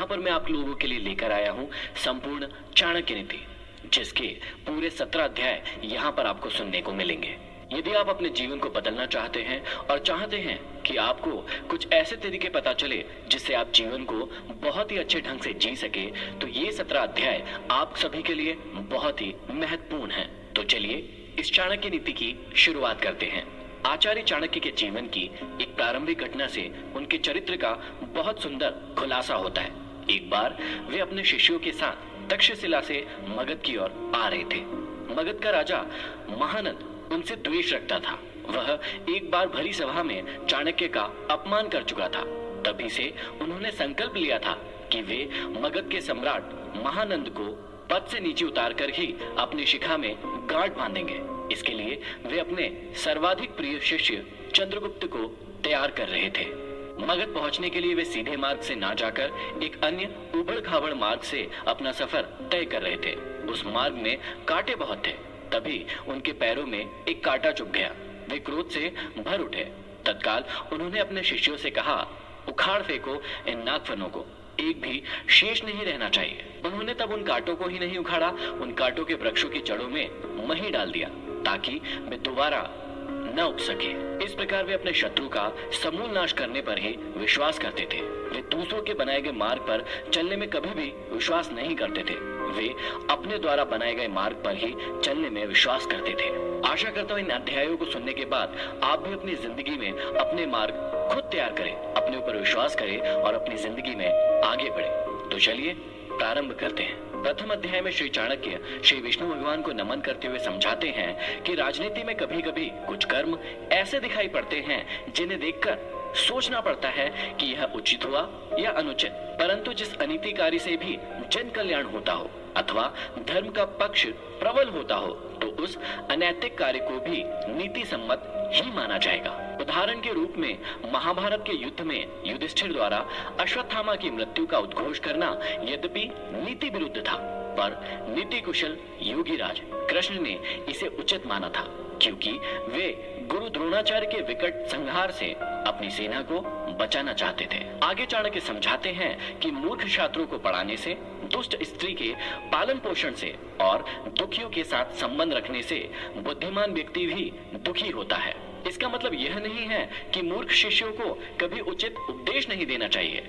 यहाँ पर मैं आप लोगों के लिए लेकर आया हूँ संपूर्ण चाणक्य नीति, जिसके पूरे 17 अध्याय यहाँ पर आपको सुनने को मिलेंगे। यदि आप अपने जीवन को बदलना चाहते हैं और चाहते हैं कि आपको कुछ ऐसे तरीके पता चले जिससे आप जीवन को बहुत ही अच्छे ढंग से जी सके, तो ये 17 अध्याय आप सभी के लिए बहुत ही महत्वपूर्ण हैं। तो चलिए इस चाणक्य नीति की शुरुआत करते हैं। आचार्य चाणक्य के जीवन की एक प्रारंभिक घटना से उनके चरित्र का बहुत सुंदर खुलासा होता है। एक बार वे अपने शिष्यों के साथ तक्षशिला से मगध की ओर आ रहे थे। मगध का राजा महानंद उनसे द्वेष रखता था। वह एक बार भरी सभा में चाणक्य का अपमान कर चुका था। तभी से उन्होंने संकल्प लिया था कि वे मगध के सम्राट महानंद को पद से नीचे उतारकर ही अपनी शिखा में गांठ बांधेंगे। इसके लिए वे अपने सर्वाधिक प्रिय शिष्य चंद्रगुप्त को तैयार कर रहे थे। मगध पहुंचने के लिए वे सीधे मार्ग से ना जाकर एक अन्य उबड़ खाबड़ मार्ग से अपना सफर तय कर रहे थे। उस मार्ग में कांटे बहुत थे। तभी उनके पैरों में एक कांटा चुभ गया। वे क्रोध से भर उठे। तत्काल उन्होंने अपने शिष्यों से कहा, उखाड़ फेंको इन नागफनों को, एक भी शेष नहीं रहना चाहिए। उन्होंने तब उन कांटों को ही नहीं उखाड़ा, उन कांटों के वृक्षों की जड़ों में मही डाल दिया ताकि वे दोबारा न उग सके। इस प्रकार वे अपने शत्रु का समूल नाश करने पर ही विश्वास करते थे। वे दूसरों के बनाए गए मार्ग पर चलने में कभी भी विश्वास नहीं करते थे। वे अपने द्वारा बनाए गए मार्ग पर ही चलने में विश्वास करते थे। आशा करता हूँ इन अध्यायों को सुनने के बाद आप भी अपनी जिंदगी में अपने मार्ग खुद तैयार करें, अपने ऊपर विश्वास करें और अपनी जिंदगी में आगे बढ़े। तो चलिए प्रारंभ करते हैं। प्रथम अध्याय में श्री चाणक्य श्री विष्णु भगवान को नमन करते हुए समझाते हैं कि राजनीति में कभी कभी कुछ कर्म ऐसे दिखाई पड़ते हैं जिन्हें देखकर सोचना पड़ता है कि यह उचित हुआ या अनुचित, परंतु जिस अनीतिकारी से भी जन कल्याण होता हो अथवा धर्म का पक्ष प्रबल होता हो तो उस अनैतिक कार्य को भी नीति सम्मत ही माना जाएगा। उदाहरण के रूप में महाभारत के युद्ध में युधिष्ठिर द्वारा अश्वत्थामा की मृत्यु का उद्घोष करना यद्यपि नीति विरुद्ध था, पर नीति कुशल योगीराज कृष्ण ने इसे उचित माना था, क्योंकि वे गुरु द्रोणाचार्य के विकट संहार से अपनी सेना को बचाना चाहते थे। आगे चाणक्य समझाते हैं कि मूर्ख छात्रों को पढ़ाने से, दुष्ट स्त्री के पालन पोषण से और दुखियों के साथ संबंध रखने से बुद्धिमान व्यक्ति भी दुखी होता है। इसका मतलब यह नहीं है कि मूर्ख शिष्यों को कभी उचित उपदेश नहीं देना चाहिए।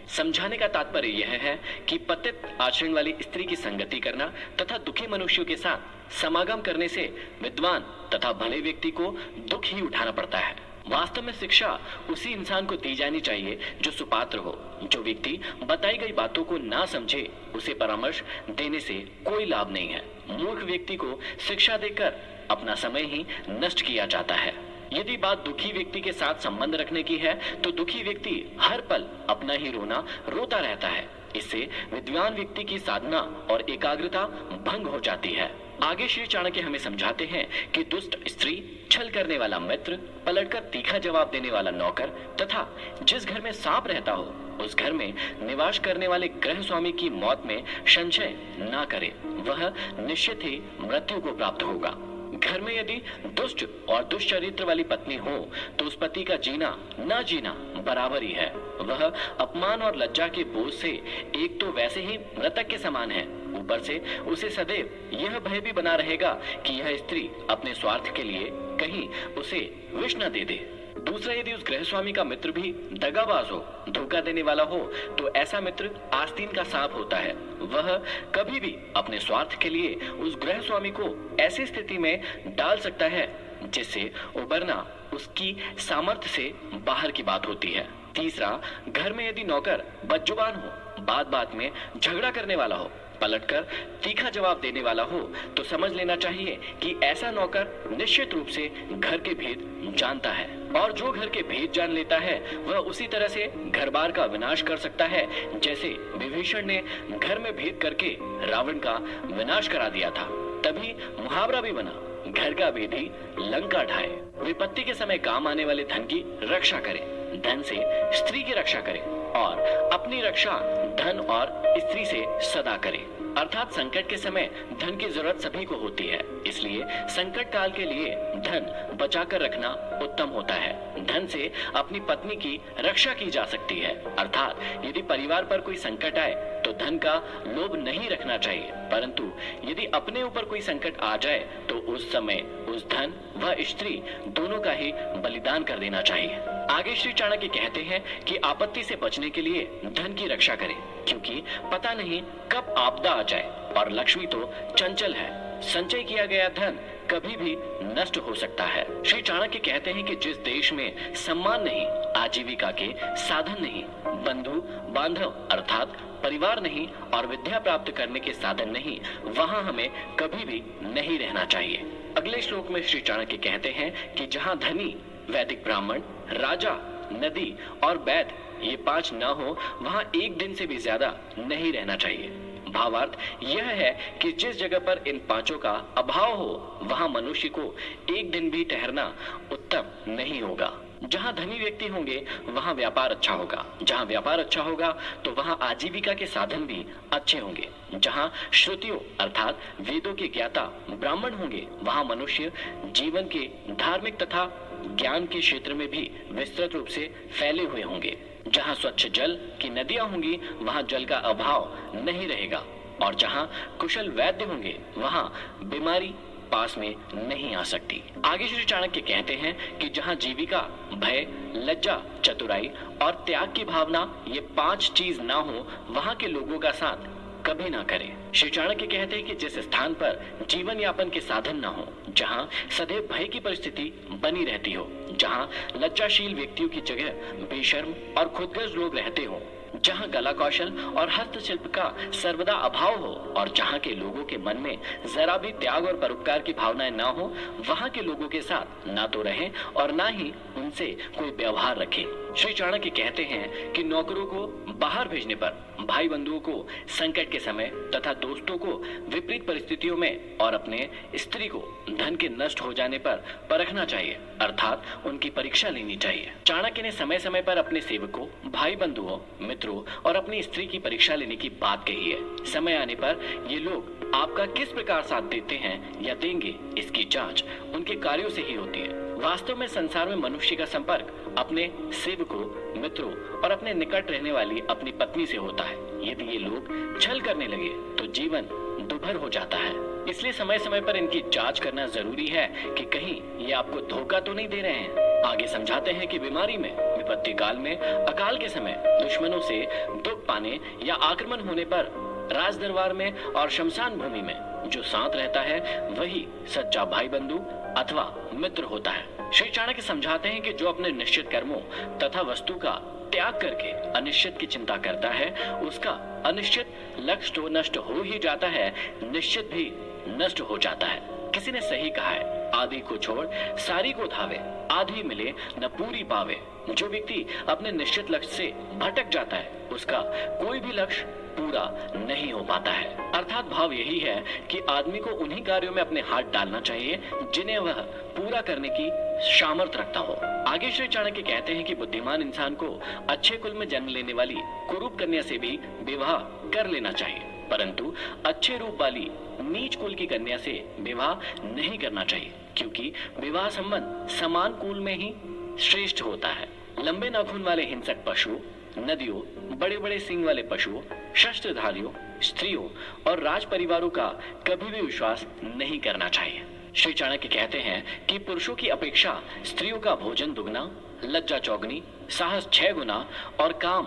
समझाने का तात्पर्य यह है कि पतित आचरण वाली स्त्री की संगति करना तथा दुखी मनुष्यों के साथ समागम करने से विद्वान तथा भले व्यक्ति को दुख ही उठाना पड़ता है। वास्तव में शिक्षा उसी इंसान को दी जानी चाहिए जो सुपात्र हो। जो व्यक्ति बताई गई बातों को ना समझे उसे परामर्श देने से कोई लाभ नहीं है। मूर्ख व्यक्ति को शिक्षा देकर अपना समय ही नष्ट किया जाता है। यदि बात दुखी व्यक्ति के साथ संबंध रखने की है तो दुखी व्यक्ति हर पल अपना ही रोना रोता रहता है। इससे विद्वान व्यक्ति की साधना और एकाग्रता भंग हो जाती है। आगे श्री चाणक्य हमें समझाते हैं कि दुष्ट स्त्री, छल करने वाला मित्र, पलटकर तीखा जवाब देने वाला नौकर तथा जिस घर में सांप रहता हो उस घर में निवास करने वाले गृह स्वामी की मौत में संशय ना करे, वह निश्चित ही मृत्यु को प्राप्त होगा। घर में यदि दुष्ट और दुष्चरित्र वाली पत्नी हो तो उस पति का जीना ना जीना बराबर ही है। वह अपमान और लज्जा के बोझ से एक तो वैसे ही मृतक के समान है, ऊपर से उसे सदैव यह भय भी बना रहेगा कि यह स्त्री अपने स्वार्थ के लिए कहीं उसे विष न दे दे। दूसरा, यदि उस गृह स्वामी का मित्र भी दगाबाज हो, धोखा देने वाला हो, तो ऐसा मित्र आस्तीन का सांप होता है। वह कभी भी अपने स्वार्थ के लिए उस गृह स्वामी को ऐसी स्थिति में डाल सकता है जिससे उबरना उसकी सामर्थ्य से बाहर की बात होती है। तीसरा, घर में यदि नौकर बदजुबान हो, बात बात में झगड़ा करने वाला हो, पलटकर तीखा जवाब देने वाला हो, तो समझ लेना चाहिए कि ऐसा नौकर निश्चित रूप से घर के भेद जानता है, और जो घर के भेद जान लेता है वह उसी तरह से घर बार का विनाश कर सकता है जैसे विभीषण ने घर में भेद करके रावण का विनाश करा दिया था। तभी मुहावरा भी बना, घर का भेदी लंका ढाए। विपत्ति के समय काम आने वाले धन की रक्षा करें, धन से स्त्री की रक्षा करें और अपनी रक्षा धन और स्त्री से सदा करें। अर्थात संकट के समय धन की जरूरत सभी को होती है, इसलिए संकट काल के लिए धन बचाकर रखना उत्तम होता है। धन से अपनी पत्नी की रक्षा की जा सकती है। अर्थात यदि यदि परिवार पर कोई संकट आए तो धन का लोभ नहीं रखना चाहिए, परंतु यदि अपने ऊपर कोई संकट आ जाए तो उस समय उस धन व स्त्री दोनों का ही बलिदान कर देना चाहिए। आगे श्री चाणक्य कहते हैं कि आपत्ति से बचने के लिए धन की रक्षा करें, क्योंकि पता नहीं कब आपदा आ जाए और लक्ष्मी तो चंचल है। संचय किया गया धन कभी भी नष्ट हो सकता है। श्री चाणक्य कहते हैं कि जिस देश में सम्मान नहीं, आजीविका के साधन नहीं, बंधु बांधव अर्थात परिवार नहीं और विद्या प्राप्त करने के साधन नहीं, वहां हमें कभी भी नहीं रहना चाहिए। अगले श्लोक में श्री चाणक्य कहते हैं कि जहां धनी, वैदिक ब्राह्मण, राजा, नदी और वैद्य ये 5 न हो, वहां एक दिन से भी ज्यादा नहीं रहना चाहिए। भावार्थ यह है कि जिस जगह पर इन 5 का अभाव हो, वहां मनुष्य को एक दिन भी ठहरना उत्तम नहीं होगा। जहां धनी व्यक्ति होंगे वहां व्यापार अच्छा होगा, जहां व्यापार अच्छा होगा तो वहां आजीविका के साधन भी अच्छे होंगे। जहां श्रुतियों अर्थात वेदों के ज्ञाता ब्राह्मण होंगे वहां मनुष्य जीवन के धार्मिक तथा ज्ञान के क्षेत्र में भी विस्तृत रूप से फैले हुए होंगे। जहां स्वच्छ जल की नदियां होंगी वहां जल का अभाव नहीं रहेगा, और जहां कुशल वैद्य होंगे वहां बीमारी पास में नहीं आ सकती। आगे श्री चाणक्य कहते हैं कि जहां जीविका, भय, लज्जा, चतुराई और त्याग की भावना ये 5 चीज ना हो, वहां के लोगों का साथ कभी ना करें। श्री चाणक्य कहते हैं कि जिस स्थान पर जीवन यापन के साधन ना हो, जहां सदैव भय की परिस्थिति बनी रहती हो, जहां लज्जाशील व्यक्तियों की जगह बेशर्म और खुदगर्ज लोग रहते हो, जहां कला कौशल और हस्तशिल्प का सर्वदा अभाव हो और जहां के लोगों के मन में जरा भी त्याग और परोपकार की भावनाएं ना हो, वहां के लोगों के साथ ना तो रहें और ना ही उनसे कोई व्यवहार रखें। श्री चाणक्य कहते हैं कि नौकरों को बाहर भेजने पर, भाई बंधुओं को संकट के समय तथा दोस्तों को विपरीत परिस्थितियों में और अपने स्त्री को धन के नष्ट हो जाने पर परखना चाहिए, अर्थात उनकी परीक्षा लेनी चाहिए। चाणक्य ने समय समय पर अपने सेवकों, भाई बंधुओं, मित्रों और अपनी स्त्री की परीक्षा लेने की बात कही है। समय आने पर ये लोग आपका किस प्रकार साथ देते हैं या देंगे, इसकी जांच उनके कार्यों से ही होती है। वास्तव में संसार में मनुष्य का संपर्क अपने सेवकों, मित्रों और अपने निकट रहने वाली अपनी पत्नी से होता है। यदि ये लोग छल करने लगे तो जीवन दुभर हो जाता है। इसलिए समय समय पर इनकी जांच करना जरूरी है कि कहीं ये आपको धोखा तो नहीं दे रहे हैं। आगे समझाते हैं कि बीमारी में, विपत्ति काल में, अकाल के समय, दुश्मनों से दुख पाने या आक्रमण होने पर, राज दरबार में और शमशान भूमि में जो साथ रहता है वही सच्चा भाई बंधु अथवा मित्र होता है। श्री चाणक्य समझाते हैं कि जो अपने निश्चित कर्मों तथा वस्तु का त्याग करके अनिश्चित की चिंता करता है, उसका अनिश्चित लक्ष्य तो नष्ट हो ही जाता है, निश्चित भी नष्ट हो जाता है। किसी ने सही कहा है, आदि को छोड़ सारी को धावे, आधी मिले न पूरी पावे। जो व्यक्ति अपने निश्चित लक्ष्य से भटक जाता है उसका कोई भी लक्ष्य पूरा नहीं हो पाता है। अर्थात भाव यही है कि आदमी को उन्हीं कार्यों में अपने हाथ डालना चाहिए जिन्हें वह पूरा करने की सामर्थ्य रखता हो। आगे श्री चाणक्य कहते हैं कि बुद्धिमान इंसान को अच्छे कुल में जन्म लेने वाली कुरूप कन्या से भी विवाह कर लेना चाहिए, परंतु अच्छे रूप वाली नीच कुल की कन्या से विवाह नहीं करना चाहिए, क्योंकि विवाह संबंध समान कुल में ही श्रेष्ठ होता है। लंबे नाखून वाले हिंसक पशु, नदियों, बड़े बड़े सिंग वाले पशुओं, शस्त्रधारियों, स्त्रियों और राज परिवारों का कभी भी विश्वास नहीं करना चाहिए। श्री चाणक्य कहते हैं कि पुरुषों की अपेक्षा स्त्रियों का भोजन दुगना, लज्जा चौगनी, साहस 6 गुना और काम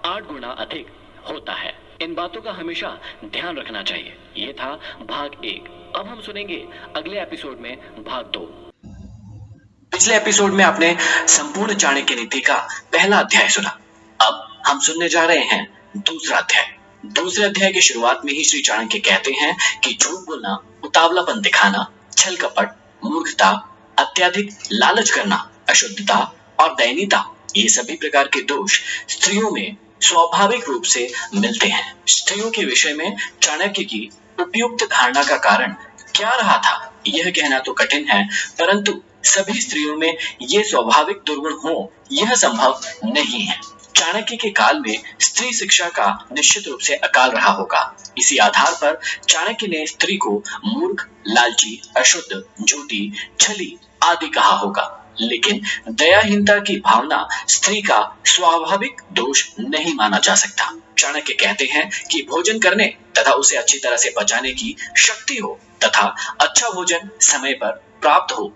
8 गुना अधिक होता है। इन बातों का हमेशा ध्यान रखना चाहिए। ये था भाग 1। अब हम सुनेंगे अगले एपिसोड में भाग 2। पिछले एपिसोड में आपने संपूर्ण चाणक्य नीति का पहला अध्याय सुना। अब हम सुनने जा रहे हैं दूसरा अध्याय। दूसरे अध्याय की शुरुआत में ही श्री चाणक्य कहते हैं कि झूठ बोलना, उतावलापन दिखाना, छल कपट, मूर्खता, अत्यधिक लालच करना, अशुद्धता और दयनीयता, ये सभी प्रकार के दोष स्त्रियों में स्वाभाविक रूप से मिलते हैं। स्त्रियों के विषय में चाणक्य की उपयुक्त धारणा का कारण क्या रहा था यह कहना तो कठिन है, परंतु सभी स्त्रियों में ये स्वाभाविक दुर्गुण हो यह संभव नहीं है। चाणक्य के काल में स्त्री शिक्षा का निश्चित रूप से अकाल रहा होगा। इसी आधार पर चाणक्य ने स्त्री को मूर्ख, लालची, अशुद्ध, झूठी, छली आदि कहा होगा। लेकिन दयाहीनता की भावना स्त्री का स्वाभाविक दोष नहीं माना जा सकता। चाणक्य कहते हैं कि भोजन करने तथा उसे अच्छी तरह से पचाने की शक्ति हो तथा अच्छा भोजन समय पर प्राप्त हो,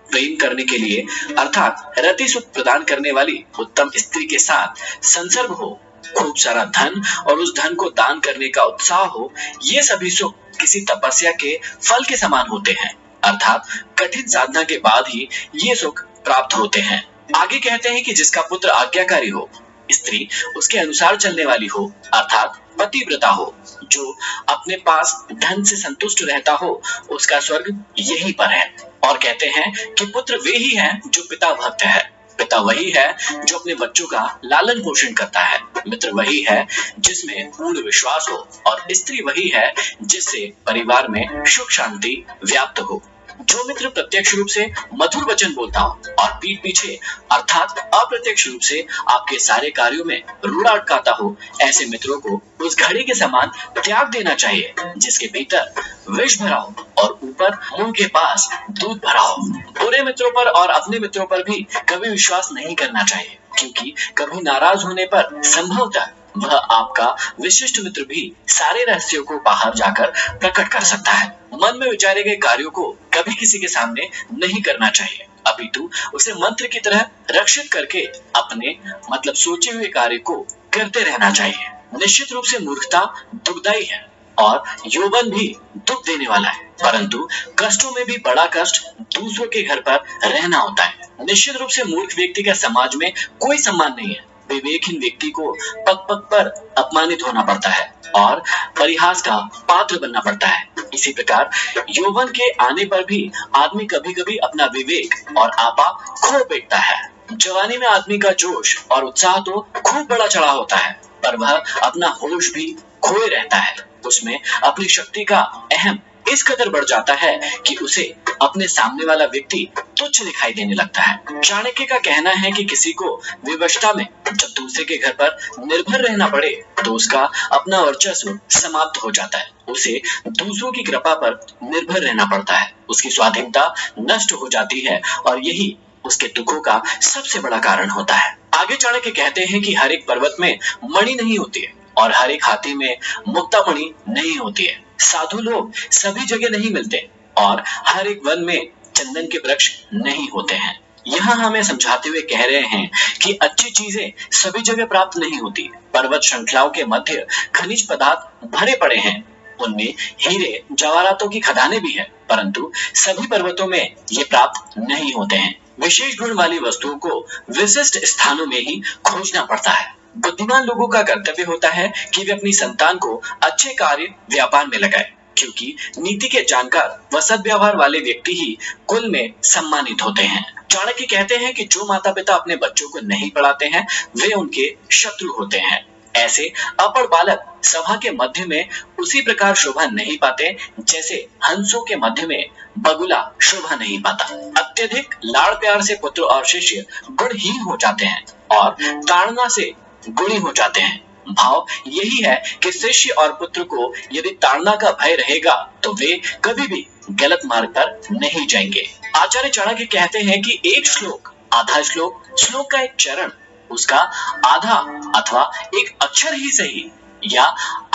प्रेम करने के लिए अर्थात रति सुख प्रदान करने वाली उत्तम स्त्री के साथ संसर्ग हो, खूब सारा धन और उस धन को दान करने का उत्साह हो, ये सभी सुख किसी तपस्या के फल के समान होते हैं, अर्थात कठिन साधना के बाद ही ये सुख प्राप्त होते हैं। आगे कहते हैं कि जिसका पुत्र आज्ञाकारी हो, स्त्री उसके अनुसार चलने वाली हो, अर्थात पतिव्रता हो, जो अपने पास धन से संतुष्ट रहता हो, उसका स्वर्ग यहीं पर है। और कहते हैं कि पुत्र वे ही हैं जो पिता भक्त है, पिता वही है जो अपने बच्चों का लालन पोषण करता है, मित्र वही है जिसमें पूर्ण विश्वास हो और स्त्री वही है जिससे परिवार में सुख शांति व्याप्त हो। जो मित्र प्रत्यक्ष रूप से मधुर वचन बोलता हो और पीठ पीछे अर्थात अप्रत्यक्ष रूप से आपके सारे कार्यों में रूड़ा अटकाता हो, ऐसे मित्रों को उस घड़ी के समान त्याग देना चाहिए जिसके भीतर विष भरा हो और ऊपर मुंह के पास दूध भरा हो। बुरे मित्रों पर और अपने मित्रों पर भी कभी विश्वास नहीं करना चाहिए, क्योंकि कभी नाराज होने पर संभवतः वह आपका विशिष्ट मित्र भी सारे रहस्यों को बाहर जाकर प्रकट कर सकता है। मन में विचारे गए कार्यों को कभी किसी के सामने नहीं करना चाहिए, अपितु उसे मंत्र की तरह रक्षित करके अपने मतलब सोचे हुए कार्य को करते रहना चाहिए। निश्चित रूप से मूर्खता दुखदायी है और यौवन भी दुख देने वाला है, परंतु कष्टों में भी बड़ा कष्ट दूसरों के घर पर रहना होता है। निश्चित रूप से मूर्ख व्यक्ति का समाज में कोई सम्मान नहीं है। विवेकहीन व्यक्ति को पग पग पर अपमानित होना पड़ता है और परिहास का पात्र बनना पड़ता है। इसी प्रकार यौवन के आने पर भी आदमी कभी कभी अपना विवेक और आपा खो बैठता है। जवानी में आदमी का जोश और उत्साह तो खूब बड़ा चढ़ा होता है, पर वह अपना होश भी खोए रहता है। उसमें अपनी शक्ति का अहम इस कदर बढ़ जाता है कि उसे अपने सामने वाला व्यक्ति तुच्छ दिखाई देने लगता है। चाणक्य का कहना है कि किसी को विवशता में जब दूसरे के घर पर निर्भर रहना पड़े तो उसका अपना वर्चस्व समाप्त हो जाता है, उसे दूसरों की कृपा पर निर्भर रहना पड़ता है, उसकी स्वाधीनता नष्ट हो जाती है और यही उसके दुखों का सबसे बड़ा कारण होता है। आगे चाणक्य कहते हैं कि हर एक पर्वत में मणि नहीं होती है और हर एक हाथी में मुक्तामणि नहीं होती है। साधु लोग सभी जगह नहीं मिलते और हर एक वन में चंदन के वृक्ष नहीं होते हैं। यहाँ हमें समझाते हुए कह रहे हैं कि अच्छी चीजें सभी जगह प्राप्त नहीं होती। पर्वत श्रृंखलाओं के मध्य खनिज पदार्थ भरे पड़े हैं, उनमें हीरे जवाहरातों की खदानें भी है, परंतु सभी पर्वतों में ये प्राप्त नहीं होते हैं। विशेष गुण वाली वस्तुओं को विशिष्ट स्थानों में ही खोजना पड़ता है। बुद्धिमान लोगों का कर्तव्य होता है कि वे अपनी संतान को अच्छे कार्य व्यापार में लगाए, क्योंकि नीति के जानकार व सद्व्यवहार वाले व्यक्ति ही कुल में सम्मानित होते हैं। चाणक्य कहते हैं कि जो माता पिता अपने बच्चों को नहीं पढ़ाते हैं वे उनके शत्रु होते हैं। ऐसे अपढ़ बालक सभा के मध्य में उसी प्रकार शोभा नहीं पाते जैसे हंसों के मध्य में बगुला शोभा नहीं पाता। अत्यधिक लाड़ प्यार से पुत्र और शिष्य गुणहीन हो जाते हैं और ताड़ना से गुणी हो जाते हैं। भाव यही है कि शिष्य और पुत्र को यदि ताड़ना का भय रहेगा तो वे कभी भी गलत मार्ग पर नहीं जाएंगे। आचार्य चाणक्य कहते हैं कि एक श्लोक, आधा श्लोक, श्लोक का एक चरण, उसका आधा अथवा एक अक्षर ही सही या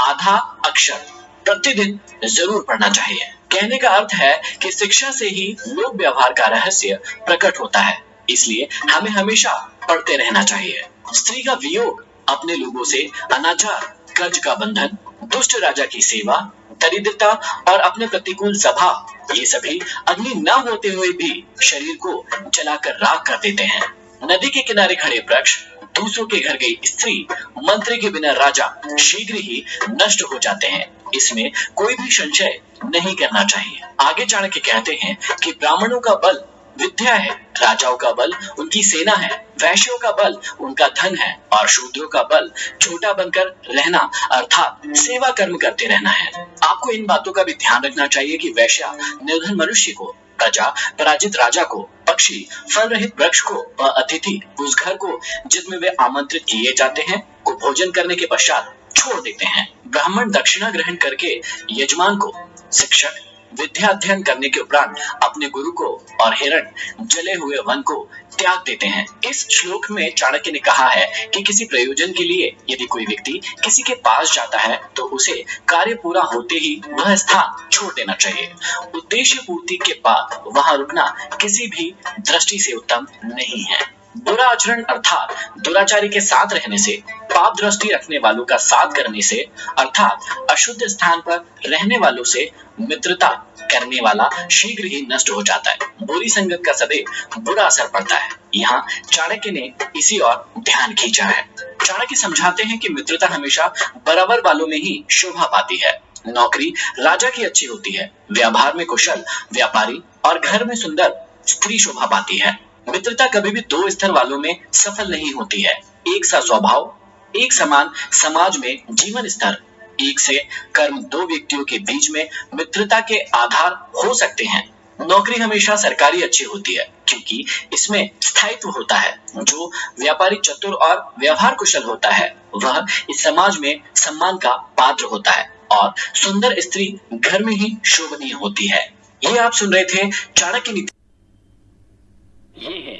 आधा अक्षर प्रतिदिन जरूर पढ़ना चाहिए। कहने का अर्थ है कि शिक्षा से ही लोक व्यवहार का रहस्य प्रकट होता है, इसलिए हमें हमेशा पढ़ते रहना चाहिए। स्त्री का वियोग अपने लोगों से अनाचार, कर्ज का बंधन, दुष्ट राजा की सेवा, दरिद्रता और अपने प्रतिकूल स्वभाव, ये सभी अग्नि न होते हुए भी शरीर को जलाकर राख कर देते हैं। नदी के किनारे खड़े वृक्ष, दूसरों के घर गई स्त्री, मंत्री के बिना राजा शीघ्र ही नष्ट हो जाते हैं, इसमें कोई भी संशय नहीं करना चाहिए। आगे चाणक्य कहते हैं कि ब्राह्मणों का बल विद्या है, राजाओं का बल उनकी सेना है, वैश्यों का बल उनका धन है और शूद्रों का बल छोटा बनकर रहना अर्थात सेवा कर्म करते रहना है। आपको इन बातों का भी ध्यान रखना चाहिए कि वैश्या निर्धन मनुष्य को, प्रजा पराजित राजा को, पक्षी फल रहित वृक्ष को व अतिथि उस घर को जिसमें वे आमंत्रित किए जाते हैं को भोजन करने के पश्चात छोड़ देते हैं। ब्राह्मण दक्षिणा ग्रहण करके यजमान को, शिक्षक विद्या अध्ययन करने के उपरांत अपने गुरु को और हिरण जले हुए वन को त्याग देते हैं। इस श्लोक में चाणक्य ने कहा है कि किसी प्रयोजन के लिए यदि कोई व्यक्ति किसी के पास जाता है तो उसे कार्य पूरा होते ही वह स्थान छोड़ देना चाहिए। उद्देश्य पूर्ति के बाद वहां रुकना किसी भी दृष्टि से उत्तम नहीं है। बुरा आचरण अर्थात दुराचारी के साथ रहने से, पाप दृष्टि रखने वालों का साथ करने से अर्थात अशुद्ध स्थान पर रहने वालों से मित्रता करने वाला शीघ्र ही नष्ट हो जाता है। बुरी संगत का सदैव बुरा असर पड़ता है। यहाँ चाणक्य ने इसी और ध्यान खींचा है। चाणक्य समझाते हैं कि मित्रता हमेशा बराबर वालों में ही शोभा पाती है। नौकरी राजा की अच्छी होती है, व्यवहार में कुशल व्यापारी और घर में सुंदर स्त्री शोभा पाती है। मित्रता कभी भी दो स्तर वालों में सफल नहीं होती है। एक सा स्वभाव, एक समान समाज में जीवन स्तर, एक से कर्म दो व्यक्तियों के बीच में मित्रता के आधार हो सकते हैं। नौकरी हमेशा सरकारी अच्छी होती है क्योंकि इसमें स्थायित्व होता है। जो व्यापारी चतुर और व्यवहार कुशल होता है वह इस समाज में सम्मान का पात्र होता है और सुंदर स्त्री घर में ही शोभनीय होती है। ये आप सुन रहे थे चाणक्य नीति। ये है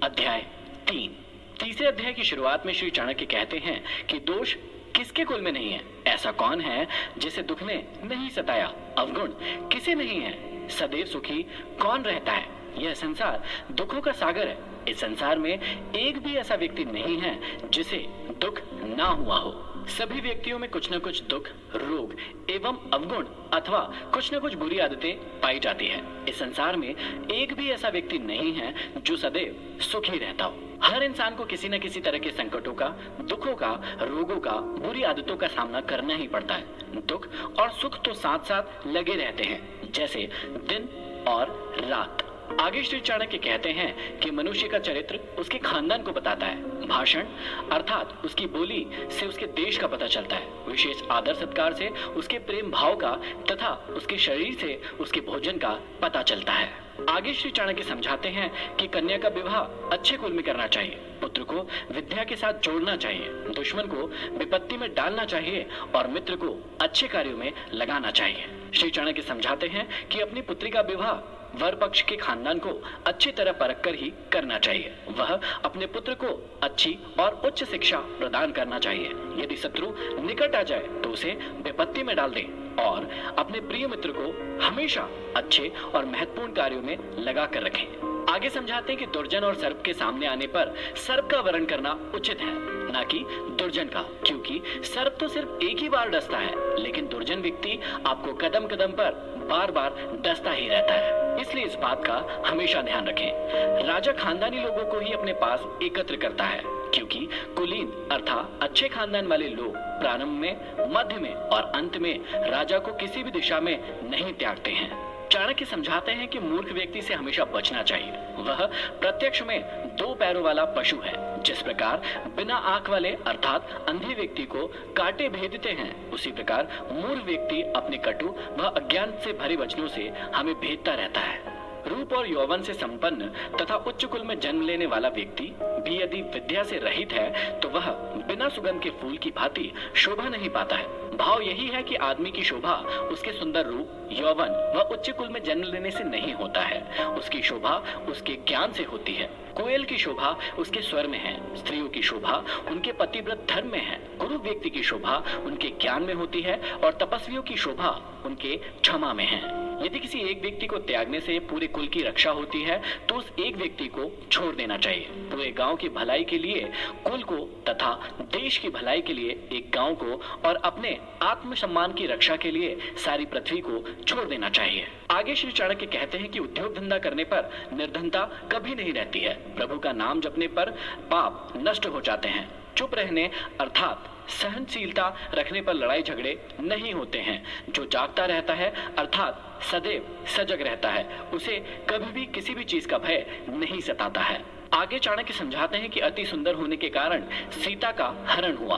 अध्याय 3। तीसरे अध्याय की शुरुआत में श्री चाणक्य कहते हैं कि दोष किसके कुल में नहीं है? ऐसा कौन है जिसे दुख ने नहीं सताया? अवगुण किसे नहीं है? सदैव सुखी कौन रहता है? यह संसार दुखों का सागर है। इस संसार में एक भी ऐसा व्यक्ति नहीं है जिसे दुख ना हुआ हो। सभी व्यक्तियों में कुछ न कुछ दुख, रोग एवं अवगुण अथवा कुछ न कुछ बुरी आदतें पाई जाती है। इस संसार में एक भी ऐसा व्यक्ति नहीं है जो सदैव सुखी रहता हो। हर इंसान को किसी न किसी तरह के संकटों का, दुखों का, रोगों का, बुरी आदतों का सामना करना ही पड़ता है। दुख और सुख तो साथ साथ लगे रहते हैं, जैसे दिन और रात। आगे श्री चाणक्य कहते हैं कि मनुष्य का चरित्र उसके खानदान को बताता है। भाषण अर्थात उसकी बोली से उसके देश का पता चलता है। विशेष आदर सत्कार से उसके प्रेम भाव का तथा उसके शरीर से उसके भोजन का पता चलता है। आगे श्री चाणक्य समझाते हैं कि कन्या का विवाह अच्छे कुल में करना चाहिए, पुत्र को विद्या के साथ जोड़ना चाहिए, दुश्मन को विपत्ति में डालना चाहिए और मित्र को अच्छे कार्यों में लगाना चाहिए। श्री चाणक्य समझाते हैं कि अपनी पुत्री का विवाह वर पक्ष के खानदान को अच्छी तरह परख कर ही करना चाहिए। वह अपने पुत्र को अच्छी और उच्च शिक्षा प्रदान करना चाहिए। यदि शत्रु निकट आ जाए तो उसे विपत्ति में डाल दे और अपने प्रिय मित्र को हमेशा अच्छे और महत्वपूर्ण कार्यों में लगा कर रखें। आगे समझाते हैं कि दुर्जन और सर्प के सामने आने पर सर्प का वरण करना उचित है, ना कि दुर्जन का, क्योंकि सर्प तो सिर्फ एक ही बार डसता है, लेकिन दुर्जन व्यक्ति आपको कदम कदम पर बार बार डसता ही रहता है। इसलिए इस बात का हमेशा ध्यान रखें। राजा खानदानी लोगों को ही अपने पास एकत्र करता है, क्योंकि कुलीन अर्थात अच्छे खानदान वाले लोग प्रारंभ में, मध्य में और अंत में राजा को किसी भी दिशा में नहीं त्यागते हैं। चाणक्य समझाते हैं कि मूर्ख व्यक्ति से हमेशा बचना चाहिए। वह प्रत्यक्ष में दो पैरों वाला पशु है। जिस प्रकार बिना आंख वाले अर्थात अंधे व्यक्ति को कांटे भेदते हैं, उसी प्रकार मूर्ख व्यक्ति अपने कटु व अज्ञान से भरे वचनों से हमें भेदता रहता है। रूप और यौवन से संपन्न तथा उच्च कुल में जन्म लेने वाला व्यक्ति भी यदि विद्या से रहित है तो वह बिना सुगंध के फूल की भांति शोभा नहीं पाता है। भाव यही है कि आदमी की शोभा उसके सुंदर रूप, यौवन व उच्च कुल में जन्म लेने से नहीं होता है। उसकी शोभा उसके ज्ञान से होती है। कोयल की शोभा उसके स्वर में है, स्त्रियों की शोभा उनके पतिव्रत धर्म में है, गुरु व्यक्ति की शोभा उनके ज्ञान में होती है और तपस्वियों की शोभा उनके क्षमा में है। यदि किसी एक व्यक्ति को त्यागने से पूरे कुल की रक्षा होती है तो उस एक व्यक्ति को छोड़ देना चाहिए। पूरे गांव की भलाई के लिए कुल को तथा देश की भलाई के लिए एक गांव को और अपने आत्मसम्मान की रक्षा के लिए सारी पृथ्वी को छोड़ देना चाहिए। आगे श्री चाणक्य कहते हैं कि उद्योग धंधा करने पर निर्धनता कभी नहीं रहती है। प्रभु का नाम जपने पर पाप नष्ट हो जाते हैं। चुप रहने अर्थात सहनशीलता रखने पर लड़ाई झगड़े नहीं होते हैं। जो जागता रहता है अर्थात सदैव सजग रहता है, उसे कभी भी किसी भी चीज का भय नहीं सताता है। आगे चाणक्य समझाते हैं कि अति सुंदर होने के कारण सीता का हरण हुआ,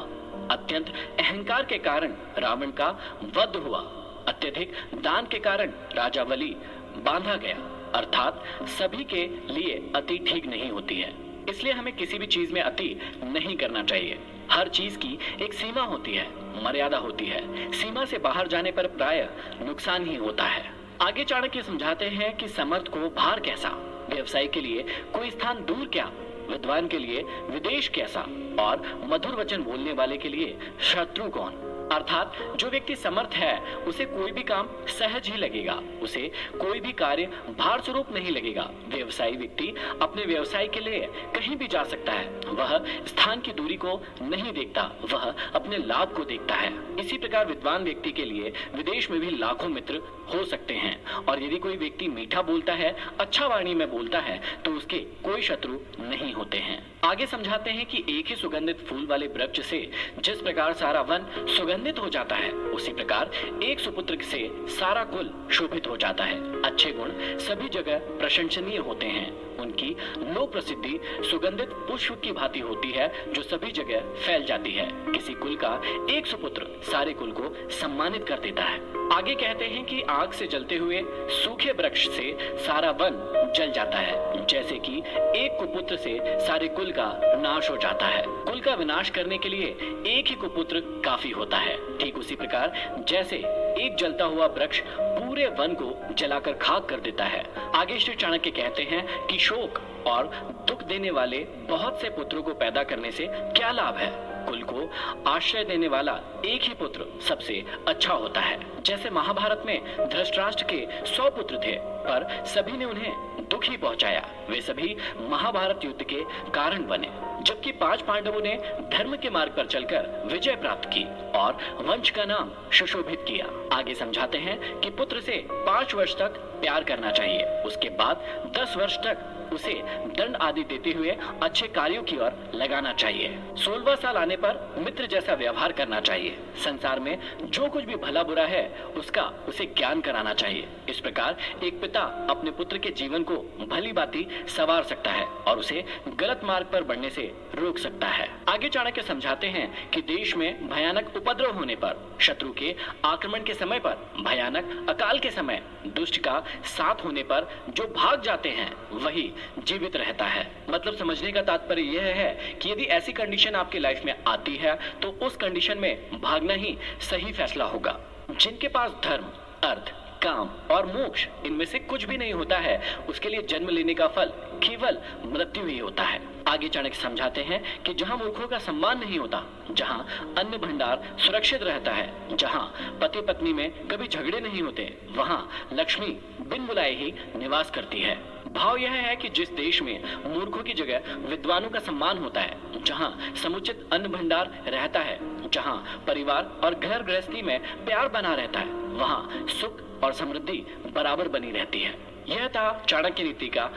अत्यंत अहंकार के कारण रावण का वध हुआ, अत्यधिक दान के कारण राजा बलि बांधा गया। अर्थात सभी के लिए अति ठीक नहीं होती है, इसलिए हमें किसी भी चीज में अति नहीं करना चाहिए। हर चीज की एक सीमा होती है, मर्यादा होती है। सीमा से बाहर जाने पर प्रायः नुकसान ही होता है। आगे चाणक्य समझाते हैं कि समर्थ को भार कैसा, व्यवसाय के लिए कोई स्थान दूर क्या, विद्वान के लिए विदेश कैसा और मधुर वचन बोलने वाले के लिए शत्रु कौन। अर्थात जो व्यक्ति समर्थ है उसे कोई भी काम सहज ही लगेगा, उसे कोई भी कार्य भार स्वरूप नहीं लगेगा। व्यवसायी व्यक्ति अपने व्यवसाय के लिए कहीं भी जा सकता है, वह स्थान की दूरी को नहीं देखता, वह अपने लाभ को देखता है। इसी प्रकार विद्वान व्यक्ति के लिए विदेश में भी लाखों मित्र हो सकते हैं और यदि कोई व्यक्ति मीठा बोलता है, अच्छा वाणी में बोलता है तो उसके कोई शत्रु नहीं होते हैं। आगे समझाते हैं कि एक ही सुगंधित फूल वाले वृक्ष से जिस प्रकार सारा वन सुगंधित हो जाता है, उसी प्रकार एक सुपुत्र से सारा कुल शोभित हो जाता है। अच्छे गुण सभी जगह प्रशंसनीय होते हैं, उनकी लोक प्रसिद्धि सुगंधित पुष्प की भांति होती है जो सभी जगह फैल जाती है। किसी कुल का एक सुपुत्र सारे कुल को सम्मानित कर देता है। आगे कहते हैं कि आग से जलते हुए सूखे वृक्ष से सारा वन जल जाता है, जैसे कि एक कुपुत्र से सारे कुल का नाश हो जाता है। कुल का विनाश करने के लिए एक ही कुपुत्र काफी होता है। ठीक उसी प्रकार जैसे एक जलता हुआ वृक्ष पूरे वन को जलाकर खाक कर देता है। आगे श्री चाणक्य कहते हैं कि शोक और दुख देने वाले बहुत से पुत्रों को पैदा करने से क्या लाभ है। कुल को आश्रय देने वाला एक ही पुत्र सबसे अच्छा होता है। जैसे महाभारत में धृतराष्ट्र के 100 पुत्र थे, पर सभी ने उन्हें दुख ही पहुंचाया। वे सभी महाभारत युद्ध के कारण बने, जबकि 5 पांडवों ने धर्म के मार्ग पर चलकर विजय प्राप्त की और वंश का नाम सुशोभित किया। आगे समझाते हैं कि पुत्र से 5 वर्ष तक प्यार करना चाहिए, उसके बाद 10 वर्ष तक उसे दंड आदि देते हुए अच्छे कार्यों की ओर लगाना चाहिए। 16वां साल आने पर मित्र जैसा व्यवहार करना चाहिए। संसार में जो कुछ भी भला बुरा है उसका उसे ज्ञान कराना चाहिए। इस प्रकार एक पिता अपने पुत्र के जीवन को भली भांति संवार सकता है और उसे गलत मार्ग पर बढ़ने से रोक सकता है। आगे चाणक्य समझाते हैं कि देश में भयानक उपद्रव होने पर, शत्रु के आक्रमण के समय पर, भयानक अकाल के समय दुष्ट का साथ होने पर जो भाग जाते हैं वही जीवित रहता है। मतलब समझने का तात्पर्य यह है कि यदि ऐसी कंडीशन आपकी लाइफ में आती है तो उस कंडीशन में भागना ही सही फैसला होगा। जिनके पास धर्म, अर्थ, काम और मोक्ष इनमें से कुछ भी नहीं होता है, उसके लिए जन्म लेने का फल केवल मृत्यु ही होता है। आगे चाणक्य समझाते हैं कि जहां मूर्खों का सम्मान नहीं होता, जहां अन्न भंडार सुरक्षित रहता है, जहां पति पत्नी में कभी झगड़े नहीं होते, वहां लक्ष्मी बिन बुलाए ही निवास करती है। भाव यह है कि जिस देश में मूर्खों की जगह विद्वानों का सम्मान होता है, जहां समुचित अन्न भंडार रहता है, जहां परिवार और घर गृहस्थी में प्यार बना रहता है, वहां सुख और समृद्धि बराबर बनी रहती है। यह था चाणक्य नीति का।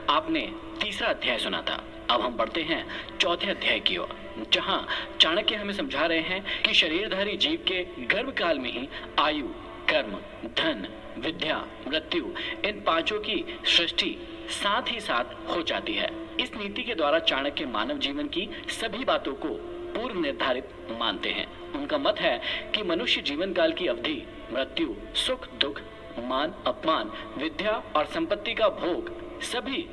आपने तीसरा अध्याय सुना था। अब हम बढ़ते हैं चौथे अध्याय की ओर, जहां चाणक्य हमें समझा रहे हैं कि शरीरधारी जीव के गर्भ काल में ही आयु, कर्म, धन, विद्या, मृत्यु इन पांचों की सृष्टि साथ ही साथ हो जाती है। इस नीति के द्वारा चाणक्य मानव जीवन की सभी बातों को पूर्व निर्धारित मानते हैं। उनका मत है कि मनुष्य जीवन काल की अवधि मृत्यु, सुख दुख, मान अपमान, विद्या और संपत्ति का भोग सभी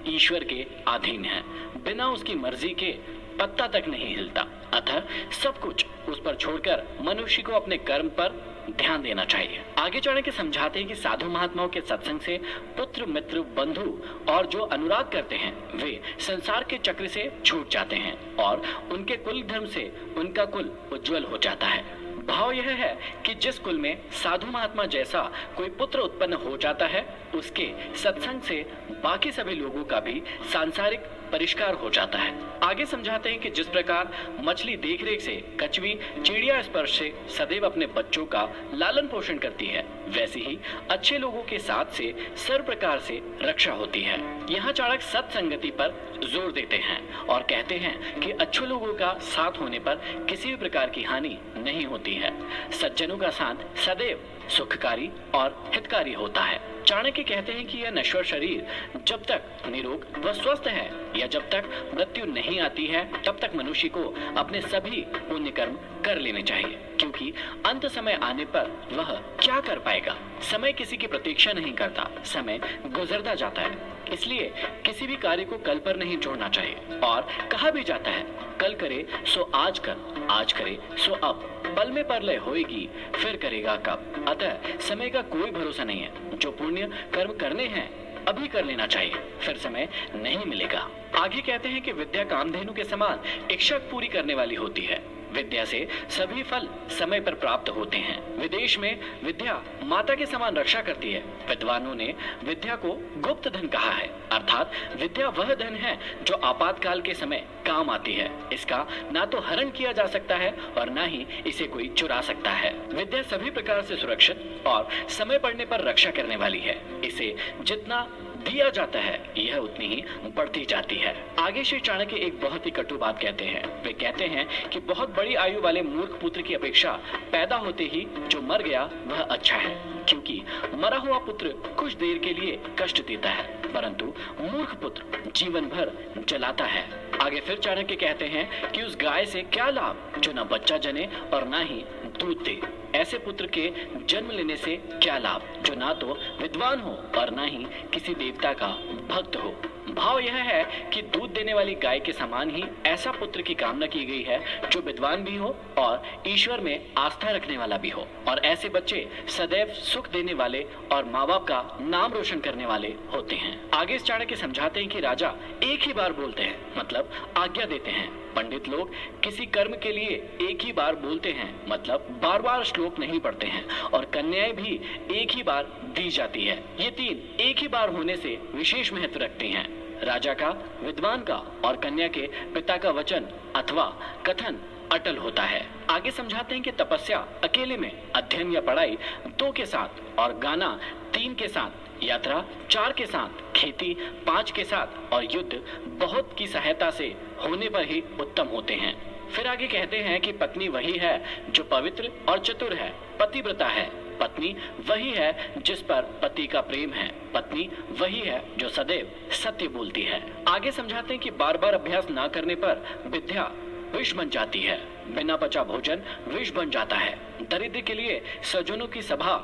ईश्वर के अधीन है। बिना उसकी मर्जी के पत्ता तक नहीं हिलता। अतः सब कुछ उस पर छोड़कर मनुष्य को अपने कर्म पर ध्यान देना चाहिए। आगे चाणक्य समझाते हैं कि साधु महात्माओं के सत्संग से पुत्र, मित्र, बंधु और जो अनुराग करते हैं वे संसार के चक्र से छूट जाते हैं और उनके कुल धर्म से उनका कुल उज्जवल हो जाता है। भाव यह है कि जिस कुल में साधु महात्मा जैसा कोई पुत्र उत्पन्न हो जाता है, उसके सत्संग से बाकी सभी लोगों का भी सांसारिक परिष्कार हो जाता है। आगे समझाते हैं कि जिस प्रकार मछली देखरेख से, कछुई चिड़िया स्पर्श से सदैव अपने बच्चों का लालन पोषण करती है, वैसे ही अच्छे लोगों के साथ से सर्व प्रकार से रक्षा होती है। यहाँ चाणक्य सत्संगति पर जोर देते हैं और कहते हैं कि अच्छे लोगों का साथ होने पर किसी भी प्रकार की हानि नहीं होती है। सज्जनों का साथ सदैव सुखकारी और हितकारी होता है। चाणक्य कहते हैं कि यह नश्वर शरीर जब तक निरोग व स्वस्थ है या जब तक मृत्यु नहीं आती है, तब तक मनुष्य को अपने सभी पुण्य कर्म कर लेने चाहिए, क्योंकि अंत समय आने पर वह क्या कर पाएगा। समय किसी की प्रतीक्षा नहीं करता, समय गुजरता जाता है। इसलिए किसी भी कार्य को कल पर नहीं छोड़ना चाहिए। और कहा भी जाता है, कल करे सो आज कर, आज करे सो अब, पल में परलय होएगी फिर करेगा कब। अतः समय का कोई भरोसा नहीं है। जो पुण्य कर्म करने हैं अभी कर लेना चाहिए, फिर समय नहीं मिलेगा। आगे कहते हैं कि विद्या कामधेनु के समान इच्छा पूरी करने वाली होती है। विद्या से सभी फल समय पर प्राप्त होते हैं। विदेश में विद्या माता के समान रक्षा करती है। विद्वानों ने विद्या को गुप्त धन कहा है, अर्थात विद्या वह धन है जो आपातकाल के समय काम आती है। इसका ना तो हरण किया जा सकता है और ना ही इसे कोई चुरा सकता है। विद्या सभी प्रकार से सुरक्षित और समय पड़ने पर रक्षा करने वाली है। इसे जितना दिया जाता है यह उतनी ही बढ़ती जाती है। आगे श्री चाणक्य एक बहुत ही कटु बात कहते हैं। वे कहते हैं कि बहुत बड़ी आयु वाले मूर्ख पुत्र की अपेक्षा पैदा होते ही जो मर गया वह अच्छा है, क्योंकि मरा हुआ पुत्र कुछ देर के लिए कष्ट देता है, परंतु मूर्ख पुत्र जीवन भर जलाता है। आगे फिर चाणक्य कहते हैं कि उस गाय से क्या लाभ जो न बच्चा जने और ना ही दूध दे। ऐसे पुत्र के जन्म लेने से क्या लाभ जो ना तो विद्वान हो और ना ही किसी देवता का भक्त हो। भाव यह है कि दूध देने वाली गाय के समान ही ऐसा पुत्र की कामना की गई है जो विद्वान भी हो और ईश्वर में आस्था रखने वाला भी हो। और ऐसे बच्चे सदैव सुख देने वाले और माँ बाप का नाम रोशन करने वाले होते हैं। आगे इस चाणक्य समझाते हैं कि राजा एक ही बार बोलते हैं, मतलब आज्ञा देते हैं। पंडित लोग किसी कर्म के लिए एक ही बार बोलते हैं, मतलब बार बार श्लोक नहीं पढ़ते हैं। और कन्याएं भी एक ही बार दी जाती है। ये तीन एक ही बार होने से विशेष महत्व रखती हैं। राजा का, विद्वान का और कन्या के पिता का वचन अथवा कथन अटल होता है। आगे समझाते हैं कि तपस्या अकेले में, अध्ययन या पढ़ाई 2 के साथ और गाना 3 के साथ, यात्रा 4 के साथ, खेती 5 के साथ और युद्ध बहुत की सहायता से होने पर ही उत्तम होते हैं। फिर आगे कहते हैं कि पत्नी वही है जो पवित्र और चतुर है, पतिव्रता है। पत्नी वही है जिस पर पति का प्रेम है। पत्नी वही है जो सदैव सत्य बोलती है। आगे समझाते हैं कि बार बार अभ्यास ना करने पर विद्या विष बन जाती है। बिना पचा भोजन विष बन जाता है। दरिद्र के लिए सज्जनों की सभा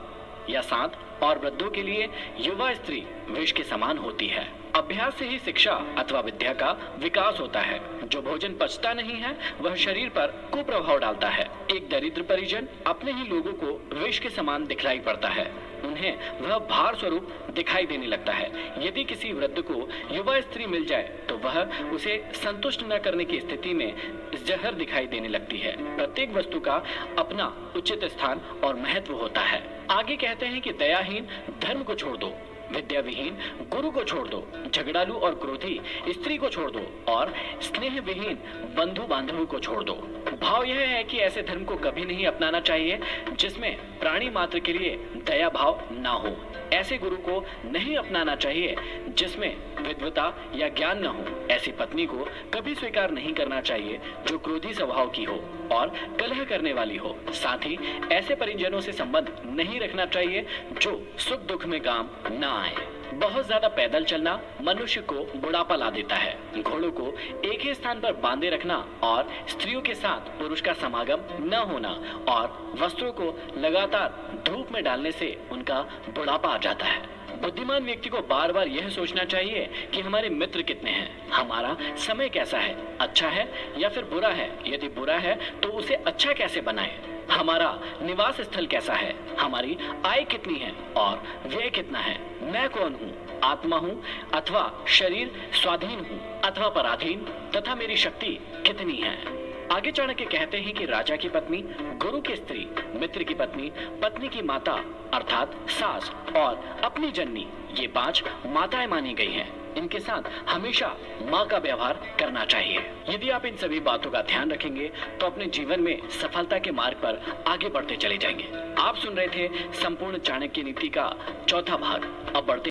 या साथ और वृद्धों के लिए युवा स्त्री विष के समान होती है। अभ्यास से ही शिक्षा अथवा विद्या का विकास होता है। जो भोजन पचता नहीं है वह शरीर पर कुप्रभाव डालता है। एक दरिद्र परिजन अपने ही लोगों को विष के समान दिखलाई पड़ता है। उन्हें वह भार स्वरूप दिखाई देने लगता है। यदि किसी वृद्ध को युवा स्त्री मिल जाए तो वह उसे संतुष्ट न करने की स्थिति में जहर दिखाई देने लगती है। प्रत्येक वस्तु का अपना उचित स्थान और महत्व होता है। आगे कहते हैं कि दयाहीन धर्म को छोड़ दो, विद्या विहीन गुरु को छोड़ दो, झगड़ालू और क्रोधी स्त्री को छोड़ दो और स्नेह विहीन बंधु बांधवों को छोड़ दो। भाव यह है कि ऐसे धर्म को कभी नहीं अपनाना चाहिए जिसमें प्राणी मात्र के लिए दया भाव ना हो। ऐसे गुरु को नहीं अपनाना चाहिए जिसमें विद्वता या ज्ञान न हो। ऐसी पत्नी को कभी स्वीकार नहीं करना चाहिए जो क्रोधी स्वभाव की हो और कलह करने वाली हो। साथ ही ऐसे परिजनों से संबंध नहीं रखना चाहिए जो सुख दुख में काम न आए। बहुत ज्यादा पैदल चलना मनुष्य को बुढ़ापा ला देता है। घोड़ों को एक ही स्थान पर बांधे रखना और स्त्रियों के साथ पुरुष का समागम न होना और वस्त्रों को लगातार धूप में डालने से उनका बुढ़ापा आ जाता है। बुद्धिमान व्यक्ति को बार बार यह सोचना चाहिए कि हमारे मित्र कितने हैं, हमारा समय कैसा है, अच्छा है या फिर बुरा है। यदि बुरा है तो उसे अच्छा कैसे बनाए, हमारा निवास स्थल कैसा है, हमारी आय कितनी है और व्यय कितना है, मैं कौन हूँ, आत्मा हूँ अथवा शरीर, स्वाधीन हूँ अथवा पराधीन, तथा मेरी शक्ति कितनी है। आगे चाणक्य कहते हैं कि राजा की पत्नी, गुरु की स्त्री, मित्र की पत्नी, पत्नी की माता अर्थात सास और अपनी जननी, ये 5 माताएं मानी गई हैं। इनके साथ हमेशा माँ का व्यवहार करना चाहिए। यदि आप इन सभी बातों का ध्यान रखेंगे तो अपने जीवन में सफलता के मार्ग पर आगे बढ़ते चले जाएंगे। आप सुन रहे थे संपूर्ण चाणक्य नीति का 4था भाग। अब बढ़ते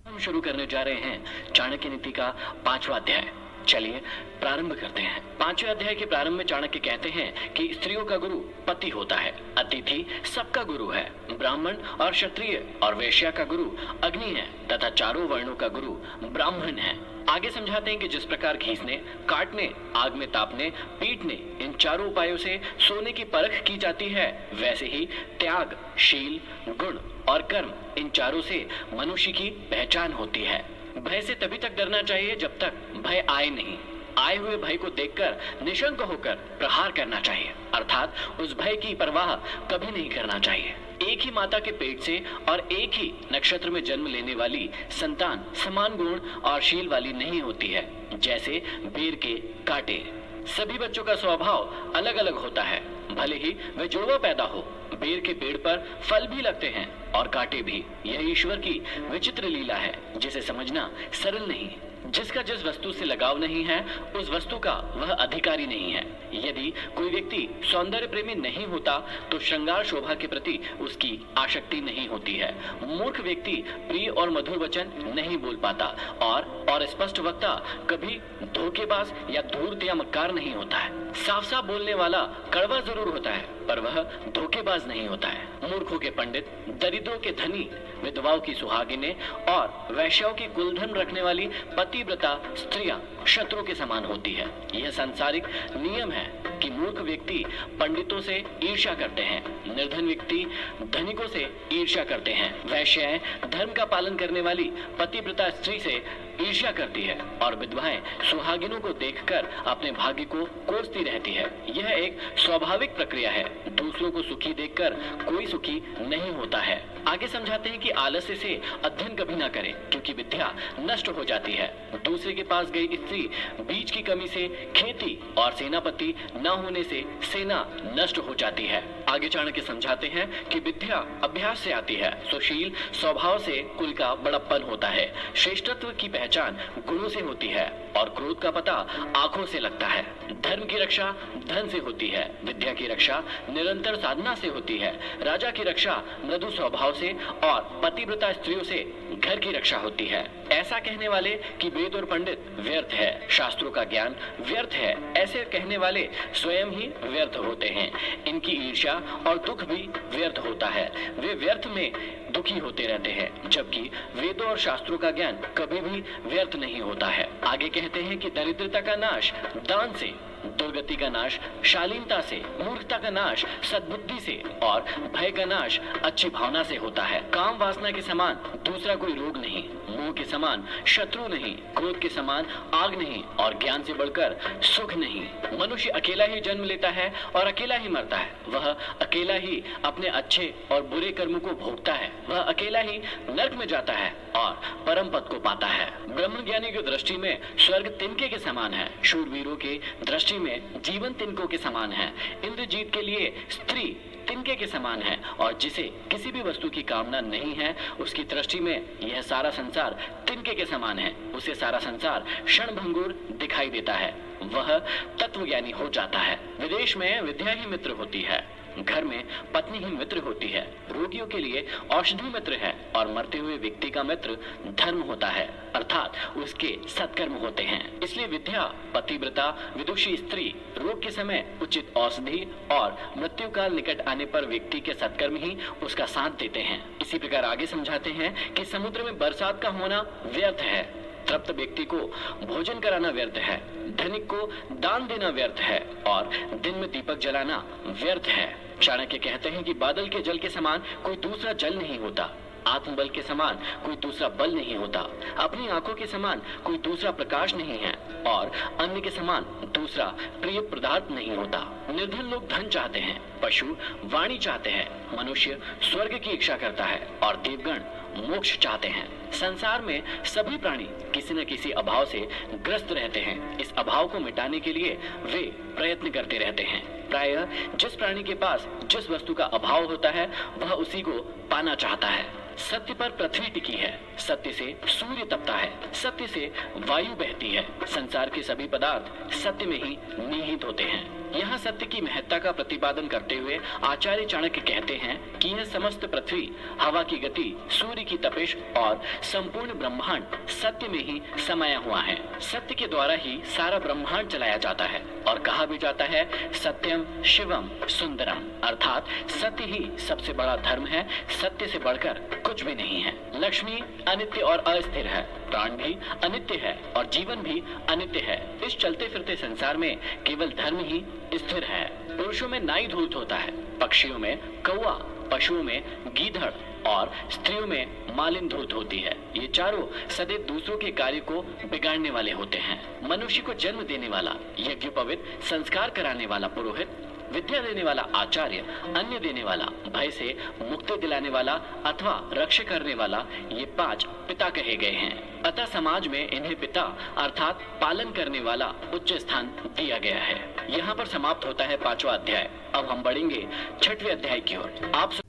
हम शुरू करने जा रहे हैं चाणक्य नीति का 5वां अध्याय। चलिए प्रारंभ करते हैं। 5वें अध्याय के प्रारंभ में चाणक्य कहते हैं कि स्त्रियों का गुरु पति होता है, अतिथि सबका गुरु है, ब्राह्मण और क्षत्रिय और वैश्या का गुरु अग्नि है तथा चारों वर्णों का गुरु ब्राह्मण है। आगे समझाते हैं कि जिस प्रकार घीसने, काटने, आग में तापने, पीटने, इन चारों उपायों से सोने की परख की जाती है, वैसे ही त्याग, शील, गुण और कर्म, इन चारों से मनुष्य की पहचान होती है। भय से तभी तक डरना चाहिए जब तक भय आए नहीं। आए हुए भय को देखकर निशंक होकर प्रहार करना चाहिए, अर्थात उस भय की परवाह कभी नहीं करना चाहिए। एक ही माता के पेट से और एक ही नक्षत्र में जन्म लेने वाली संतान समान गुण और शील वाली नहीं होती है, जैसे बेर के कांटे। सभी बच्चों का स्वभाव अलग अलग होता है, भले ही वे जुड़वा पैदा हो। बेर के पेड़ पर फल भी लगते हैं और कांटे भी। यह ईश्वर की विचित्र लीला है, जिसे समझना सरल नहीं। जिसका जिस वस्तु से लगाव नहीं है, उस वस्तु का वह अधिकारी नहीं है। यदि कोई व्यक्ति सौंदर्य प्रेमी नहीं होता तो श्रृंगार शोभा के प्रति उसकी आसक्ति नहीं होती है। मूर्ख व्यक्ति प्रिय और मधुर वचन नहीं बोल पाता और स्पष्ट वक्ता कभी धोखेबाज या धूर्त या मक्कार नहीं होता है। साफ साफ बोलने वाला कड़वा जरूर होता है, पर वह धोखेबाज नहीं होता है। मूर्खों के पंडित, दरिद्रों के धनी, विधवाओं की सुहागिनें और वैश्याओं की कुलधन रखने वाली पतिव्रता स्त्रियां शत्रु के समान होती है। यह सांसारिक नियम है कि मूर्ख व्यक्ति पंडितों से ईर्ष्या करते हैं, निर्धन व्यक्ति धनिकों से ईर्ष्या करते हैं। वैश्याएं धर्म का पालन करने वाली पतिव्रता स्त्री से ईर्ष्या करती है और विधवाएं सुहागिनों को देखकर अपने भाग्य को कोसती रहती है। यह एक स्वाभाविक प्रक्रिया है। दूसरों को सुखी देखकर कोई सुखी नहीं होता है। आगे समझाते हैं कि आलस्य से अध्ययन कभी ना करें, क्योंकि विद्या नष्ट हो जाती है। दूसरे के पास गई स्त्री बीज की कमी से खेती और सेनापति न होने से सेना नष्ट हो जाती है। आगे चाणक्य समझाते हैं कि विद्या अभ्यास से आती है। सुशील स्वभाव से कुल का बड़प्पन होता है। श्रेष्ठत्व की पहचान गुणों से होती है और क्रोध का पता आंखों से लगता है। धर्म की रक्षा धन से होती है। विद्या की रक्षा निरंतर साधना से होती है। राजा की रक्षा मृदु स्वभाव से और पतिव्रता स्त्रियों से घर की रक्षा होती है। ऐसा कहने वाले कि वेद और पंडित व्यर्थ है, शास्त्रों का ज्ञान व्यर्थ है, ऐसे कहने वाले स्वयं ही व्यर्थ होते हैं। इनकी ईर्ष्या और दुख भी व्यर्थ होता है। वे व्यर्थ में दुखी होते रहते हैं, जबकि वेदों और शास्त्रों का ज्ञान कभी भी व्यर्थ नहीं होता है। आगे कहते हैं कि दरिद्रता का नाश दान से, दुर्गति का नाश शालीनता से, मूर्खता का नाश सद्बुद्धि से और भय का नाश अच्छी भावना से होता है। काम वासना के समान दूसरा कोई रोग नहीं, मोह के समान शत्रु नहीं, क्रोध के समान आग नहीं और ज्ञान से बढ़कर सुख नहीं। मनुष्य अकेला ही जन्म लेता है और अकेला ही मरता है। वह अकेला ही अपने अच्छे और बुरे कर्मों को भोगता है। वह अकेला ही नरक में जाता है और परम पद को पाता है। ब्रह्मज्ञानी की दृष्टि में स्वर्ग तिनके के समान है। शूरवीरों की दृष्टि में जीवन तिनकों के समान है। इंद्रजीत के लिए स्त्री तिनके के समान है और जिसे किसी भी वस्तु की कामना नहीं है, उसकी दृष्टि में यह सारा संसार तिनके के समान है। उसे सारा संसार क्षणभंगुर दिखाई देता है। वह तत्वज्ञानी हो जाता है। विदेश में विद्या ही मित्र होती है, घर में पत्नी ही मित्र होती है। रोगियों के लिए औषधि मित्र है और मरते हुए व्यक्ति का मित्र धर्म होता है, अर्थात उसके सत्कर्म होते हैं। इसलिए विद्या, पतिव्रता, विदुषी स्त्री, रोग के समय उचित औषधि और मृत्यु काल निकट आने पर व्यक्ति के सत्कर्म ही उसका साथ देते हैं। इसी प्रकार आगे समझाते हैं कि समुद्र में बरसात का होना व्यर्थ है, तृप्त व्यक्ति को भोजन कराना व्यर्थ है, धनिक को दान देना व्यर्थ है और दिन में दीपक जलाना व्यर्थ है। चाणक्य कहते हैं कि बादल के जल के समान कोई दूसरा जल नहीं होता, आत्मबल के समान कोई दूसरा बल नहीं होता, अपनी आंखों के समान कोई दूसरा प्रकाश नहीं है और अन्न के समान दूसरा प्रिय पदार्थ नहीं होता। निर्धन लोग धन चाहते हैं, पशु वाणी चाहते हैं, मनुष्य स्वर्ग की इच्छा करता है और देवगण मोक्ष चाहते हैं। संसार में सभी प्राणी किसी न किसी अभाव से ग्रस्त रहते हैं। इस अभाव को मिटाने के लिए वे प्रयत्न करते रहते हैं। प्रायः जिस प्राणी के पास जिस वस्तु का अभाव होता है, वह उसी को पाना चाहता है। सत्य पर पृथ्वी टिकी है, सत्य से सूर्य तपता है, सत्य से वायु बहती है। संसार के सभी पदार्थ सत्य में ही निहित होते हैं। यहाँ सत्य की महत्ता का प्रतिपादन करते हुए आचार्य चाणक्य कहते हैं कि यह समस्त पृथ्वी, हवा की गति, सूर्य की तपिश और संपूर्ण ब्रह्मांड सत्य में ही समाया हुआ है। सत्य के द्वारा ही सारा ब्रह्मांड चलाया जाता है और कहा भी जाता है सत्यम शिवम सुंदरम, अर्थात सत्य ही सबसे बड़ा धर्म है, सत्य से बढ़कर कुछ भी नहीं है। लक्ष्मी अनित्य और अस्थिर है, प्राण भी अनित्य है और जीवन भी अनित्य है। इस चलते फिरते संसार में केवल धर्म ही स्थिर है। पुरुषों में नाई धूर्त होता है, पक्षियों में कौवा, पशुओं में गीधड़ और स्त्रियों में मालिन धूर्त होती है। ये चारों सदैव दूसरों के कार्य को बिगाड़ने वाले होते हैं। मनुष्य को जन्म देने वाला, यज्ञोपवीत संस्कार कराने वाला पुरोहित, विद्या देने वाला आचार्य, अन्न देने वाला, भय से मुक्ति दिलाने वाला अथवा रक्षा करने वाला, ये 5 पिता कहे गए हैं। अतः समाज में इन्हें पिता अर्थात पालन करने वाला उच्च स्थान दिया गया है। यहाँ पर समाप्त होता है 5वां अध्याय। अब हम बढ़ेंगे 6वें अध्याय की ओर। आप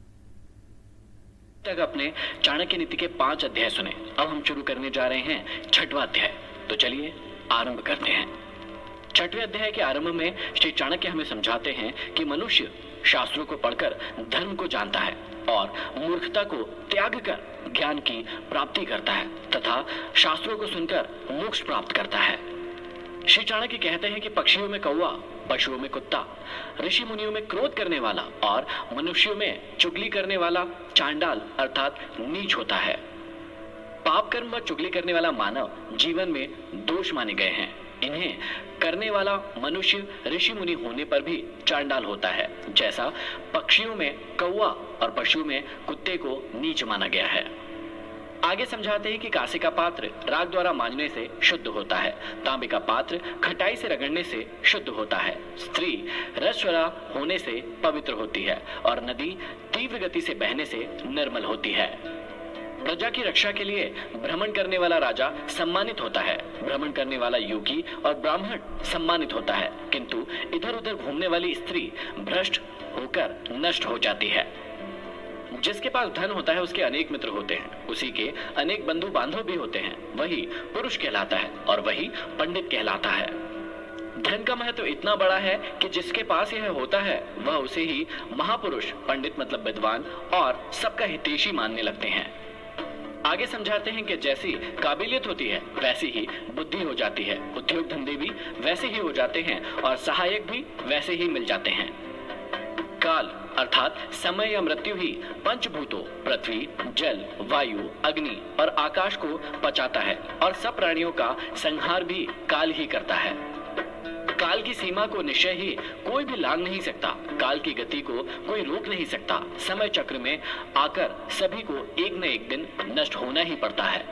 तक अपने चाणक्य नीति के 5 अध्याय सुने। अब हम शुरू करने जा रहे हैं 6वां अध्याय। तो चलिए आरंभ करते हैं। 6वें अध्याय के आरंभ में श्री चाणक्य हमें समझाते हैं कि मनुष्य शास्त्रों को पढ़कर धर्म को जानता है और मूर्खता को त्याग कर ज्ञान की प्राप्ति करता है तथा शास्त्रों को सुनकर मोक्ष प्राप्त करता है। श्री चाणक्य कहते हैं कि पक्षियों में कौवा, पशुओं में कुत्ता, ऋषि मुनियों में क्रोध करने वाला और मनुष्यों में चुगली करने वाला चांडाल अर्थात नीच होता है। पाप कर्म व चुगली करने वाला मानव जीवन में दोष माने गए हैं। इन्हें करने वाला मनुष्य ऋषि मुनि होने पर भी चांडाल होता है, जैसा पक्षियों में कौवा और पशुओं में कुत्ते को नीच माना गया है। आगे समझाते हैं कि कांसे का पात्र राग द्वारा मांजने से शुद्ध होता है, तांबे का पात्र खटाई से रगड़ने से शुद्ध होता है, स्त्री रसवरा होने से पवित्र होती है और नदी तीव्र गति से बहने से निर्मल होती है। प्रजा की रक्षा के लिए भ्रमण करने वाला राजा सम्मानित होता है, भ्रमण करने वाला योगी और ब्राह्मण सम्मानित होता है, किंतु इधर उधर घूमने वाली स्त्री भ्रष्ट होकर नष्ट हो जाती है। जिसके पास धन होता है उसके अनेक मित्र होते हैं, उसी के अनेक बंधु बांधव भी होते हैं, वही पुरुष कहलाता है और वही पंडित कहलाता है। धन का महत्व इतना बड़ा है कि जिसके पास यह होता है वह उसे ही महापुरुष, पंडित मतलब विद्वान और सबका हितैषी मानने लगते हैं। आगे समझाते हैं कि जैसी काबिलियत होती है वैसी ही बुद्धि हो जाती है, उद्योग धंधे भी वैसे ही हो जाते हैं और सहायक भी वैसे ही मिल जाते हैं। काल अर्थात समय या मृत्यु ही पंचभूतों पृथ्वी, जल, वायु, अग्नि और आकाश को पचाता है और सब प्राणियों का संहार भी काल ही करता है। काल की सीमा को निश्चय ही कोई भी लांघ नहीं सकता, काल की गति को कोई रोक नहीं सकता। समय चक्र में आकर सभी को एक न एक दिन नष्ट होना ही पड़ता है।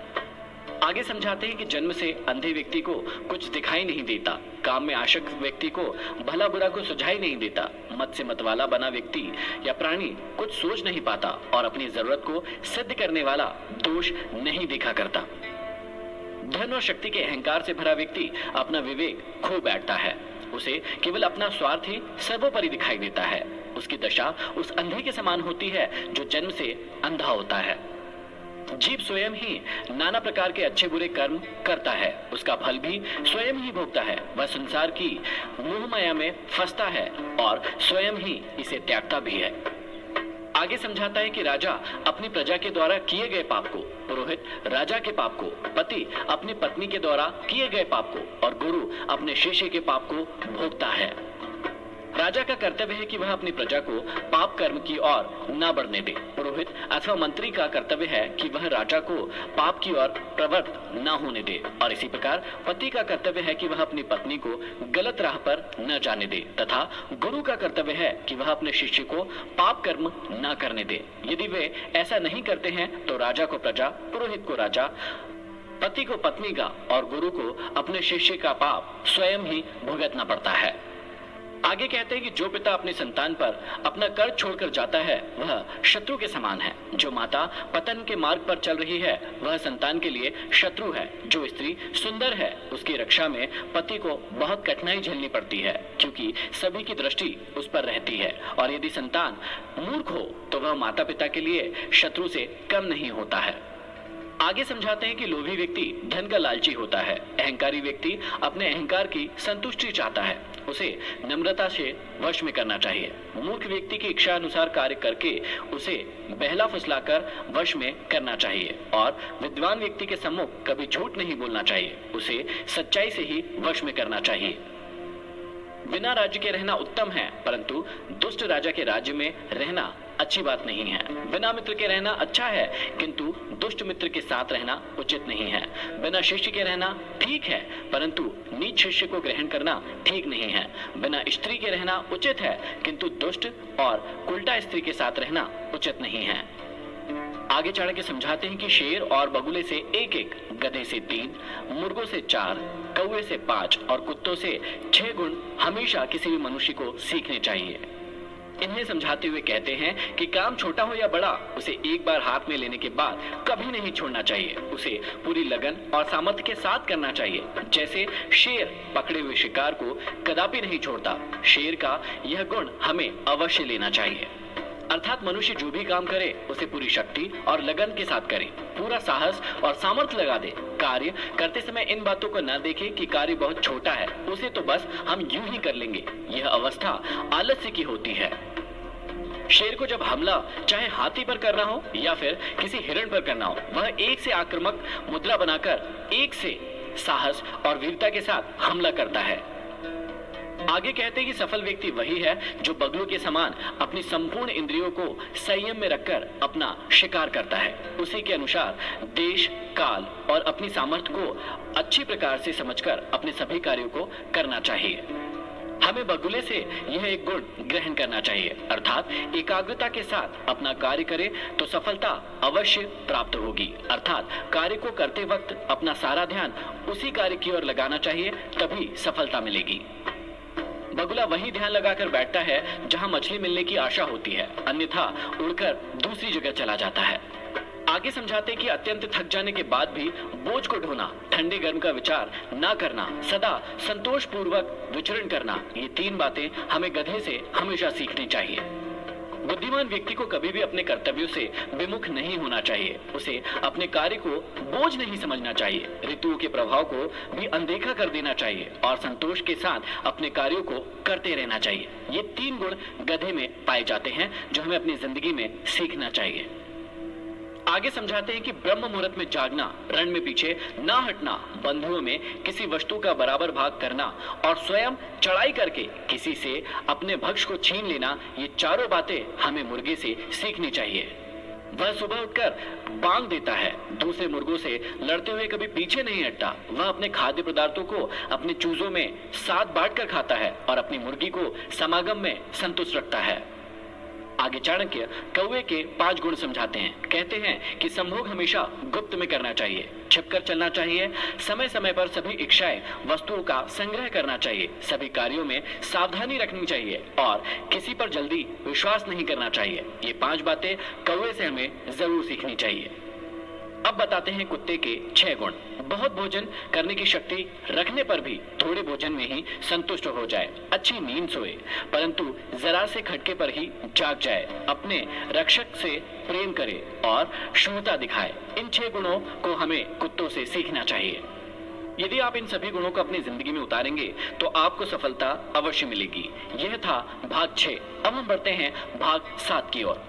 आगे समझाते हैं कि जन्म से अंधे व्यक्ति को कुछ दिखाई नहीं देता, काम में आसक्त व्यक्ति को भला बुरा को सुझाई नहीं देता, मत से मतवाला बना व्यक्ति या प्राणी कुछ सोच नहीं पाता और अपनी जरूरत को सिद्ध करने वाला दोष नहीं दिखा करता। धन और शक्ति के अहंकार से भरा व्यक्ति अपना विवेक खो बैठता है, उसे केवल अपना स्वार्थ ही सर्वोपरि दिखाई देता है। उसकी दशा उस अंधे के समान होती है जो जन्म से अंधा होता है। जीव स्वयं ही नाना प्रकार के अच्छे बुरे कर्म करता है, उसका फल भी स्वयं ही भोगता है। वह संसार की मोह माया में फंसता है और स्वयं ही इसे त्यागता भी है। आगे समझाता है कि राजा अपनी प्रजा के द्वारा किए गए पाप को, पुरोहित राजा के पाप को, पति अपनी पत्नी के द्वारा किए गए पाप को और गुरु अपने शिष्य के पाप को भोगता है। राजा का कर्तव्य है कि वह अपनी प्रजा को पाप कर्म की ओर न बढ़ने दे। पुरोहित अथवा मंत्री का कर्तव्य है कि वह राजा को पाप की ओर प्रवृत्त न होने दे और इसी प्रकार पति का कर्तव्य है कि वह अपनी पत्नी को गलत राह पर न जाने दे तथा गुरु का कर्तव्य है कि वह अपने शिष्य को पाप कर्म न करने दे। यदि वे ऐसा नहीं करते हैं तो राजा को प्रजा, पुरोहित को राजा, पति को पत्नी का और गुरु को अपने शिष्य का पाप स्वयं ही भुगतना पड़ता है। आगे कहते हैं कि जो पिता अपनी संतान पर अपना कर्ज छोड़कर जाता है वह शत्रु के समान है। जो माता पतन के मार्ग पर चल रही है वह संतान के लिए शत्रु है। जो स्त्री सुंदर है उसकी रक्षा में पति को बहुत कठिनाई झेलनी पड़ती है क्योंकि सभी की दृष्टि उस पर रहती है और यदि संतान मूर्ख हो तो वह माता पिता के लिए शत्रु से कम नहीं होता है। आगे समझाते हैं कि लोभी व्यक्ति धन का लालची होता है, अहंकारी व्यक्ति अपने अहंकार की संतुष्टि चाहता है, उसे नम्रता से वश में करना चाहिए। मूर्ख व्यक्ति की इच्छा अनुसार कार्य करके उसे बहला फुसलाकर वश में करना चाहिए और विद्वान व्यक्ति के सम्मुख कभी झूठ नहीं बोलना चाहिए, उसे सच्चाई से ही वश में करना चाहिए। बिना राज्य के रहना उत्तम है परंतु दुष्ट राजा के राज्य में रहना अच्छी बात नहीं है। बिना मित्र के रहना अच्छा है, किंतु दुष्ट मित्र के साथ रहना उचित नहीं है। बिना शिष्य के रहना ठीक है, परंतु नीच शिष्य को ग्रहण करना ठीक नहीं है। बिना स्त्री के रहना उचित है, किंतु दुष्ट और उल्टा स्त्री के साथ रहना उचित नहीं है। आगे चाणक्य समझाते हैं कि शेर और बगुले से 1-1, गधे से 3, मुर्गों से 4, कौवे से 5 और कुत्तों से 6 गुण हमेशा किसी भी मनुष्य को सीखने चाहिए। इन्हें समझाते हुए कहते हैं कि काम छोटा हो या बड़ा, उसे एक बार हाथ में लेने के बाद कभी नहीं छोड़ना चाहिए। उसे पूरी लगन और सामर्थ्य के साथ करना चाहिए। जैसे शेर पकड़े हुए शिकार को कदापि नहीं छोड़ता, शेर का यह गुण हमें अवश्य लेना चाहिए। अर्थात मनुष्य जो भी काम करे उसे पूरी शक्ति और लगन के साथ करे, पूरा साहस और सामर्थ्य लगा दे। कार्य करते समय इन बातों को न देखे कि कार्य बहुत छोटा है, उसे तो बस हम यूं ही कर लेंगे। यह अवस्था आलस्य की होती है। शेर को जब हमला चाहे हाथी पर करना हो या फिर किसी हिरण पर करना हो, वह एक से आक्रामक मुद्रा बनाकर एक से साहस और वीरता के साथ हमला करता है। आगे कहते हैं कि सफल व्यक्ति वही है जो बगलों के समान अपनी संपूर्ण इंद्रियों को संयम में रखकर अपना शिकार करता है। उसी के अनुसार देश, काल और अपनी सामर्थ्य को अच्छी प्रकार से समझकर अपने सभी कार्यों को करना चाहिए। हमें बगुले से यह एक गुण ग्रहण करना चाहिए, अर्थात एकाग्रता के साथ अपना कार्य करें तो सफलता अवश्य प्राप्त होगी। अर्थात कार्य को करते वक्त अपना सारा ध्यान उसी कार्य की ओर लगाना चाहिए, तभी सफलता मिलेगी। बगुला वही ध्यान लगाकर बैठता है जहां मछली मिलने की आशा होती है, अन्यथा उड़कर दूसरी जगह चला जाता है। आगे समझाते हैं कि अत्यंत थक जाने के बाद भी बोझ को ढोना, ठंडे गर्म का विचार ना करना, सदा संतोष पूर्वक विचरण करना, ये 3 बातें हमें गधे से हमेशा सीखनी चाहिए। बुद्धिमान व्यक्ति को कभी भी अपने कर्तव्यों से विमुख नहीं होना चाहिए। उसे अपने कार्य को बोझ नहीं समझना चाहिए, ऋतुओं के प्रभाव को भी अनदेखा कर देना चाहिए और संतोष के साथ अपने कार्यों को करते रहना चाहिए। ये 3 गुण गधे में पाए जाते हैं जो हमें अपनी जिंदगी में सीखना चाहिए। आगे समझाते हैं कि ब्रह्म मुहूर्त में जागना, रण में पीछे ना हटना, बंधुओं में किसी वस्तु का बराबर भाग करना और स्वयं चढ़ाई करके किसी से अपने भक्ष को छीन लेना, ये चारों बातें हमें मुर्गे से सीखनी चाहिए। वह सुबह उठकर बांग देता है, दूसरे मुर्गों से लड़ते हुए कभी पीछे नहीं हटता। वह अपने खाद्य पदार्थों को अपने चूजों में साथ बांटकर खाता है और अपनी मुर्गी को समागम में संतुष्ट रखता है। आगे चाणक्य कौवे के 5 गुण समझाते हैं। कहते हैं कि संभोग हमेशा गुप्त में करना चाहिए, छिपकर चलना चाहिए, समय समय पर सभी इच्छाएं वस्तुओं का संग्रह करना चाहिए, सभी कार्यों में सावधानी रखनी चाहिए और किसी पर जल्दी विश्वास नहीं करना चाहिए। ये 5 बातें कौवे से हमें जरूर सीखनी चाहिए। अब बताते हैं कुत्ते के 6 गुण। बहुत भोजन करने की शक्ति रखने पर भी थोड़े भोजन में ही संतुष्ट हो जाए, अच्छी नींद सोए, परंतु जरा से खटके पर ही जाग जाए, अपने रक्षक से प्रेम करे और शुद्धता दिखाए। इन 6 गुणों को हमें कुत्तों से सीखना चाहिए। यदि आप इन सभी गुणों को अपनी जिंदगी में उतारेंगे तो आपको सफलता अवश्य मिलेगी। यह था भाग 6। अब हम बढ़ते हैं भाग 7 की ओर।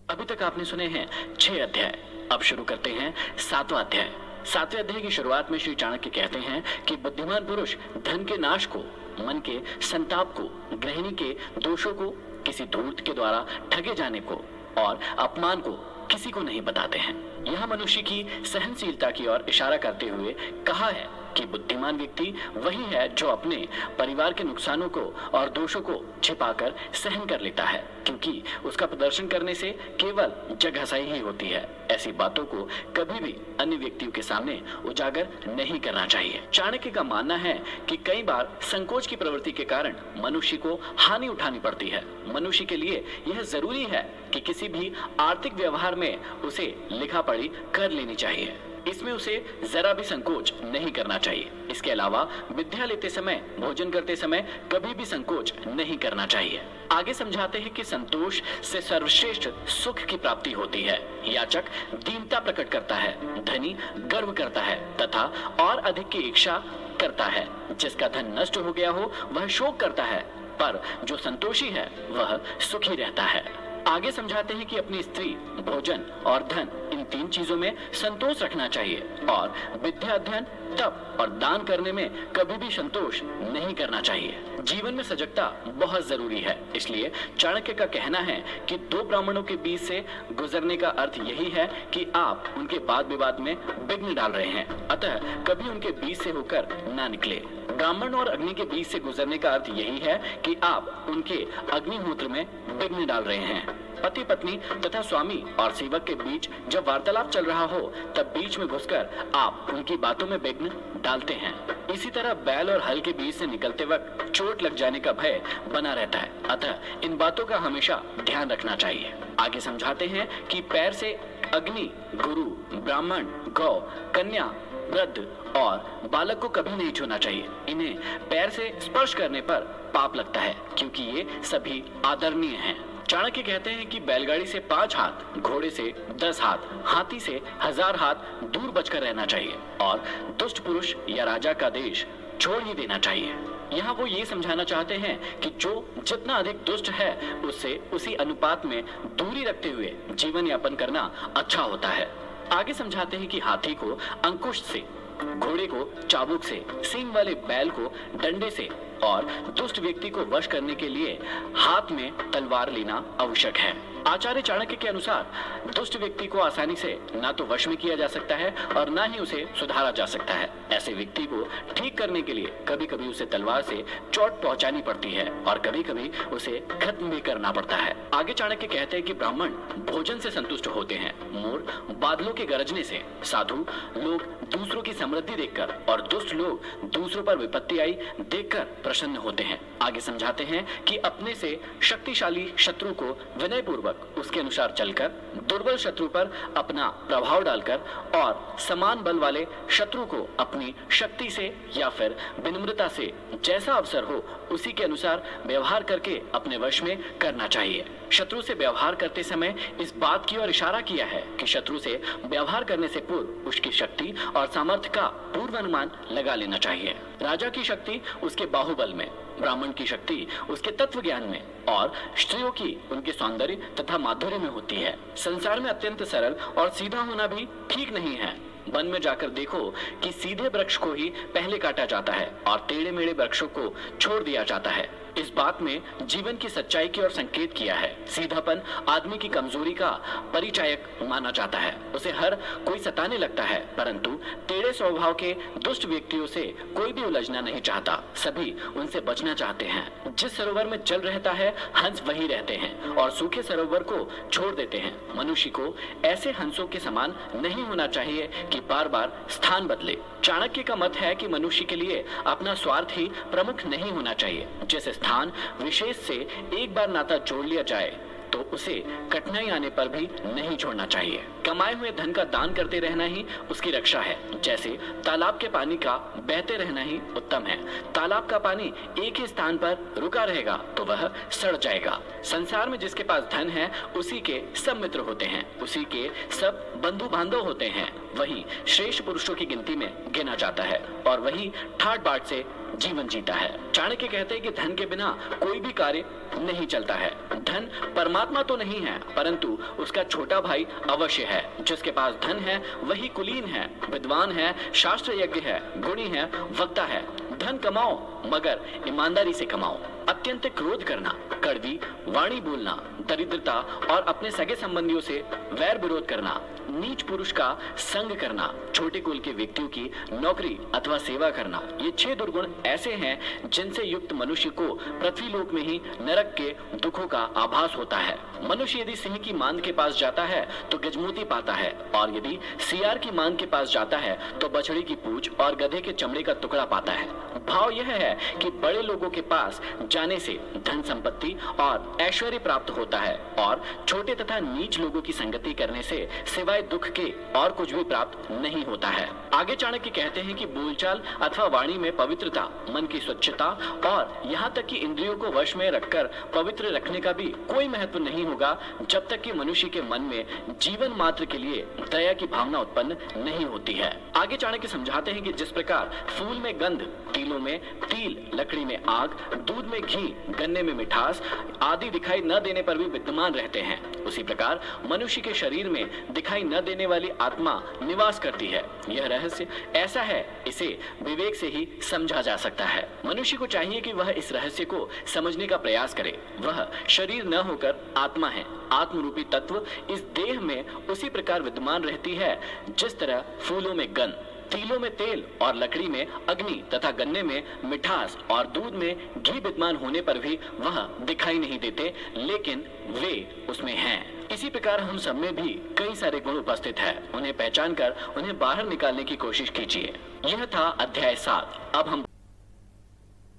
अभी तक आपने सुने हैं 6 अध्याय। अब शुरू करते हैं 7वां अध्याय। 7वें अध्याय की शुरुआत में श्री चाणक्य कहते हैं कि बुद्धिमान पुरुष धन के नाश को, मन के संताप को, गृहिणी के दोषों को, किसी धूर्त के द्वारा ठगे जाने को और अपमान को किसी को नहीं बताते हैं। यह मनुष्य की सहनशीलता की ओर इशारा करते हुए कहा है कि बुद्धिमान व्यक्ति वही है जो अपने परिवार के नुकसानों को और दोषों को छिपाकर सहन कर लेता है, क्योंकि उसका प्रदर्शन करने से केवल जगहसाई ही होती है। ऐसी बातों को कभी भी अन्य व्यक्तियों के सामने उजागर नहीं करना चाहिए। चाणक्य का मानना है कि कई बार संकोच की प्रवृत्ति के कारण मनुष्य को हानि उठानी पड़ती है। मनुष्य के लिए यह जरूरी है कि किसी भी आर्थिक व्यवहार में उसे लिखा पढ़ी कर लेनी चाहिए, इसमें उसे जरा भी संकोच नहीं करना चाहिए। इसके अलावा विद्या लेते समय, भोजन करते समय कभी भी संकोच नहीं करना चाहिए। आगे समझाते हैं कि संतोष से सर्वश्रेष्ठ सुख की प्राप्ति होती है। याचक दीनता प्रकट करता है, धनी गर्व करता है तथा और अधिक की इच्छा करता है। जिसका धन नष्ट हो गया हो वह शोक करता है, पर जो संतोषी है वह सुखी रहता है। आगे समझाते हैं कि अपनी स्त्री, भोजन और धन, इन 3 चीजों में संतोष रखना चाहिए और विद्या, अध्ययन, तप और दान करने में कभी भी संतोष नहीं करना चाहिए। जीवन में सजगता बहुत जरूरी है। इसलिए चाणक्य का कहना है कि दो ब्राह्मणों के बीच से गुजरने का अर्थ यही है कि आप उनके वाद विवाद में विघ्न डाल रहे हैं, अतः कभी उनके बीच से होकर ना निकले। ब्राह्मण और अग्नि के बीच से गुजरने का अर्थ यही है कि आप उनके अग्निहोत्र में विघ्न डाल रहे हैं। पति पत्नी तथा स्वामी और सेवक के बीच जब वार्तालाप चल रहा हो तब बीच में घुसकर आप उनकी बातों में विघ्न डालते हैं। इसी तरह बैल और हल के बीच से निकलते वक्त चोट लग जाने का भय बना रहता है, अतः इन बातों का हमेशा ध्यान रखना चाहिए। आगे समझाते हैं कि पैर से अग्नि, गुरु, ब्राह्मण, गौ, कन्या, वृद्ध और बालक को कभी नहीं छूना चाहिए। इन्हें पैर से स्पर्श करने पर पाप लगता है क्योंकि ये सभी आदरणीय हैं। चाणक्य कहते हैं कि बैलगाड़ी से 5 हाथ, घोड़े से 10 हाथ, हाथी से 1000 हाथ दूर बचकर रहना चाहिए और दुष्ट पुरुष या राजा का देश छोड़ ही देना चाहिए। यहाँ वो ये समझाना चाहते हैं कि जो जितना अधिक दुष्ट है उससे उसी अनुपात में दूरी रखते हुए जीवन यापन करना अच्छा होता है। आगे समझाते हैं कि हाथी को अंकुश से, घोड़े को चाबुक से, सींग वाले बैल को डंडे से और दुष्ट व्यक्ति को वश करने के लिए हाथ में तलवार लेना आवश्यक है। आचार्य चाणक्य के अनुसार दुष्ट व्यक्ति को आसानी से ना तो वश में किया जा सकता है और ना ही उसे सुधारा जा सकता है। ऐसे व्यक्ति को ठीक करने के लिए कभी कभी उसे तलवार से चोट पहुंचानी पड़ती है और कभी कभी उसे खत्म भी करना पड़ता है। आगे चाणक्य कहते हैं कि ब्राह्मण भोजन से संतुष्ट होते हैं, मोर बादलों के गरजने से, साधु लोग दूसरों की समृद्धि देखकर और दुष्ट लोग दूसरों पर विपत्ति आई देखकर प्रसन्न होते हैं। आगे समझाते हैं कि अपने से शक्तिशाली शत्रु को विनय पूर्वक उसके अनुसार चलकर, दुर्बल शत्रु पर अपना प्रभाव डालकर और समान बल वाले शत्रु को अपनी शक्ति से या फिर विनम्रता से जैसा अवसर हो उसी के अनुसार व्यवहार करके अपने वश में करना चाहिए। शत्रु से व्यवहार करते समय इस बात की ओर इशारा किया है कि शत्रु से व्यवहार करने से पूर्व उसकी शक्ति और सामर्थ्य का पूर्व अनुमान लगा लेना चाहिए। राजा की शक्ति उसके बाहुबल में, ब्राह्मण की शक्ति उसके तत्व ज्ञान में और स्त्रियों की उनके सौंदर्य तथा माधुर्य में होती है। संसार में अत्यंत सरल और सीधा होना भी ठीक नहीं है। वन में जाकर देखो कि सीधे वृक्ष को ही पहले काटा जाता है और टेढ़े मेढ़े वृक्षों को छोड़ दिया जाता है। इस बात में जीवन की सच्चाई की ओर संकेत किया है। सीधापन आदमी की कमजोरी का परिचायक माना जाता है। उसे हर कोई सताने लगता है, परंतु टेढ़े स्वभाव के दुष्ट व्यक्तियों से कोई भी उलझना नहीं चाहता। सभी उनसे बचना चाहते हैं। जिस सरोवर में जल रहता है हंस वही रहते हैं और सूखे सरोवर को छोड़ देते हैं। मनुष्य को ऐसे हंसों के समान नहीं होना चाहिए कि बार बार स्थान बदले। चाणक्य का मत है कि मनुष्य के लिए अपना स्वार्थ ही प्रमुख नहीं होना चाहिए। जैसे स्थान विशेष से एक बार नाता जोड़ लिया जाए तो उसे कठिनाई आने पर भी नहीं छोड़ना चाहिए। कमाए हुए धन का दान करते रहना ही उसकी रक्षा है। जैसे तालाब के पानी का बहते रहना ही उत्तम है। तालाब का पानी एक ही स्थान पर रुका रहेगा तो वह सड़ जाएगा। संसार में जिसके पास धन है उसी के सब मित्र होते हैं, उसी के सब बंधु बांधव होते हैं। वही श्रेष्ठ पुरुषों की गिनती में गिना जाता है और वही ठाट बाट से जीवन जीता है। चाणक्य कहते हैं कि धन के बिना कोई भी कार्य नहीं चलता है। धन परमात्मा तो नहीं है, परंतु उसका छोटा भाई अवश्य है। जिसके पास धन है वही कुलीन है, विद्वान है, शास्त्र यज्ञ है, गुणी है, वक्ता है। धन कमाओ मगर ईमानदारी से कमाओ। अत्यंत क्रोध करना, कड़वी वाणी बोलना, दरिद्रता और अपने सगे संबंधियों से वैर विरोध करना, नीच पुरुष का संग करना, छोटे कुल के व्यक्तियों की नौकरी अथवा सेवा करना, ये 6 दुर्गुण ऐसे हैं जिनसे युक्त मनुष्य को पृथ्वी लोक में ही नरक के दुखों का आभास होता है। मनुष्य यदि सिंह की मांद के पास जाता है तो गजमोती पाता है और यदि सियार की मांद के पास जाता है तो बछड़ी की पूंछ और गधे के चमड़े का टुकड़ा पाता है। भाव यह है कि बड़े लोगों के पास जाने से धन संपत्ति और ऐश्वर्य प्राप्त होता है और छोटे तथा नीच लोगों की संगति करने से सिवाय दुख के और कुछ भी प्राप्त नहीं होता है। आगे चाणक्य कहते हैं कि बोलचाल अथवा वाणी में पवित्रता, मन की स्वच्छता और यहाँ तक कि इंद्रियों को वश में रखकर पवित्र रखने का भी कोई महत्व नहीं होगा जब तक कि मनुष्य के मन में जीवन मात्र के लिए दया की भावना उत्पन्न नहीं होती है। आगे चाणक्य समझाते हैं कि जिस प्रकार फूल में गंध तिलों में तिल, लकड़ी में आग, दूध में घी, गन्ने में मिठास आदि दिखाई न देने पर भी विद्यमान रहते हैं। उसी प्रकार मनुष्य के शरीर में दिखाई न देने वाली आत्मा निवास करती है। यह रहस्य ऐसा है, इसे विवेक से ही समझा जा सकता है। मनुष्य को चाहिए कि वह इस रहस्य को समझने का प्रयास करे। वह शरीर न होकर आत्मा है। आत्मरूपी तत्व इस देह में उसी प्रकार विद्यमान रहती है जिस तरह फूलों में गंध, तिलों में तेल और लकड़ी में अग्नि तथा गन्ने में मिठास और दूध में घी विद्यमान होने पर भी वह दिखाई नहीं देते, लेकिन वे उसमें हैं। इसी प्रकार हम सब में भी कई सारे गुण उपस्थित है। उन्हें पहचान कर उन्हें बाहर निकालने की कोशिश कीजिए। यह था अध्याय 7। अब हम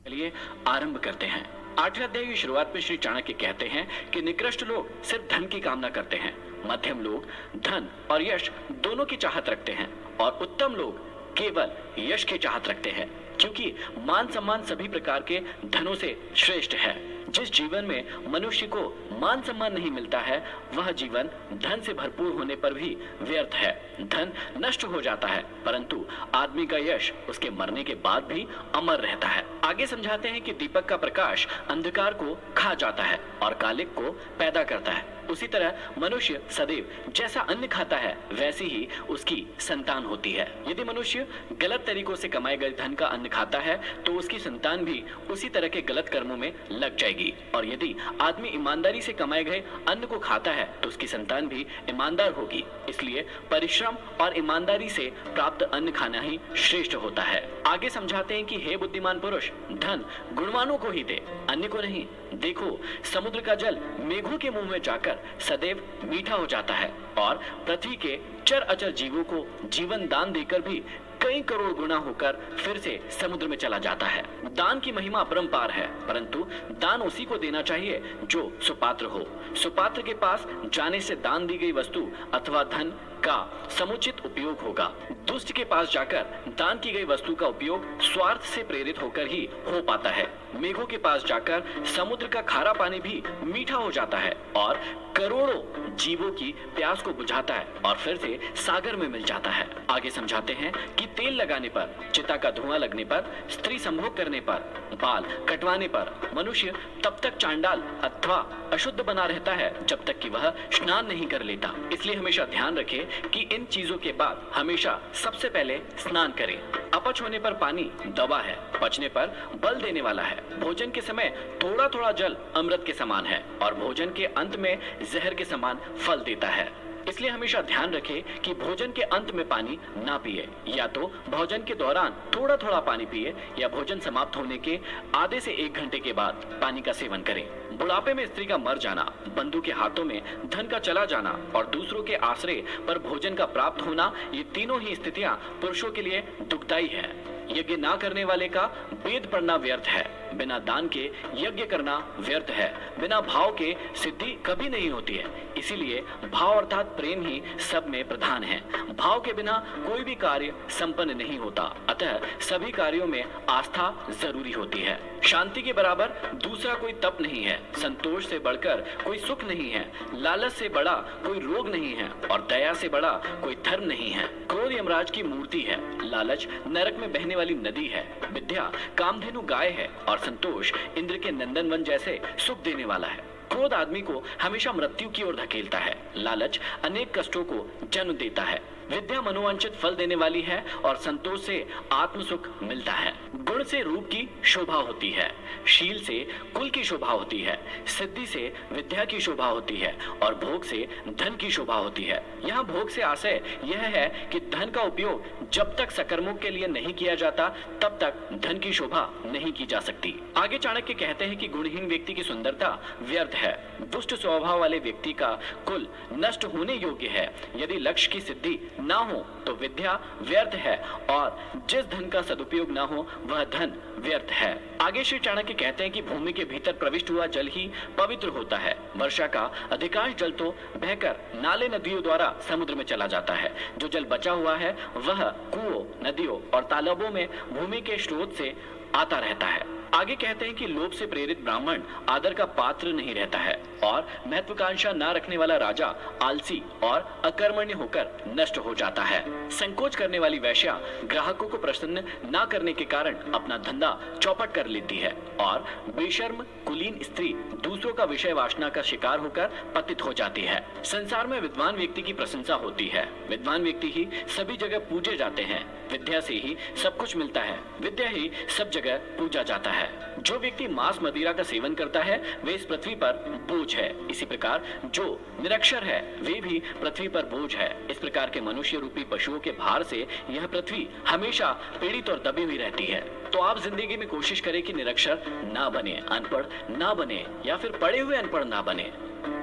चलिए आरंभ करते हैं। 8वें अध्याय की शुरुआत में श्री चाणक्य कहते हैं कि निकृष्ट लोग सिर्फ धन की कामना करते हैं, मध्यम लोग धन और यश दोनों की चाहत रखते हैं और उत्तम लोग केवल यश की चाहत रखते हैं, क्योंकि मान सम्मान सभी प्रकार के धनों से श्रेष्ठ है। जिस जीवन में मनुष्य को मान सम्मान नहीं मिलता है, वह जीवन धन से भरपूर होने पर भी व्यर्थ है। धन नष्ट हो जाता है, परंतु आदमी का यश उसके मरने के बाद भी अमर रहता है। आगे समझाते हैं कि दीपक का प्रकाश अंधकार को खा जाता है और कालिक को पैदा करता है। उसी तरह मनुष्य सदैव जैसा अन्न खाता है, वैसी ही उसकी संतान होती है। यदि मनुष्य गलत तरीकों से कमाए गए धन का अन्न खाता है, तो उसकी संतान भी उसी तरह के गलत कर्मों में लग जाएगी। और यदि आदमी ईमानदारी से कमाए गए अन्न को खाता है, तो उसकी संतान भी ईमानदार होगी। इसलिए परिश्रम और ईमानदारी से प्राप्त अन्न खाना ही श्रेष्ठ होता है। आगे समझाते हैं कि हे बुद्धिमान पुरुष, धन गुणवानों को ही दे, अन्य को नहीं। देखो, समुद्र का जल मेघों के मुंह में जाकर सदैव मीठा हो जाता है और पृथ्वी के चर अचर जीवों को जीवन दान देकर भी कई करोड़ गुना होकर फिर से समुद्र में चला जाता है। दान की महिमा अपरंपार है, परंतु दान उसी को देना चाहिए जो सुपात्र हो। सुपात्र के पास जाने से दान दी गई वस्तु अथवा धन का समुचित उपयोग होगा। दुष्ट के पास जाकर दान की गई वस्तु का उपयोग स्वार्थ से प्रेरित होकर ही हो पाता है। मेघों के पास जाकर समुद्र का खारा पानी भी मीठा हो जाता है और करोड़ों जीवों की प्यास को बुझाता है और फिर से सागर में मिल जाता है। आगे समझाते हैं कि तेल लगाने पर, चिता का धुआं लगने पर, स्त्री संभोग करने पर, बाल कटवाने पर मनुष्य तब तक चांडाल अथवा अशुद्ध बना रहता है जब तक कि वह स्नान नहीं कर लेता। इसलिए हमेशा ध्यान रखें कि इन चीजों के बाद हमेशा सबसे पहले स्नान करें। अपच होने पर पानी दवा है, पचने पर बल देने वाला है। भोजन के समय थोड़ा थोड़ा जल अमृत के समान है और भोजन के अंत में जहर के समान फल देता है। इसलिए हमेशा ध्यान रखें कि भोजन के अंत में पानी ना पिए, या तो भोजन के दौरान थोड़ा थोड़ा पानी पिए या भोजन समाप्त होने के आधे से 1 घंटे के बाद पानी का सेवन करें। बुढ़ापे में स्त्री का मर जाना, बंधु के हाथों में धन का चला जाना और दूसरों के आश्रय पर भोजन का प्राप्त होना, ये तीनों ही स्थितियां पुरुषों के लिए दुखदायी है। यज्ञ ना करने वाले का वेद पढ़ना व्यर्थ है, बिना दान के यज्ञ करना व्यर्थ है, बिना भाव के सिद्धि कभी नहीं होती है। इसीलिए भाव अर्थात प्रेम ही सब में प्रधान है। भाव के बिना कोई भी कार्य संपन्न नहीं होता, अतः सभी कार्यों में आस्था जरूरी होती है। शांति के बराबर दूसरा कोई तप नहीं है, संतोष से बढ़कर कोई सुख नहीं है, लालच से बड़ा कोई रोग नहीं है और दया से बड़ा कोई धर्म नहीं है। क्रोध यमराज की मूर्ति है, लालच नरक में बहने वाली नदी है, विद्या कामधेनु गाय है और संतोष इंद्र के नंदनवन जैसे सुख देने वाला है। क्रोध आदमी को हमेशा मृत्यु की ओर धकेलता है, लालच अनेक कष्टों को जन्म देता है। विद्या मनोवांछित फल देने वाली है और संतोष से आत्म सुख मिलता है। गुण से रूप की शोभा होती है, शील से कुल की शोभा होती है, सिद्धि से विद्या की शोभा होती है और भोग से धन की शोभा होती है। यहाँ भोग से आशय यह है कि धन का उपयोग जब तक सकर्मों के लिए नहीं किया जाता, तब तक धन की शोभा नहीं की जा सकती। आगे चाणक्य कहते हैं कि गुणहीन व्यक्ति की सुंदरता व्यर्थ है, दुष्ट स्वभाव वाले व्यक्ति का कुल नष्ट होने योग्य है। यदि लक्ष्य की सिद्धि ना हो तो विद्या व्यर्थ है और जिस धन का सदुपयोग ना हो वह धन व्यर्थ है। आगे श्री चाणक्य कहते हैं कि भूमि के भीतर प्रविष्ट हुआ जल ही पवित्र होता है। वर्षा का अधिकांश जल तो बहकर नाले नदियों द्वारा समुद्र में चला जाता है। जो जल बचा हुआ है वह कुओं, नदियों और तालाबों में भूमि के स्रोत से आता रहता है। आगे कहते हैं कि लोभ से प्रेरित ब्राह्मण आदर का पात्र नहीं रहता है और महत्वाकांक्षा न रखने वाला राजा आलसी और अकर्मण्य होकर नष्ट हो जाता है। संकोच करने वाली वैश्या ग्राहकों को प्रसन्न न करने के कारण अपना धंधा चौपट कर लेती है और बेशर्म कुलीन स्त्री दूसरों का विषय वासना का शिकार होकर पतित हो जाती है। संसार में विद्वान व्यक्ति की प्रशंसा होती है। विद्वान व्यक्ति ही सभी जगह पूजे जाते हैं। विद्या से ही सब कुछ मिलता है। विद्या ही सब जगह पूजा जाता है। जो व्यक्ति मांस मदिरा का सेवन करता है वे इस पृथ्वी पर बोझ है। इसी प्रकार जो निरक्षर है वे भी पृथ्वी पर बोझ है। इस प्रकार के मनुष्य रूपी पशुओं के भार से यह पृथ्वी हमेशा पीड़ित और दबी हुई रहती है। तो आप जिंदगी में कोशिश करें कि निरक्षर ना बने, अनपढ़ ना बने या फिर पढ़े हुए अनपढ़ ना बने।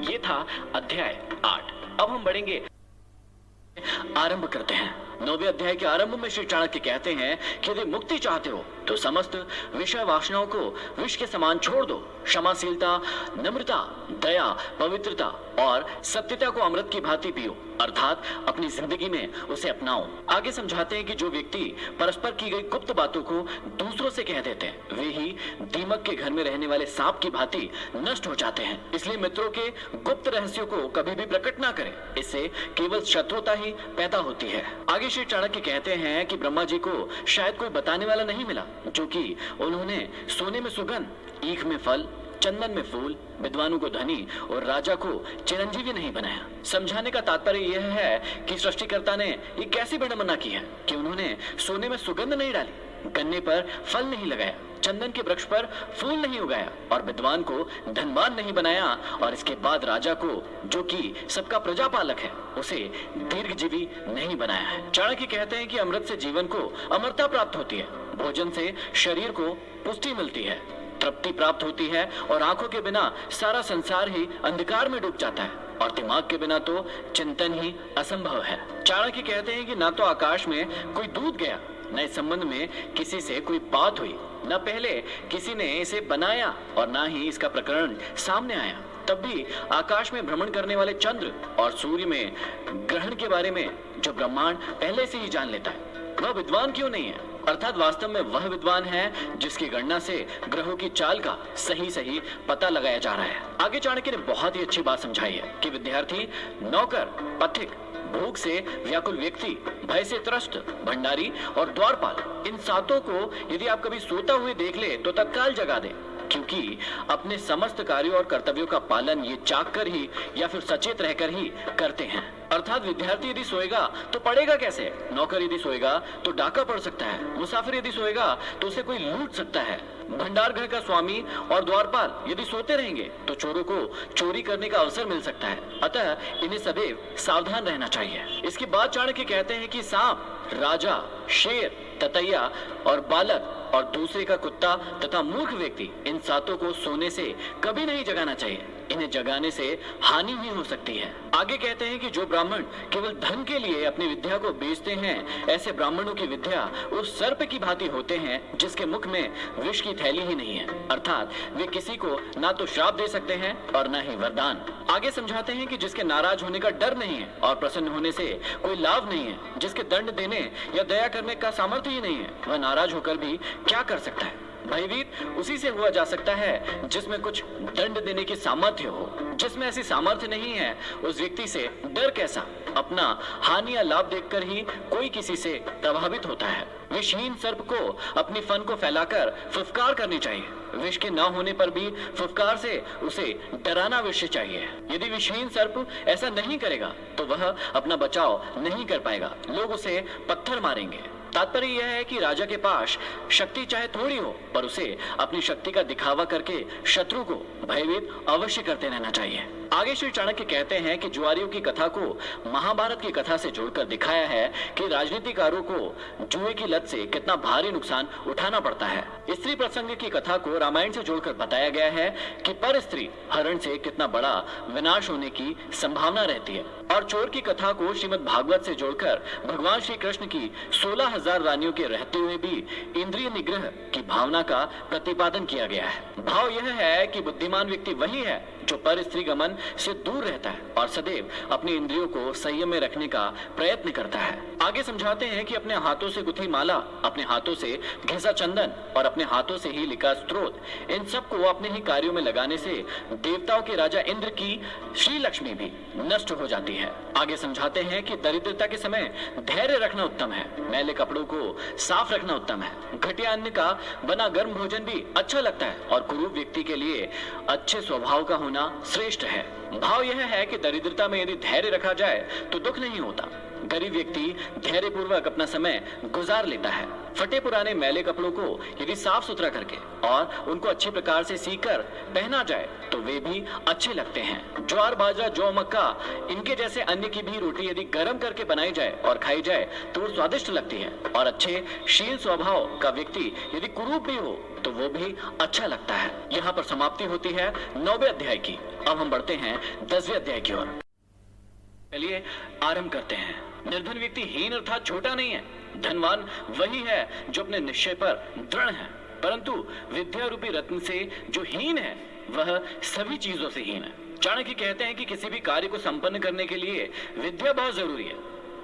ये था अध्याय 8। अब हम बढ़ेंगे, आरंभ करते हैं। 9वें अध्याय के आरंभ में श्री चाणक्य कहते हैं कि यदि मुक्ति चाहते हो तो समस्त विषय वासनाओं को विष के समान छोड़ दो। क्षमाशीलता, नम्रता, दया, पवित्रता और सत्यता को अमृत की भांति पियो, अर्थात अपनी जिंदगी में उसे अपनाओ। आगे समझाते हैं कि जो व्यक्ति परस्पर की गई गुप्त बातों को दूसरों से कह देते हैं वे ही दीमक के घर में रहने वाले सांप की भांति नष्ट हो जाते हैं। इसलिए मित्रों के गुप्त रहस्यों को कभी भी प्रकट ना करें, इससे केवल शत्रुता ही पैदा होती है। आगे श्री चाणक्य कहते हैं कि ब्रह्मा जी को शायद कोई बताने वाला नहीं मिला, जो कि उन्होंने सोने में सुगंध, ईख में फल, चंदन में फूल, विद्वानों को धनी और राजा को चिरंजीवी नहीं बनाया। समझाने का तात्पर्य यह है कि सृष्टिकर्ता ने ये कैसी विडंबना की है कि उन्होंने सोने में सुगंध नहीं डाली, गन्ने पर फल नहीं लगाया, चंदन के वृक्ष पर फूल नहीं उगाया और विद्वान को धनवान नहीं बनाया, और इसके बाद राजा को, जो कि सबका प्रजापालक है, उसे दीर्घजीवी नहीं बनाया है। चाणक्य कहते हैं कि अमृत से जीवन को अमरता प्राप्त होती है, भोजन से शरीर को पुष्टि मिलती है, तृप्ति प्राप्त होती है और आंखों के बिना सारा संसार ही अंधकार में डूब जाता है और दिमाग के बिना तो चिंतन ही असंभव है। चाणक्य कहते हैं कि ना तो आकाश में कोई दूत गया, न इस संबंध में किसी से कोई बात हुई, न पहले किसी ने इसे बनाया और ना ही इसका प्रकरण सामने आया। तब भी आकाश में भ्रमण करने वाले चंद्र और सूर्य में ग्रहण के बारे में जो ब्रह्मांड पहले से ही जान लेता है, वह विद्वान क्यों नहीं है? अर्थात वास्तव में वह विद्वान है जिसकी गणना से ग्रहों की चाल का सही पता लगाया जा रहा है। आगे चाणक्य ने बहुत ही अच्छी बात समझाई है कि विद्यार्थी, नौकर, पथिक, भूख से व्याकुल व्यक्ति, भय से त्रस्त भंडारी और द्वारपाल, इन सातों को यदि आप कभी सोता हुए देख ले तो तत्काल जगा दे, क्योंकि अपने समस्त कार्यों और कर्तव्यों का पालन ये चाक कर ही या फिर सचेत रहकर ही करते हैं। अर्थात विद्यार्थी यदि सोएगा तो पढ़ेगा कैसे? नौकर यदि सोएगा तो डाका पड़ सकता है, मुसाफिर यदि सोएगा तो उसे कोई लूट सकता है, भंडार घर का स्वामी और द्वारपाल यदि सोते रहेंगे तो चोरों को चोरी करने का अवसर मिल सकता है। अतः इन्हें सदैव सावधान रहना चाहिए। इसके बाद चाणक्य कहते हैं कि सांप, राजा, शेर, ततैया और बालक और दूसरे का कुत्ता तथा मूर्ख व्यक्ति, इन सातों को सोने से कभी नहीं जगाना चाहिए। इन्हें जगाने से हानि ही हो सकती है। आगे कहते हैं कि जो ब्राह्मण केवल धन के लिए अपनी विद्या को बेचते हैं, ऐसे ब्राह्मणों की विद्या उस सर्प की भांति होते हैं जिसके मुख में विष की थैली ही नहीं है। अर्थात वे किसी को ना तो श्राप दे सकते हैं और ना ही वरदान। आगे समझाते हैं कि जिसके नाराज होने का डर नहीं है और प्रसन्न होने से कोई लाभ नहीं है, जिसके दंड देने या दया करने का सामर्थ्य ही नहीं है, वह नाराज होकर भी क्या कर सकता है? भयभीत उसी से हुआ जा सकता है जिसमें कुछ दंड देने की सामर्थ्य हो। जिसमें ऐसी सामर्थ्य नहीं है उस व्यक्ति से डर कैसा? अपना हानि या लाभ देखकर ही कोई किसी से प्रभावित होता है। विषहीन सर्प को अपनी फन को फैलाकर फुफकार करनी चाहिए। विष के न होने पर भी फुफकार से उसे डराना अवश्य चाहिए। यदि विषहीन सर्प ऐसा नहीं करेगा तो वह अपना बचाव नहीं कर पाएगा, लोग उसे पत्थर मारेंगे। तात्पर्य यह है कि राजा के पास शक्ति चाहे थोड़ी हो पर उसे अपनी शक्ति का दिखावा करके शत्रु को भयभीत अवश्य करते रहना चाहिए। आगे श्री चाणक्य कहते हैं कि जुआरियों की कथा को महाभारत की कथा से जोड़कर दिखाया है कि राजनीतिकारों को जुए की लत से कितना भारी नुकसान उठाना पड़ता है। स्त्री प्रसंग की कथा को रामायण से जोड़कर बताया गया है कि पर स्त्री हरण से कितना बड़ा विनाश होने की संभावना रहती है, और चोर की कथा को श्रीमद् भागवत से जोड़कर भगवान श्री कृष्ण की 16,000 रानियों के रहते हुए भी इंद्रिय निग्रह की भावना का प्रतिपादन किया गया है। भाव यह है कि बुद्धिमान व्यक्ति वही है जो पर स्त्री गमन से दूर रहता है और सदैव अपनी इंद्रियों को संयम में रखने का प्रयत्न करता है। आगे समझाते हैं कि अपने हाथों से गुथी माला, अपने हाथों से घिसा चंदन और अपने हाथों से ही लिखा स्तोत्र, इन सब को अपने ही कार्यों में लगाने से देवताओं के राजा इंद्र की श्री लक्ष्मी भी नष्ट हो जाती है। आगे समझाते हैं कि दरिद्रता के समय धैर्य रखना उत्तम है, मैले कपड़ों को साफ रखना उत्तम है, घटिया अन्न का बना गर्म भोजन भी अच्छा लगता है और कुरूप व्यक्ति के लिए अच्छे स्वभाव का होना श्रेष्ठ है। भाव यह है कि दरिद्रता में यदि धैर्य रखा जाए तो दुख नहीं होता। गरीब व्यक्ति धैर्य पूर्वक अपना समय गुजार लेता है। फटे पुराने मैले कपड़ों को यदि साफ सुथरा करके और उनको अच्छे प्रकार से सीकर पहना जाए तो वे भी अच्छे लगते हैं। ज्वार, बाजरा, जौ, मक्का, इनके जैसे अन्य की भी रोटी यदि गर्म करके बनाई जाए और खाई जाए तो वो स्वादिष्ट लगती है। और अच्छे शील स्वभाव का व्यक्ति यदि कुरूप भी हो तो वो भी अच्छा लगता है। यहाँ पर समाप्ति होती है 9वें अध्याय की। अब हम बढ़ते हैं 10वें अध्याय की ओर। चलिए आरंभ करते हैं। निर्धन व्यक्ति हीन अर्थात छोटा नहीं है, धनवान वही है जो अपने निश्चय पर दृढ़ है, परंतु विद्या रूपी रत्न से जो हीन है वह सभी चीजों से हीन है। चाणक्य कहते हैं कि किसी भी कार्य को संपन्न करने के लिए विद्या बहुत जरूरी है,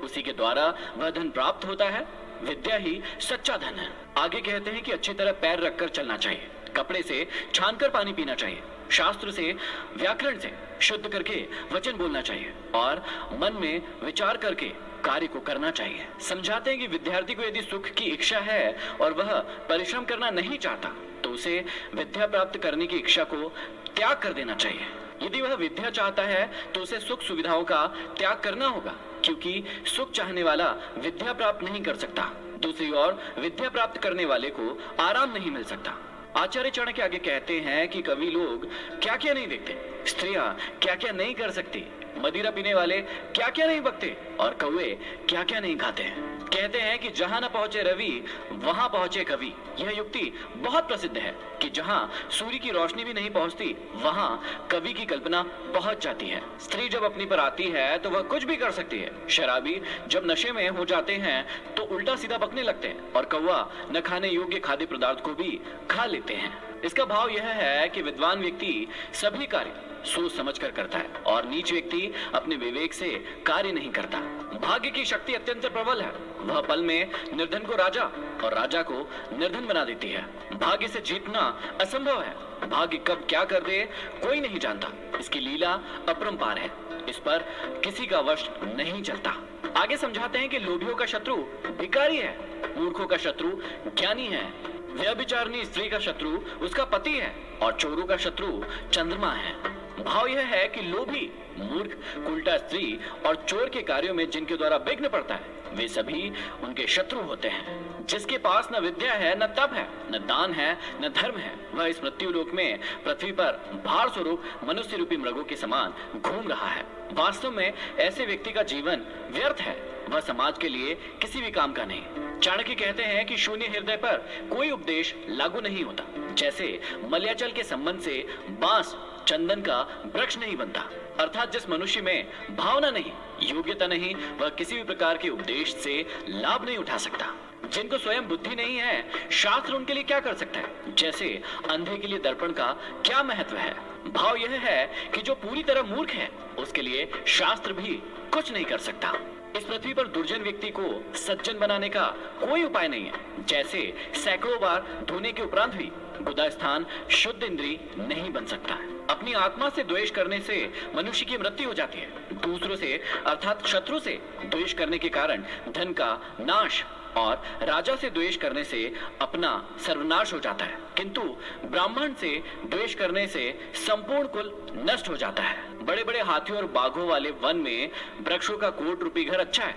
उसी के द्वारा वह धन प्राप्त होता है। विद्या ही सच्चा धन है। आगे कहते हैं कि अच्छी तरह पैर रखकर चलना चाहिए, कपड़े से छानकर पानी पीना चाहिए, शास्त्र से व्याकरण से शुद्ध करके वचन बोलना चाहिए और मन में विचार करके कार्य को करना चाहिए। समझाते हैं कि विद्यार्थी को यदि सुख की इच्छा है और वह परिश्रम करना नहीं चाहता तो उसे विद्या प्राप्त करने की इच्छा को त्याग कर देना चाहिए। यदि वह विद्या चाहता है तो उसे सुख सुविधाओं का त्याग करना होगा, क्योंकि सुख चाहने वाला विद्या प्राप्त नहीं कर सकता। दूसरी ओर विद्या प्राप्त करने वाले को आराम नहीं मिल सकता। आचार्य चाणक्य आगे कहते हैं कि कवि लोग क्या क्या नहीं देखते, स्त्रियां क्या क्या नहीं कर सकती, मदिरा पीने वाले क्या क्या नहीं बकते और कौवे क्या क्या नहीं खाते हैं। कहते हैं कि जहां न पहुंचे रवि वहां पहुंचे कवि। यह युक्ति बहुत प्रसिद्ध है कि जहां सूर्य की रोशनी भी नहीं पहुंचती वहां कवि की कल्पना पहुंच जाती है। स्त्री जब अपनी पर आती है तो वह कुछ भी कर सकती है। शराबी जब नशे में हो जाते हैं तो उल्टा सीधा बकने लगते हैं और कौवा न खाने योग्य खाद्य पदार्थ को भी खा लेते हैं। इसका भाव यह है कि विद्वान व्यक्ति सभी कार्य सोच समझकर करता है और नीच व्यक्ति अपने विवेक से कार्य नहीं करता। भाग्य की शक्ति अत्यंत प्रबल है, वह पल में निर्धन को राजा और राजा को निर्धन बना देती है। भाग्य से जीतना असंभव है, भाग्य कब क्या कर दे कोई नहीं जानता। इसकी लीला अपरंपार है, इस पर किसी का वश नहीं चलता। आगे समझाते हैं कि लोभियों का शत्रु भिखारी है, मूर्खों का शत्रु ज्ञानी है, व्यभिचारिणी स्त्री का शत्रु उसका पति है और चोरों का शत्रु चंद्रमा है। भाव यह है कि लोभी, मूर्ख, उल्टा स्त्री और चोर के कार्यों में जिनके द्वारा विघ्न पड़ता है वे सभी उनके शत्रु होते हैं। जिसके पास न विद्या है, न तप है, न दान है, न धर्म है, वह इस मृत्यु लोक में पृथ्वी पर भार स्वरूप मनुष्य रूपी मृगों के समान घूम रहा है। वास्तव में ऐसे व्यक्ति का जीवन व्यर्थ है, वह समाज के लिए किसी भी काम का नहीं। चाणक्य कहते हैं कि शून्य हृदय पर कोई उपदेश लागू नहीं होता। जैसे मलयाचल के संबंध से बांस चंदन का वृक्ष नहीं बनता, अर्थात जिस मनुष्य में भावना नहीं, योग्यता नहीं, वह किसी भी प्रकार के उपदेश से लाभ नहीं उठा सकता। जिनको स्वयं बुद्धि नहीं है, शास्त्र उनके लिए क्या कर सकता है। जैसे अंधे के लिए दर्पण का क्या महत्व है। भाव यह है कि जो पूरी तरह मूर्ख है उसके लिए शास्त्र भी कुछ नहीं कर सकता। इस पृथ्वी पर दुर्जन व्यक्ति को सज्जन बनाने का कोई उपाय नहीं है। जैसे सैकड़ों बार धोने के उपरांत भी गुदा स्थान शुद्ध इंद्री नहीं बन सकता है। अपनी आत्मा से द्वेष करने से मनुष्य की मृत्यु हो जाती है। दूसरों से अर्थात शत्रु से द्वेष करने के कारण धन का नाश और राजा से द्वेष करने से अपना सर्वनाश हो जाता है, किंतु ब्राह्मण से द्वेष करने से संपूर्ण कुल नष्ट हो जाता है। बड़े बड़े हाथियों और बाघों वाले वन में वृक्षों का कोट रूपी घर अच्छा है।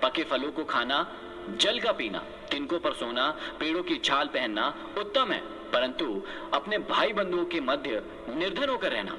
पके फलों को खाना, जल का पीना, तिनकों पर सोना, पेड़ों की छाल पहनना उत्तम है, परंतु अपने भाई बंधुओं के मध्य निर्धन होकर रहना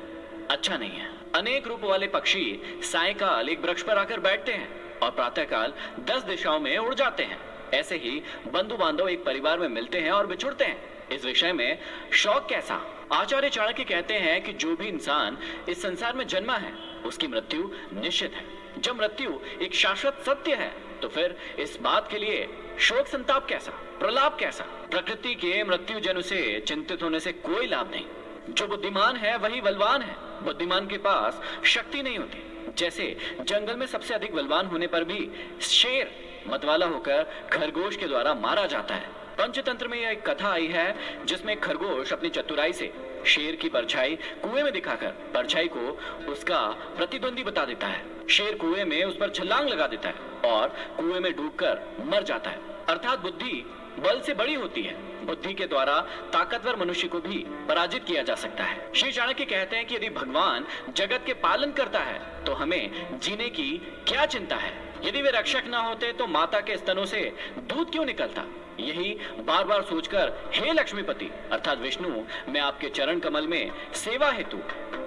अच्छा नहीं है। अनेक रूप वाले पक्षी सायंकाल एक वृक्ष पर आकर बैठते हैं और प्रातःकाल 10 दिशाओं में उड़ जाते हैं। ऐसे ही बंधु बांधव एक परिवार में मिलते हैं और बिछुड़ते हैं। इस विषय में शौक कैसा। आचार्य चाणक्य कहते हैं कि जो भी इंसान इस संसार में जन्मा है उसकी मृत्यु निश्चित है। जब मृत्यु एक शाश्वत सत्य है तो फिर इस बात के लिए शोक संताप कैसा, प्रलाप कैसा। प्रकृति के मृत्यु जन से चिंतित होने से कोई लाभ नहीं। जो बुद्धिमान है वही बलवान है। बुद्धिमान के पास शक्ति नहीं होती। जैसे जंगल में सबसे अधिक बलवान होने पर भी शेर मतवाला होकर खरगोश के द्वारा मारा जाता है। पंचतंत्र में यह एक कथा आई है जिसमें खरगोश अपनी चतुराई से शेर की परछाई कुएं में दिखाकर परछाई को उसका प्रतिद्वंदी बता देता है। शेर कुएं में उस पर छलांग लगा देता है और कुएं में डूबकर मर जाता है। अर्थात बुद्धि बल से बड़ी होती है। बुद्धि के द्वारा ताकतवर मनुष्य को भी पराजित किया जा सकता है। श्री चाणक्य कहते हैं कि यदि भगवान जगत के पालन करता है तो हमें जीने की क्या चिंता है। यदि वे रक्षक ना होते तो माता के स्तनों से दूध क्यों निकलता। यही बार बार सोचकर हे लक्ष्मीपति अर्थात विष्णु, मैं आपके चरण कमल में सेवा हेतु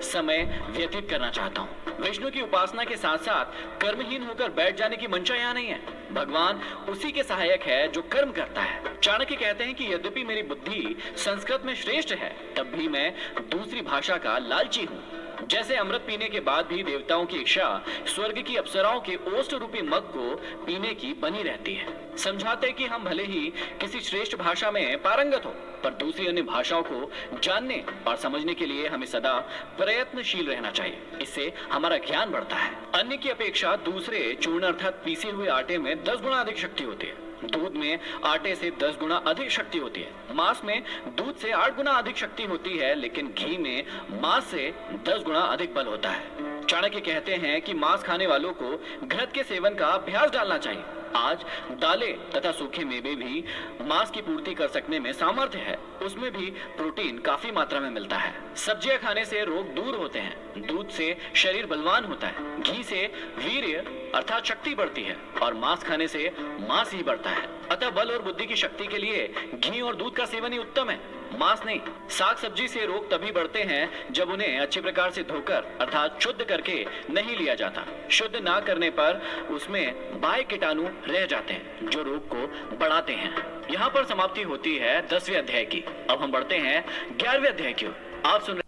समय व्यतीत करना चाहता हूँ। विष्णु की उपासना के साथ साथ कर्महीन होकर बैठ जाने की मंशा यहाँ नहीं है। भगवान उसी के सहायक है जो कर्म करता है। चाणक्य कहते हैं कि यद्यपि मेरी बुद्धि संस्कृत में श्रेष्ठ है तब भी मैं दूसरी भाषा का लालची हूँ। जैसे अमृत पीने के बाद भी देवताओं की इच्छा स्वर्ग की अप्सराओं के ओष्ठ रूपी मग को पीने की बनी रहती है। समझाते कि हम भले ही किसी श्रेष्ठ भाषा में पारंगत हो पर दूसरी अन्य भाषाओं को जानने और समझने के लिए हमें सदा प्रयत्नशील रहना चाहिए। इससे हमारा ज्ञान बढ़ता है। अन्य की अपेक्षा दूसरे चूर्ण अर्थात पीसे हुए आटे में 10 गुना अधिक शक्ति होती है। दूध में आटे से 10 गुना अधिक शक्ति होती है। मांस में दूध से 8 गुना अधिक शक्ति होती है, लेकिन घी में मांस से 10 गुना अधिक बल होता है। चाणक्य कहते हैं कि मांस खाने वालों को घृत के सेवन का अभ्यास डालना चाहिए। आज दालें तथा सूखे मेवे भी मांस की पूर्ति कर सकने में सामर्थ्य है। उसमें भी प्रोटीन काफी मात्रा में मिलता है। सब्जियां खाने से रोग दूर होते हैं। दूध से शरीर बलवान होता है। घी से वीर्य अर्थात शक्ति बढ़ती है और मांस खाने से मांस ही बढ़ता है। अतः बल और बुद्धि की शक्ति के लिए घी और दूध का सेवन ही उत्तम है, मांस नहीं। साग सब्जी से रोग तभी बढ़ते हैं जब उन्हें अच्छे प्रकार से धोकर अर्थात शुद्ध करके नहीं लिया जाता। शुद्ध ना करने पर उसमें बाह्य कीटाणु रह जाते हैं जो रोग को बढ़ाते हैं। यहाँ पर समाप्ति होती है 10वें अध्याय की। अब हम बढ़ते हैं 11वें अध्याय की ओर। आप सुन रहे,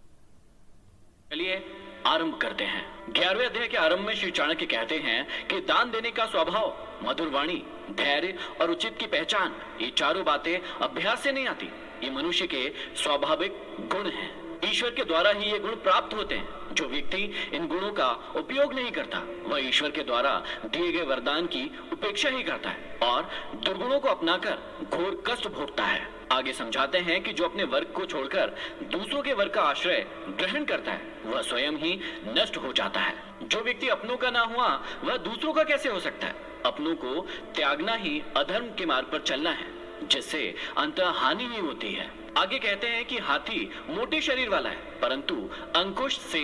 चलिए आरंभ करते हैं। 11वें अध्याय के आरंभ में श्री चाणक्य कहते हैं कि दान देने का स्वभाव, मधुर वाणी, धैर्य और उचित की पहचान, ये चारों बातें अभ्यास से नहीं आती। ये मनुष्य के स्वाभाविक गुण हैं। ईश्वर के द्वारा ही ये गुण प्राप्त होते हैं। जो व्यक्ति इन गुणों का उपयोग नहीं करता वह ईश्वर के द्वारा दिए गए वरदान की उपेक्षा ही करता है और दुर्गुणों को अपनाकर घोर कष्ट भोगता है। आगे समझाते हैं कि जो अपने वर्ग को छोड़कर दूसरों के वर्ग का आश्रय ग्रहण करता है वह स्वयं ही नष्ट हो जाता है। जो व्यक्ति अपनों का ना हुआ वह दूसरों का कैसे हो सकता है। अपनों को त्यागना ही अधर्म के मार्ग पर चलना है, जिससे अंततः हानि ही होती है। आगे कहते हैं कि हाथी मोटे शरीर वाला है परंतु अंकुश से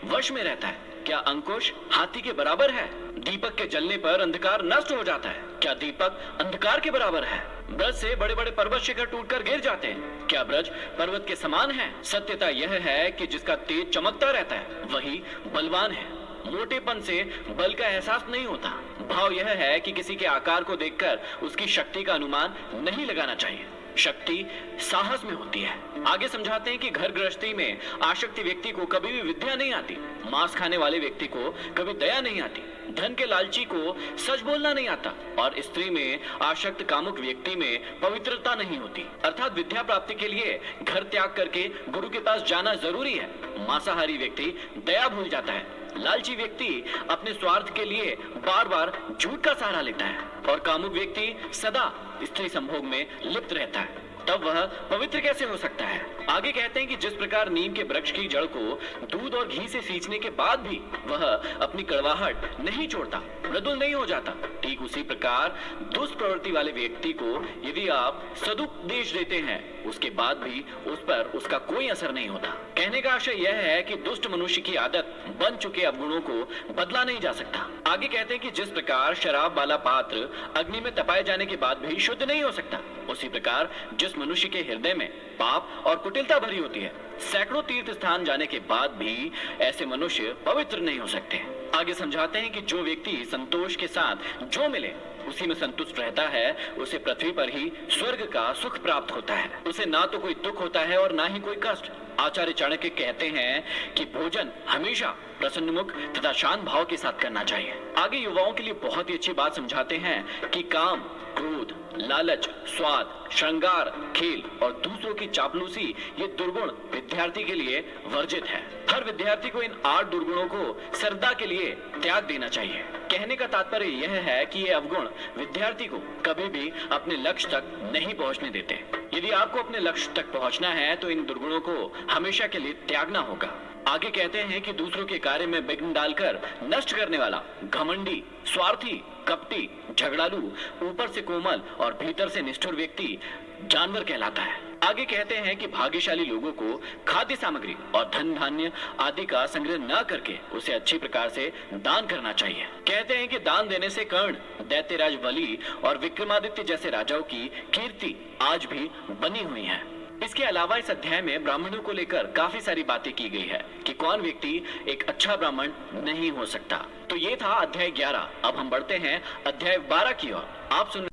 वश में रहता है। क्या अंकुश हाथी के बराबर है? दीपक के जलने पर अंधकार नष्ट हो जाता है। क्या दीपक अंधकार के बराबर है? ब्रज से बड़े बड़े पर्वत शिखर टूटकर गिर जाते हैं। क्या ब्रज पर्वत के समान है? सत्यता यह है कि जिसका तेज चमकता रहता है वही बलवान है। मोटेपन से बल का एहसास नहीं होता। भाव यह है कि किसी के आकार को देखकर उसकी शक्ति का अनुमान नहीं लगाना चाहिए। शक्ति साहस में होती है। आगे समझाते हैं कि घर गृहस्थी में आसक्ति व्यक्ति को कभी भी विद्या नहीं आती। मांस खाने वाले व्यक्ति को कभी दया नहीं आती। धन के लालची को सच बोलना नहीं आता और स्त्री में आसक्त कामुक व्यक्ति में पवित्रता नहीं होती। अर्थात विद्या प्राप्ति के लिए घर त्याग करके गुरु के पास जाना जरूरी है। मांसाहारी व्यक्ति दया भूल जाता है। लालची व्यक्ति अपने स्वार्थ के लिए बार बार झूठ का सहारा लेता है और कामुक व्यक्ति सदा स्त्री संभोग में लिप्त रहता है। तब वह पवित्र कैसे हो सकता है? आगे कहते हैं कि जिस प्रकार नीम के वृक्ष की जड़ को दूध और घी से सींचने के बाद भी वह अपनी कड़वाहट नहीं छोड़ता, मृदुल नहीं हो जाता, ठीक उसी प्रकार दुष्ट प्रवृत्ति वाले व्यक्ति को यदि आप सदुपदेश देते हैं उसके बाद भी उस पर उसका कोई असर नहीं होता। कहने का आशय यह है कि दुष्ट मनुष्य की आदत बन चुके अवगुणों को बदला नहीं जा सकता। आगे कहते हैं कि जिस प्रकार शराब वाला पात्र अग्नि में तपाए जाने के बाद भी शुद्ध नहीं हो सकता, उसी प्रकार जिस मनुष्य के हृदय में पाप और कुटिलता भरी होती है, सैकड़ों तीर्थ स्थान जाने के बाद भी ऐसे मनुष्य पवित्र नहीं हो सकते। आगे समझाते हैं कि जो व्यक्ति संतोष के साथ जो मिले उसी में संतुष्ट रहता है, उसे पृथ्वी पर ही स्वर्ग का सुख प्राप्त होता है। उसे ना तो कोई दुख होता है और ना ही कोई कष्ट। आचार्य चाणक्य कहते हैं कि भोजन हमेशा प्रसन्नमुख तथा शांत भाव के साथ करना चाहिए। आगे युवाओं के लिए बहुत ही अच्छी बात समझाते हैं कि काम, क्रोध, लालच, स्वाद, श्रृंगार, खेल और दूसरों की चापलूसी ये दुर्गुण विद्यार्थी के लिए वर्जित है। हर विद्यार्थी को इन 8 दुर्गुणों को सदा के लिए त्याग देना चाहिए। कहने का तात्पर्य यह है कि ये अवगुण विद्यार्थी को कभी भी अपने लक्ष्य तक नहीं पहुंचने देते। यदि आपको अपने लक्ष्य तक पहुंचना है तो इन दुर्गुणों को हमेशा के लिए त्यागना होगा। आगे कहते हैं कि दूसरों के कार्य में विघ्न डालकर नष्ट करने वाला, घमंडी, स्वार्थी, कपटी, झगड़ालू, ऊपर से कोमल और भीतर से निष्ठुर व्यक्ति जानवर कहलाता है। आगे कहते हैं कि भाग्यशाली लोगों को खाद्य सामग्री और धन धान्य आदि का संग्रह न करके उसे अच्छी प्रकार से दान करना चाहिए। कहते हैं कि दान देने से कर्ण, दैत्यराज बलि और विक्रमादित्य जैसे राजाओं की कीर्ति आज भी बनी हुई है। इसके अलावा इस अध्याय में ब्राह्मणों को लेकर काफी सारी बातें की गई है कि कौन व्यक्ति एक अच्छा ब्राह्मण नहीं हो सकता। तो ये था अध्याय 11। अब हम बढ़ते हैं अध्याय 12 की ओर। आप सुन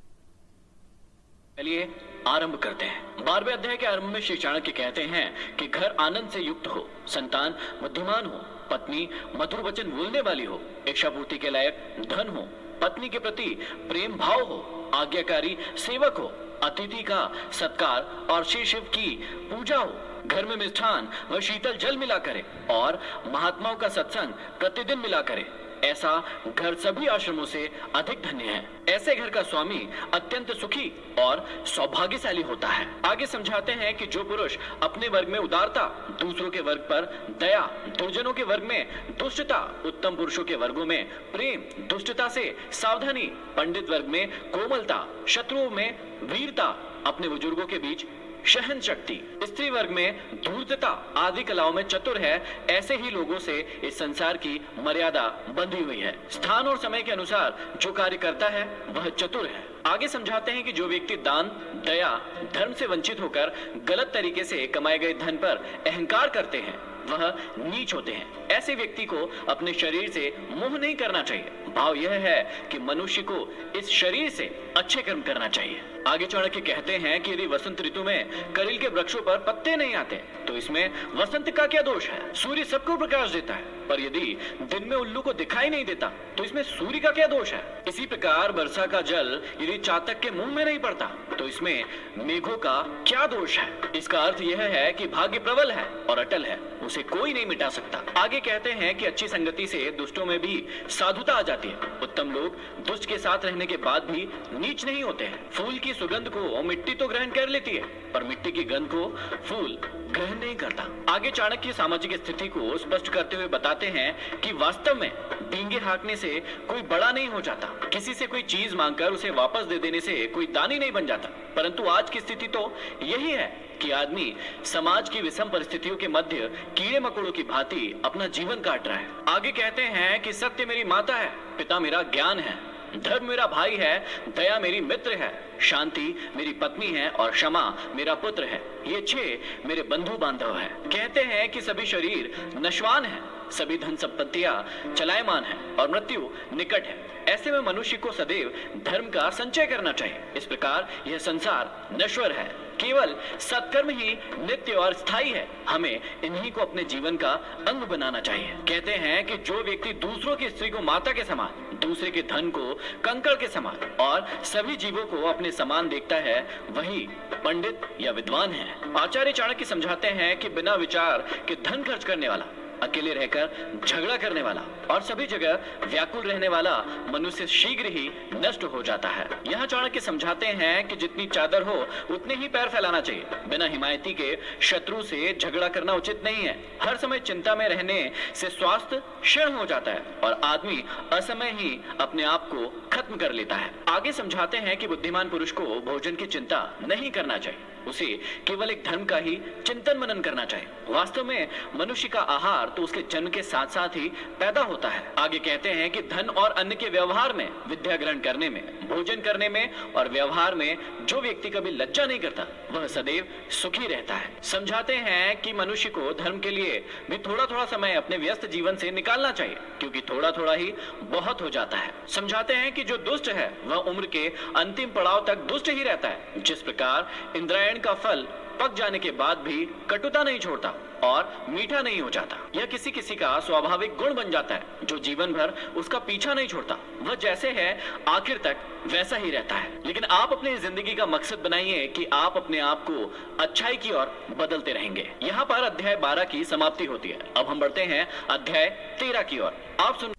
चलिए आरंभ करते हैं। 12वें अध्याय के आरंभ में श्री चाणक्य कहते हैं कि घर आनंद से युक्त हो, संतान बुद्धिमान हो, पत्नी मधुर वचन बोलने वाली हो, इच्छापूर्ति के लायक धन हो, पत्नी के प्रति प्रेम भाव हो, आज्ञाकारी सेवक हो, अतिथि का सत्कार और श्री शिव की पूजा हो, घर में मिष्ठान व शीतल जल मिला करे और महात्माओं का सत्संग प्रतिदिन मिला करे। ऐसा घर सभी आश्रमों से अधिक धन्य है। ऐसे घर का स्वामी अत्यंत सुखी और सौभाग्यशाली होता है। आगे समझाते हैं कि जो पुरुष अपने वर्ग में उदारता, दूसरों के वर्ग पर दया, दुर्जनों के वर्ग में दुष्टता, उत्तम पुरुषों के वर्गों में प्रेम, दुष्टता से सावधानी, पंडित वर्ग में कोमलता, शत्रुओं में वीरता, अपने बुजुर्गों के बीच सहन शक्ति, स्त्री वर्ग में धूर्तता आदि कलाओं में चतुर है, ऐसे ही लोगों से इस संसार की मर्यादा बंधी हुई है। स्थान और समय के अनुसार जो कार्य करता है वह चतुर है। आगे समझाते हैं कि जो व्यक्ति दान, दया, धर्म से वंचित होकर गलत तरीके से कमाए गए धन पर अहंकार करते हैं वह नीच होते हैं। ऐसे व्यक्ति को अपने शरीर से मोह नहीं करना चाहिए। भाव यह है कि मनुष्य को इस शरीर से अच्छे कर्म करना चाहिए। आगे चाणक्य कहते हैं कि यदि वसंत ऋतु में करील के वृक्षों पर पत्ते नहीं आते तो इसमें वसंत का क्या दोष है? सूर्य सबको प्रकाश देता है, पर यदि दिन में उल्लू को दिखाई नहीं देता तो इसमें सूर्य का क्या दोष है? इसी प्रकार वर्षा का जल यदि चातक के मुंह में नहीं पड़ता तो इसमें मेघों का क्या दोष है? इसका अर्थ यह है कि भाग्य प्रबल है और अटल है, उसे कोई नहीं मिटा सकता। आगे कहते हैं कि अच्छी संगति से दुष्टों में भी साधुता आ जाती है। उत्तम लोग दुष्ट के साथ रहने के बाद भी नीच नहीं होते हैं। फूल की सुगंध को मिट्टी तो ग्रहण कर लेती है, पर मिट्टी की गंध को फूल ग्रहण नहीं करता। आगे चाणक्य सामाजिक स्थिति को स्पष्ट करते हुए बताते हैं कि वास्तव में डींगे हाँकने से कोई बड़ा नहीं हो जाता, किसी से कोई चीज मांगकर उसे वापस दे देने से कोई दानी नहीं बन जाता। परंतु आज की स्थिति तो यही है कि आदमी समाज की विषम परिस्थितियों के मध्य कीड़े मकोड़ों की भांति अपना जीवन काट रहा है। आगे कहते हैं कि सत्य मेरी माता है, पिता मेरा ज्ञान है, धर्म मेरा भाई है, दया मेरी मित्र है, शांति मेरी पत्नी है और क्षमा मेरा पुत्र है। ये 6 मेरे बंधु बांधव है। कहते हैं कि सभी शरीर नश्वान है, सभी धन संपत्तियां चलायमान है और मृत्यु निकट है। ऐसे में मनुष्य को सदैव धर्म का संचय करना चाहिए। इस प्रकार यह संसार नश्वर है, केवल सत्कर्म ही नित्य और स्थायी है। हमें इन्हीं को अपने जीवन का अंग बनाना चाहिए। कहते हैं कि जो व्यक्ति दूसरों की स्त्री को माता के समान, दूसरे के धन को कंकड़ के समान और सभी जीवों को अपने समान देखता है वही पंडित या विद्वान है। आचार्य चाणक्य समझाते हैं कि बिना विचार के धन खर्च करने वाला, अकेले रहकर झगड़ा करने वाला और सभी जगह व्याकुल रहने वाला मनुष्य शीघ्र ही नष्ट हो जाता है। यहाँ चाणक्य समझाते हैं कि जितनी चादर हो उतने ही पैर फैलाना चाहिए। बिना हिमायती के शत्रु से झगड़ा करना उचित नहीं है। हर समय चिंता में रहने से स्वास्थ्य क्षीण हो जाता है और आदमी असमय ही अपने आप को खत्म कर लेता है। आगे समझाते हैं कि बुद्धिमान पुरुष को भोजन की चिंता नहीं करना चाहिए, उसे केवल एक धर्म का ही चिंतन मनन करना चाहिए। वास्तव में मनुष्य का आहार तो उसके जन्म के साथ साथ ही पैदा होता है। आगे कहते हैं कि धन और अन्न के व्यवहार में, विद्या ग्रहण करने में, भोजन करने में और व्यवहार में जो व्यक्ति कभी लज्जा नहीं करता वह सदैव सुखी रहता है। समझाते हैं कि मनुष्य को धर्म के लिए भी थोड़ा थोड़ा समय अपने व्यस्त जीवन से निकालना चाहिए, क्योंकि थोड़ा थोड़ा ही बहुत हो जाता है। समझाते हैं कि जो दुष्ट है वह उम्र के अंतिम पड़ाव तक दुष्ट ही रहता है। जिस प्रकार इंद्रायण का फल पक जाने के बाद भी कटुता नहीं छोड़ता, और मीठा नहीं हो जाता। यह किसी किसी का स्वाभाविक गुण बन जाता है जो जीवन भर उसका पीछा नहीं छोड़ता। वह जैसे है आखिर तक वैसा ही रहता है। लेकिन आप अपनी जिंदगी का मकसद बनाइए कि आप अपने आप को अच्छाई की ओर बदलते रहेंगे। यहाँ पर अध्याय 12 की समाप्ति होती है। अब हम बढ़ते हैं अध्याय 13 की ओर। आप सुन,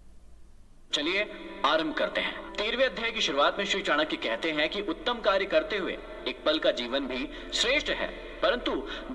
चलिए आरंभ करते हैं। 13वें अध्याय की शुरुआत में श्री चाणक्य कहते हैं कि उत्तम कार्य करते हुए एक पल का जीवन भी श्रेष्ठ है, परंतु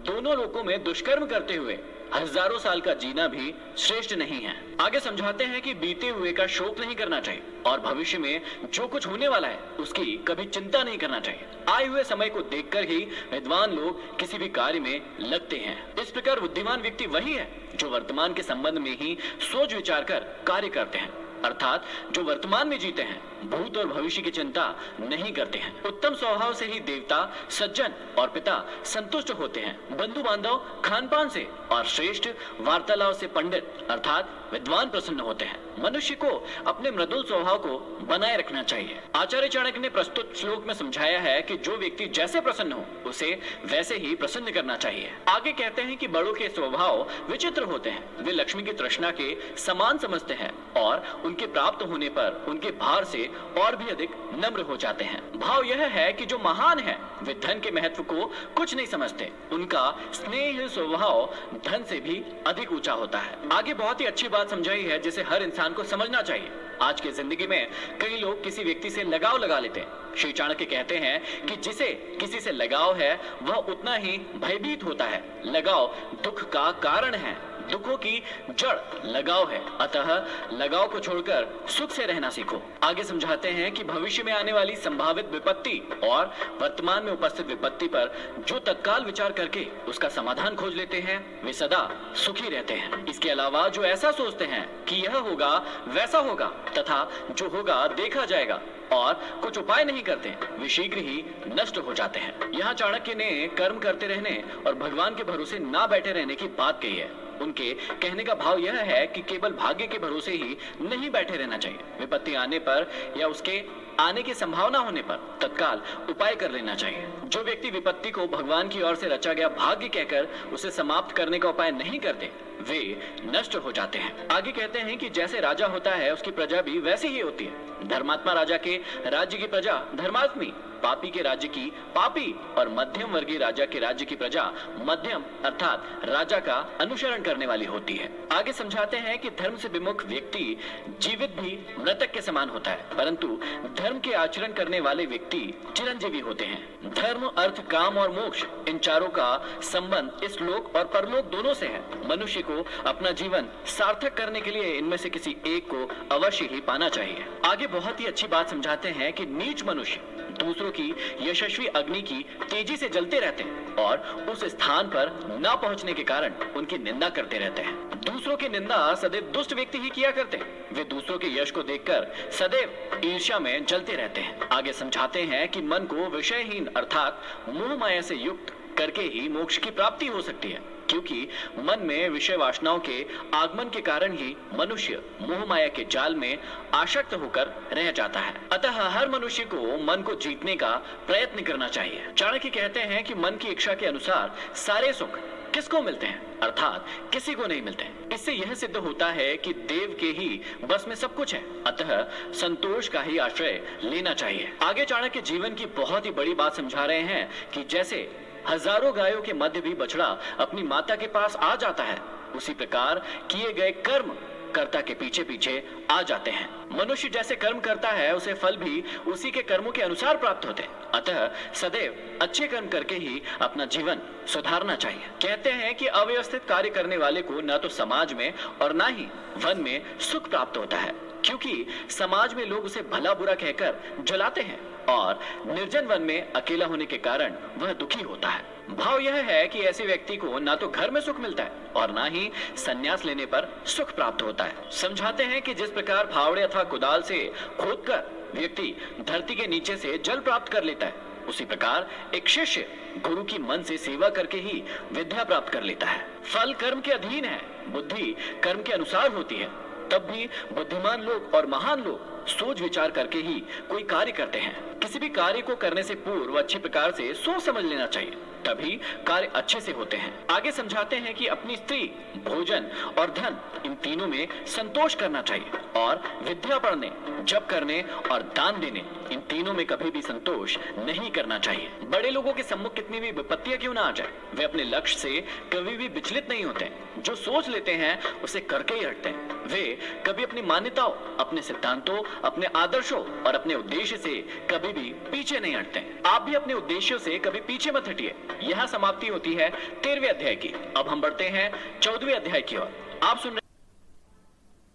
दोनों लोकों में दुष्कर्म करते हुए हजारों साल का जीना भी श्रेष्ठ नहीं है। आगे समझाते हैं कि बीते हुए का शोक नहीं करना चाहिए और भविष्य में जो कुछ होने वाला है उसकी कभी चिंता नहीं करना चाहिए। आए हुए समय को देखकर ही विद्वान लोग किसी भी कार्य में लगते हैं। इस प्रकार बुद्धिमान व्यक्ति वही है जो वर्तमान के संबंध में ही सोच विचार कर कार्य करते हैं, अर्थात जो वर्तमान में जीते हैं, भूत और भविष्य की चिंता नहीं करते हैं। उत्तम स्वभाव से ही देवता, सज्जन और पिता संतुष्ट होते हैं। बंधु बांधव खान पान से और श्रेष्ठ वार्तालाप से पंडित अर्थात विद्वान प्रसन्न होते हैं। मनुष्य को अपने मृदुल स्वभाव को बनाए रखना चाहिए। आचार्य चाणक्य ने प्रस्तुत श्लोक में समझाया है कि जो व्यक्ति जैसे प्रसन्न हो उसे वैसे ही प्रसन्न करना चाहिए। आगे कहते हैं कि बड़ों के स्वभाव विचित्र होते हैं। वे लक्ष्मी की तृष्णा के समान समझते हैं और उनके प्राप्त होने पर उनके भार से और भी अधिक नम्र हो जाते हैं। भाव यह है कि जो महान है वे धन के महत्व को कुछ नहीं समझते। उनका स्नेह स्वभाव धन से भी अधिक ऊंचा होता है। आगे बहुत ही अच्छी बात समझाई है जिसे हर इंसान को समझना चाहिए। आज की जिंदगी में कई लोग किसी व्यक्ति से लगाव लगा लेते हैं। श्री चाणक्य कहते हैं कि जिसे किसी से लगाव है वह उतना ही भयभीत होता है। लगाव दुख का कारण है, दुखों की जड़ लगाव है, अतः लगाव को छोड़कर सुख से रहना सीखो। आगे समझाते हैं कि भविष्य में आने वाली संभावित विपत्ति और वर्तमान में उपस्थित विपत्ति पर जो तत्काल विचार करके उसका समाधान खोज लेते हैं वे सदा सुखी रहते हैं। इसके अलावा जो ऐसा सोचते हैं कि यह होगा वैसा होगा तथा जो होगा देखा जाएगा और कुछ उपाय नहीं करते वे शीघ्र ही नष्ट हो जाते हैं। यहाँ चाणक्य ने कर्म करते रहने और भगवान के भरोसे ना बैठे रहने की बात कही है। उनके कहने का भाव यह है कि केवल भाग्य के भरोसे ही नहीं बैठे रहना चाहिए। विपत्ति आने पर या उसके आने की संभावना होने पर तत्काल उपाय कर लेना चाहिए। जो व्यक्ति विपत्ति को भगवान की ओर से रचा गया भाग्य कहकर उसे समाप्त करने का उपाय नहीं करते वे नष्ट हो जाते हैं। आगे कहते हैं कि जैसे राजा होता है उसकी प्रजा भी वैसी ही होती है। धर्मात्मा राजा के राज्य की प्रजा धर्मात्मी, पापी के राज्य की पापी और मध्यम वर्गीय राजा के राज्य की प्रजा मध्यम अर्थात राजा का अनुसरण करने वाली होती है। आगे समझाते हैं कि धर्म से विमुख व्यक्ति जीवित भी मृतक के समान होता है, परंतु धर्म के आचरण करने वाले व्यक्ति चिरंजीवी होते हैं। धर्म, अर्थ, काम और मोक्ष इन चारों का संबंध इस लोक और परलोक दोनों से है। मनुष्य को अपना जीवन सार्थक करने के लिए इनमें से किसी एक को अवश्य ही पाना चाहिए। आगे बहुत ही अच्छी बात समझाते हैं कि नीच मनुष्य दूसरों की यशस्वी अग्नि की तेजी से जलते रहते हैं और उस स्थान पर न पहुंचने के कारण उनकी निंदा करते रहते हैं। दूसरों की निंदा सदैव दुष्ट व्यक्ति ही किया करते हैं। वे दूसरों के यश को देखकर सदैव ईर्ष्या में जलते रहते हैं। आगे समझाते हैं कि मन को विषयहीन अर्थात मोह माया से युक्त करके ही मोक्ष की प्राप्ति हो सकती है, क्योंकि मन में विषय वासनाओं के आगमन के कारण ही मनुष्य मोह माया के जाल में आसक्त होकर रह जाता है। अतः हर मनुष्य को मन को जीतने का प्रयत्न करना चाहिए। चाणक्य कहते हैं कि मन की इच्छा के अनुसार सारे सुख किसको मिलते हैं, अर्थात किसी को नहीं मिलते। इससे यह सिद्ध होता है कि देव के ही बस में सब कुछ है, अतः संतोष का ही आश्रय लेना चाहिए। आगे चाणक्य जीवन की बहुत ही बड़ी बात समझा रहे हैं कि जैसे हजारों गायों के मध्य भी बछड़ा अपनी माता के पास आ जाता है, उसी प्रकार किए गए कर्म कर्ता के पीछे पीछे आ जाते हैं। मनुष्य जैसे कर्म करता है उसे फल भी उसी के कर्मों के अनुसार प्राप्त होते हैं। अतः सदैव अच्छे कर्म करके ही अपना जीवन सुधारना चाहिए। कहते हैं कि अव्यवस्थित कार्य करने वाले को न तो समाज में और न ही वन में सुख प्राप्त होता है, क्योंकि समाज में लोग उसे भला बुरा कहकर जलाते हैं और निर्जन वन में अकेला होने के कारण वह दुखी होता है। भाव यह है कि ऐसे व्यक्ति को ना तो घर में सुख मिलता है और ना ही संन्यास लेने पर सुख प्राप्त होता है। समझाते हैं कि जिस प्रकार फावड़े अथवा कुदाल से खोदकर व्यक्ति धरती के नीचे से जल प्राप्त कर लेता है, उसी प्रकार एक शिष्य गुरु की मन से सेवा करके ही विद्या प्राप्त कर लेता है। फल कर्म के अधीन है, बुद्धि कर्म के अनुसार होती है। तब भी बुद्धिमान लोग और महान लोग सोच विचार करके ही कोई कार्य करते हैं। किसी भी कार्य को करने से पूर्व अच्छे प्रकार से सोच समझ लेना चाहिए, तभी कार्य अच्छे से होते हैं। आगे समझाते हैं कि अपनी स्त्री, भोजन और धन, इन तीनों में संतोष करना चाहिए और विद्या पढ़ने, जप करने और दान देने, इन तीनों में कभी भी संतोष नहीं करना चाहिए। बड़े लोगों के सम्मुख कितनी भी विपत्तियां क्यों ना आ जाए, वे अपने लक्ष्य से कभी भी विचलित नहीं होते। जो सोच लेते हैं उसे करके ही हटते हैं। वे कभी अपनी मान्यताओं, अपने सिद्धांतों, अपने आदर्शों और अपने उद्देश्य से कभी भी पीछे नहीं हटते। आप भी अपने उद्देश्यों से कभी पीछे मत हटिए। यहाँ समाप्ति होती है 13वें अध्याय की। अब हम बढ़ते हैं 14वें अध्याय की ओर। आप सुन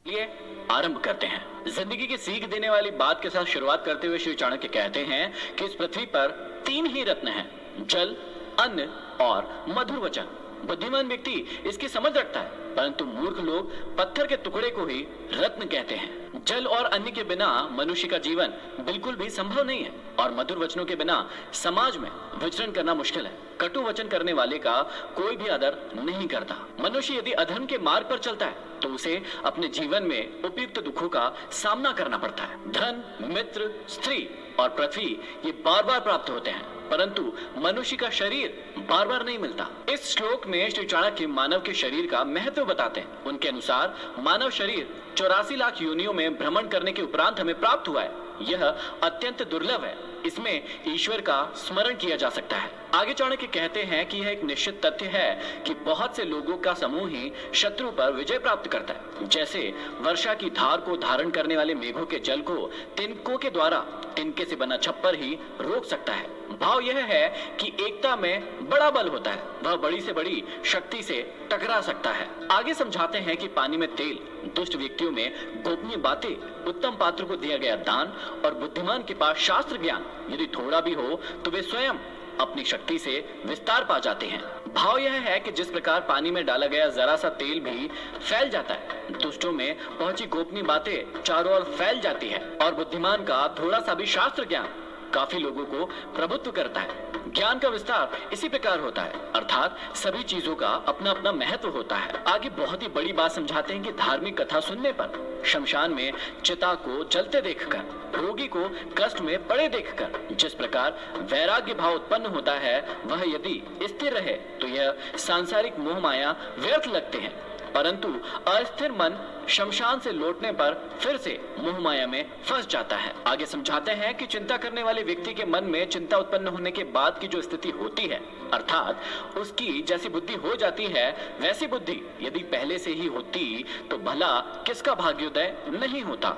लिए आरंभ करते हैं। जिंदगी की सीख देने वाली बात के साथ शुरुआत करते हुए श्री चाणक्य कहते हैं कि इस पृथ्वी पर 3 ही रत्न हैं, जल, अन्न और मधुर वचन। बुद्धिमान व्यक्ति इसकी समझ रखता है, परंतु मूर्ख लोग पत्थर के टुकड़े को ही रत्न कहते हैं। जल और अन्न के बिना मनुष्य का जीवन बिल्कुल भी संभव नहीं है और मधुर वचनों के बिना समाज में विचरण करना मुश्किल है। कटु वचन करने वाले का कोई भी आदर नहीं करता। मनुष्य यदि अधर्म के मार्ग पर चलता है तो उसे अपने जीवन में उपयुक्त दुखों का सामना करना पड़ता है। धन, मित्र, स्त्री और पृथ्वी ये बार बार प्राप्त होते हैं, परंतु मनुष्य का शरीर बार बार नहीं मिलता। इस श्लोक में श्री चाणक्य मानव के शरीर का महत्व बताते हैं। उनके अनुसार मानव शरीर 84 लाख योनियों में भ्रमण करने के उपरांत हमें प्राप्त हुआ है। यह अत्यंत दुर्लभ है। इसमें ईश्वर का स्मरण किया जा सकता है। आगे चाणक्य कहते हैं कि यह एक निश्चित तथ्य है कि बहुत से लोगों का समूह ही शत्रु पर विजय प्राप्त करता है। जैसे वर्षा की धार को धारण करने वाले मेघों के जल को तिनकों के द्वारा तिनके से बना छप्पर ही रोक सकता है। भाव यह है कि एकता में बड़ा बल होता है, वह बड़ी से बड़ी शक्ति से टकरा सकता है। आगे समझाते हैं कि पानी में तेल, दुष्ट व्यक्तियों में गोपनीय बातें, उत्तम पात्र को दिया गया दान और बुद्धिमान के पास शास्त्र ज्ञान यदि थोड़ा भी हो तो वे स्वयं अपनी शक्ति से विस्तार पा जाते हैं। भाव यह है कि जिस प्रकार पानी में डाला गया जरा सा तेल भी फैल जाता है, दुष्टों में पहुंची गोपनीय बातें चारों ओर फैल जाती है और बुद्धिमान का थोड़ा सा भी शास्त्र ज्ञान काफी लोगों को प्रभुत्व करता है। ज्ञान का विस्तार इसी प्रकार होता है, अर्थात सभी चीजों का अपना अपना महत्व होता है। आगे बहुत ही बड़ी बात समझाते हैं कि धार्मिक कथा सुनने पर, शमशान में चिता को जलते देखकर, रोगी को कष्ट में पड़े देखकर जिस प्रकार वैराग्य भाव उत्पन्न होता है, वह यदि स्थिर रहे तो यह सांसारिक मोह माया व्यर्थ लगते हैं, परंतु अस्थिर मन शमशान से लौटने पर फिर से मोह माया में फंस जाता है। आगे समझाते हैं कि चिंता करने वाले व्यक्ति के मन में चिंता उत्पन्न होने के बाद की जो स्थिति होती है, अर्थात उसकी जैसी बुद्धि हो जाती है, वैसी बुद्धि यदि पहले से ही होती तो भला किसका भाग्योदय नहीं होता।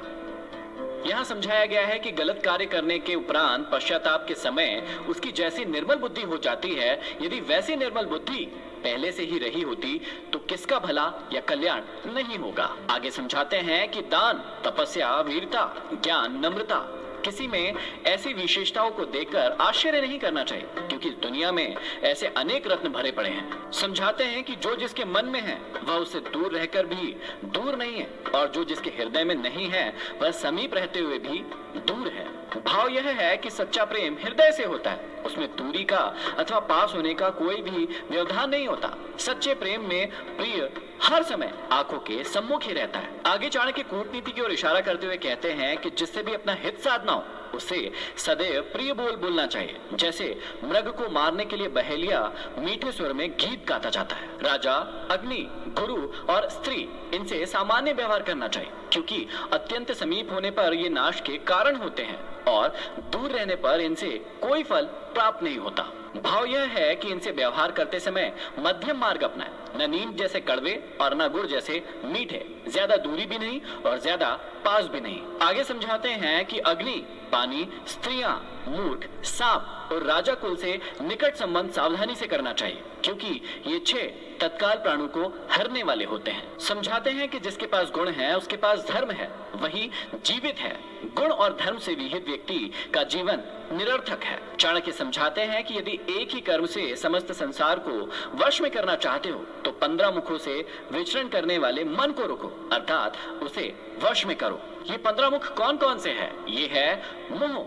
यहाँ समझाया गया है कि गलत कार्य करने के उपरांत पश्चाताप के समय उसकी जैसी निर्मल बुद्धि हो जाती है, यदि वैसी निर्मल बुद्धि पहले से ही रही होती तो किसका भला या कल्याण नहीं होगा। आगे समझाते हैं कि दान, तपस्या, वीरता, ज्ञान, नम्रता, किसी में ऐसी विशेषताओं को देखकर आश्चर्य नहीं करना चाहिए, क्योंकि दुनिया में ऐसे अनेक रत्न भरे पड़े हैं। समझाते हैं कि जो जिसके मन में है वह उससे दूर रहकर भी दूर नहीं है, और जो जिसके हृदय में नहीं है वह समीप रहते हुए भी दूर है। भाव यह है कि सच्चा प्रेम हृदय से होता है, उसमें दूरी का अथवा पास होने का कोई भी व्यवधान नहीं होता। सच्चे प्रेम में प्रिय हर समय आंखों के सम्मुख ही रहता है। आगे चाणक्य कूटनीति की ओर इशारा करते हुए कहते हैं कि जिससे भी अपना हित साधना हो उसे सदैव प्रिय बोल बोलना चाहिए। जैसे मृग को मारने के लिए बहेलिया मीठे स्वर में गीत गाता जाता है। राजा, अग्नि, गुरु और स्त्री, इनसे सामान्य व्यवहार करना चाहिए, क्योंकि अत्यंत समीप होने पर ये नाश के कारण होते हैं और दूर रहने पर इनसे कोई फल प्राप्त नहीं होता। भाव यह है कि इनसे व्यवहार करते समय मध्यम मार्ग अपनाएं, न नीम जैसे कड़वे और न गुड़ जैसे मीठे, ज्यादा दूरी भी नहीं और ज्यादा पास भी नहीं। आगे समझाते हैं कि अग्नि, पानी, स्त्रियां, मूर्ख, सांप और राजा कुल से निकट संबंध सावधानी से करना चाहिए, क्योंकि ये 6 तत्काल प्राणों को हरने वाले होते हैं। समझाते हैं कि जिसके पास गुण है उसके पास धर्म है, वही जीवित है। गुण और धर्म से विहित व्यक्ति का जीवन निरर्थक है। चाणक्य समझाते हैं कि यदि एक ही कर्म से समस्त संसार को वश में करना चाहते हो तो 15 मुखों से विचरण करने वाले मन को रोको, अर्थात उसे वश में करो। ये 15 मुख कौन कौन से हैं? ये है मुंह,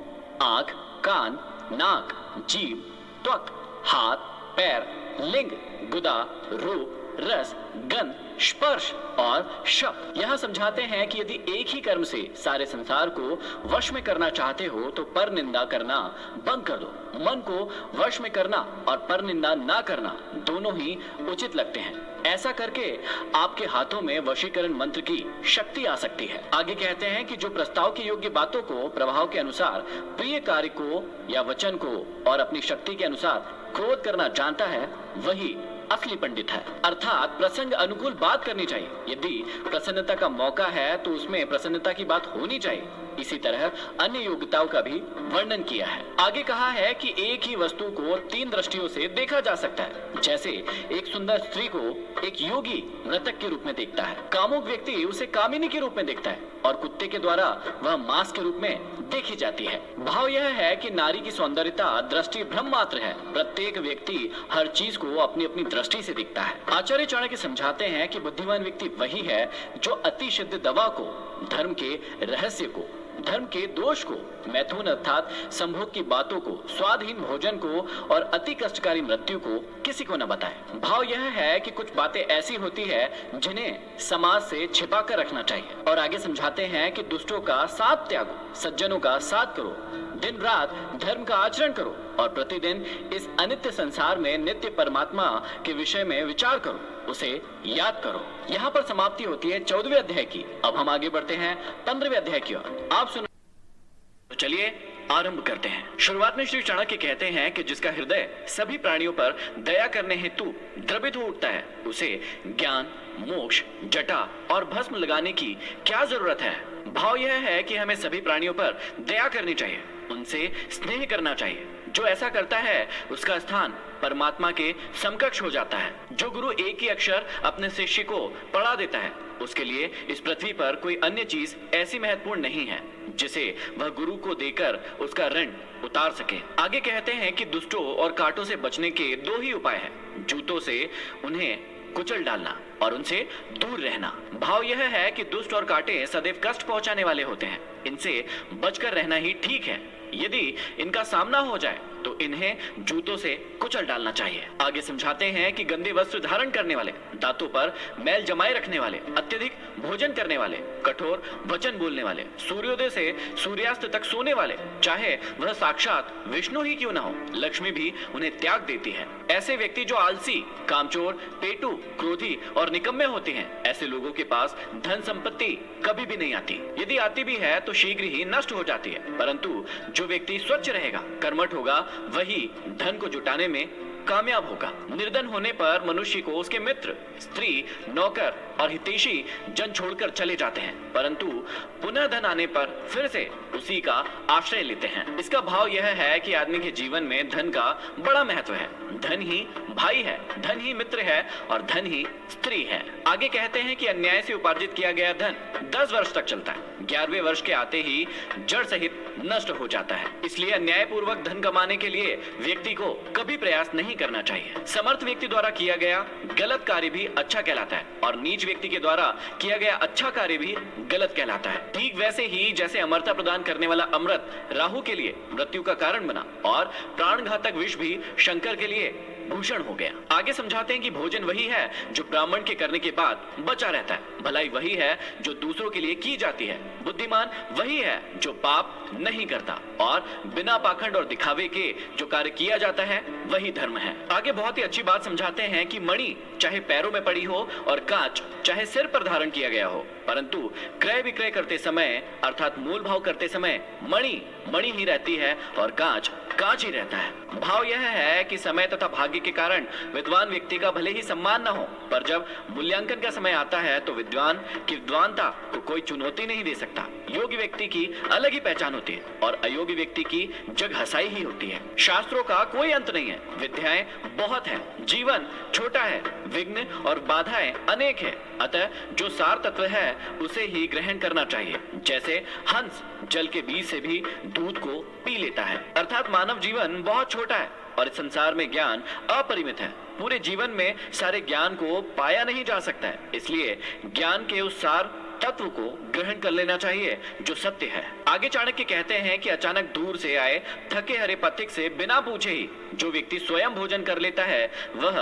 आंख, कान, नाक, जीभ, त्वक, हाथ, पैर, लिंग, गुदा, रूप, रस, गंध स्पर्श और शब्द। यहाँ समझाते हैं कि यदि एक ही कर्म से सारे संसार को वश में करना चाहते हो तो पर निंदा करना बंद कर दो। मन को वश में करना और पर निंदा ना करना दोनों ही उचित लगते हैं। ऐसा करके आपके हाथों में वशीकरण मंत्र की शक्ति आ सकती है। आगे कहते हैं कि जो प्रस्ताव के योग्य बातों को प्रभाव के अनुसार प्रिय कार्य को या वचन को और अपनी शक्ति के अनुसार क्रोध करना जानता है वही असली पंडित है। अर्थात प्रसंग अनुकूल बात करनी चाहिए। यदि प्रसन्नता का मौका है तो उसमें प्रसन्नता की बात होनी चाहिए। इसी तरह अन्य योग्यताओं का भी वर्णन किया है। आगे कहा है कि एक ही वस्तु को 3 दृष्टियों से देखा जा सकता है। जैसे एक सुंदर स्त्री को एक योगी मृतक के रूप में देखता है, कामुक व्यक्ति उसे कामिनी के रूप में देखता है और कुत्ते के द्वारा वह मांस के रूप में देखी जाती है। भाव यह है कि नारी की सौंदर्यता दृष्टि भ्रम मात्र है। प्रत्येक व्यक्ति हर चीज को अपनी अपनी दृष्टि से दिखता है। आचार्य चाणक्य समझाते हैं कि बुद्धिमान व्यक्ति वही है जो अति शुद्ध दवा को, धर्म के रहस्य को, धर्म के दोष को, मैथुन अर्थात संभोग की बातों को, स्वादहीन भोजन को और अति कष्टकारी मृत्यु को किसी को न बताए। भाव यह है कि कुछ बातें ऐसी होती है जिन्हें समाज से छिपा कर रखना चाहिए। और आगे समझाते हैं कि दुष्टों का साथ त्यागो, सज्जनों का साथ करो, दिन रात धर्म का आचरण करो और प्रतिदिन इस अनित्य संसार में नित्य परमात्मा के विषय में विचार करो, उसे याद करो। यहाँ पर समाप्ति होती है 14वें अध्याय की। अब हम आगे बढ़ते हैं 15वें अध्याय की ओर। आप सुनो, तो चलिए आरंभ करते हैं। शुरुआत में श्री चाणक्य कहते हैं कि जिसका हृदय सभी प्राणियों पर दया करने हेतु द्रवित हो उठता है उसे ज्ञान, मोक्ष, जटा और भस्म लगाने की क्या जरूरत है। भाव यह है कि हमें सभी प्राणियों पर दया करनी चाहिए, उनसे स्नेह करना चाहिए। जो ऐसा करता है उसका स्थान परमात्मा के समकक्ष हो जाता है। जो गुरु एक ही अक्षर अपने शिष्य को पढ़ा देता है उसके लिए इस पृथ्वी पर कोई अन्य चीज ऐसी महत्वपूर्ण नहीं है जिसे वह गुरु को देकर उसका ऋण उतार सके। आगे कहते हैं कि दुष्टों और कांटों से बचने के 2 ही उपाय हैं, जूतों से उन्हें कुचल डालना और उनसे दूर रहना। भाव यह है कि दुष्ट और कांटे सदैव कष्ट पहुंचाने वाले होते हैं, इनसे बचकर रहना ही ठीक है। यदि इनका सामना हो जाए तो इन्हें जूतों से कुचल डालना चाहिए। आगे समझाते हैं कि गंदे वस्त्र धारण करने वाले, दांतों पर मैल जमाए रखने वाले, अत्यधिक भोजन करने वाले, कठोर वचन बोलने वाले, सूर्योदय से सूर्यास्त तक सोने वाले, चाहे वह साक्षात विष्णु ही क्यों न हो, लक्ष्मी भी उन्हें त्याग देती है। ऐसे व्यक्ति जो आलसी, कामचोर, पेटू, क्रोधी और निकम्मे होते हैं, ऐसे लोगों के पास धन संपत्ति कभी भी नहीं आती। यदि आती भी है तो शीघ्र ही नष्ट हो जाती है। परंतु जो व्यक्ति स्वच्छ रहेगा, कर्मठ होगा, वही धन को जुटाने में कामयाब होगा। निर्धन होने पर मनुष्य को उसके मित्र, स्त्री, नौकर और हितैषी जन छोड़कर चले जाते हैं, परंतु पुनः धन आने पर फिर से उसी का आश्रय लेते हैं। इसका भाव यह है कि आदमी के जीवन में धन का बड़ा महत्व है। धन ही भाई है, धन ही मित्र है और धन ही स्त्री है। आगे कहते हैं कि अन्याय से उपार्जित किया गया धन 10 वर्ष तक चलता है, 11वें वर्ष के आते ही जड़ सहित नष्ट हो जाता है। इसलिए अन्याय पूर्वक धन कमाने के लिए व्यक्ति को कभी प्रयास नहीं करना चाहिए। समर्थ व्यक्ति द्वारा किया गया गलत कार्य भी अच्छा कहलाता है और नीच व्यक्ति के द्वारा किया गया अच्छा कार्य भी गलत कहलाता है। ठीक वैसे ही जैसे अमरता प्रदान करने वाला अमृत राहु के लिए मृत्यु का कारण बना और प्राणघातक विष भी शंकर के लिए भूषण हो गया। आगे समझाते हैं कि भोजन वही है जो ब्राह्मण के करने के बाद बचा रहता है, भलाई वही है जो दूसरों के लिए की जाती है, बुद्धिमान वही है जो पाप नहीं करता और बिना पाखंड और दिखावे के जो कार्य किया जाता है वही धर्म है। आगे बहुत ही अच्छी बात समझाते हैं कि मणि चाहे पैरों में पड़ी हो और कांच चाहे सिर पर धारण किया गया हो, परंतु क्रय विक्रय करते समय अर्थात मूल भाव करते समय मणि मणि ही रहती है और कांच कांच ही रहता है। भाव यह है कि समय तथा भाग्य के कारण विद्वान व्यक्ति का भले ही सम्मान न हो, पर जब मूल्यांकन का समय आता है तो विद्वान की विद्वानता को कोई चुनौती नहीं दे सकता। योग्य व्यक्ति की अलग ही पहचान होती है और अयोग्य व्यक्ति की जग हंसाई ही होती है। शास्त्रों का कोई अंत नहीं है, विद्याएं बहुत है, जीवन छोटा है, विघ्न और बाधाएं अनेक है, अतः जो सार तत्व है उसे ही ग्रहण करना चाहिए। जैसे हंस जल के बीज से भी दूध को पी लेता है, अर्थात मानव जीवन बहुत छोटा है और इस संसार में ज्ञान अपरिमित है। पूरे जीवन में सारे ज्ञान को पाया नहीं जा सकता है, इसलिए ज्ञान के उस सार तत्व को ग्रहण कर लेना चाहिए जो सत्य है। आगे चाणक्य कहते हैं कि अचानक दूर से आए थके हरे पथिक से बिना पूछे ही जो व्यक्ति स्वयं भोजन कर लेता है वह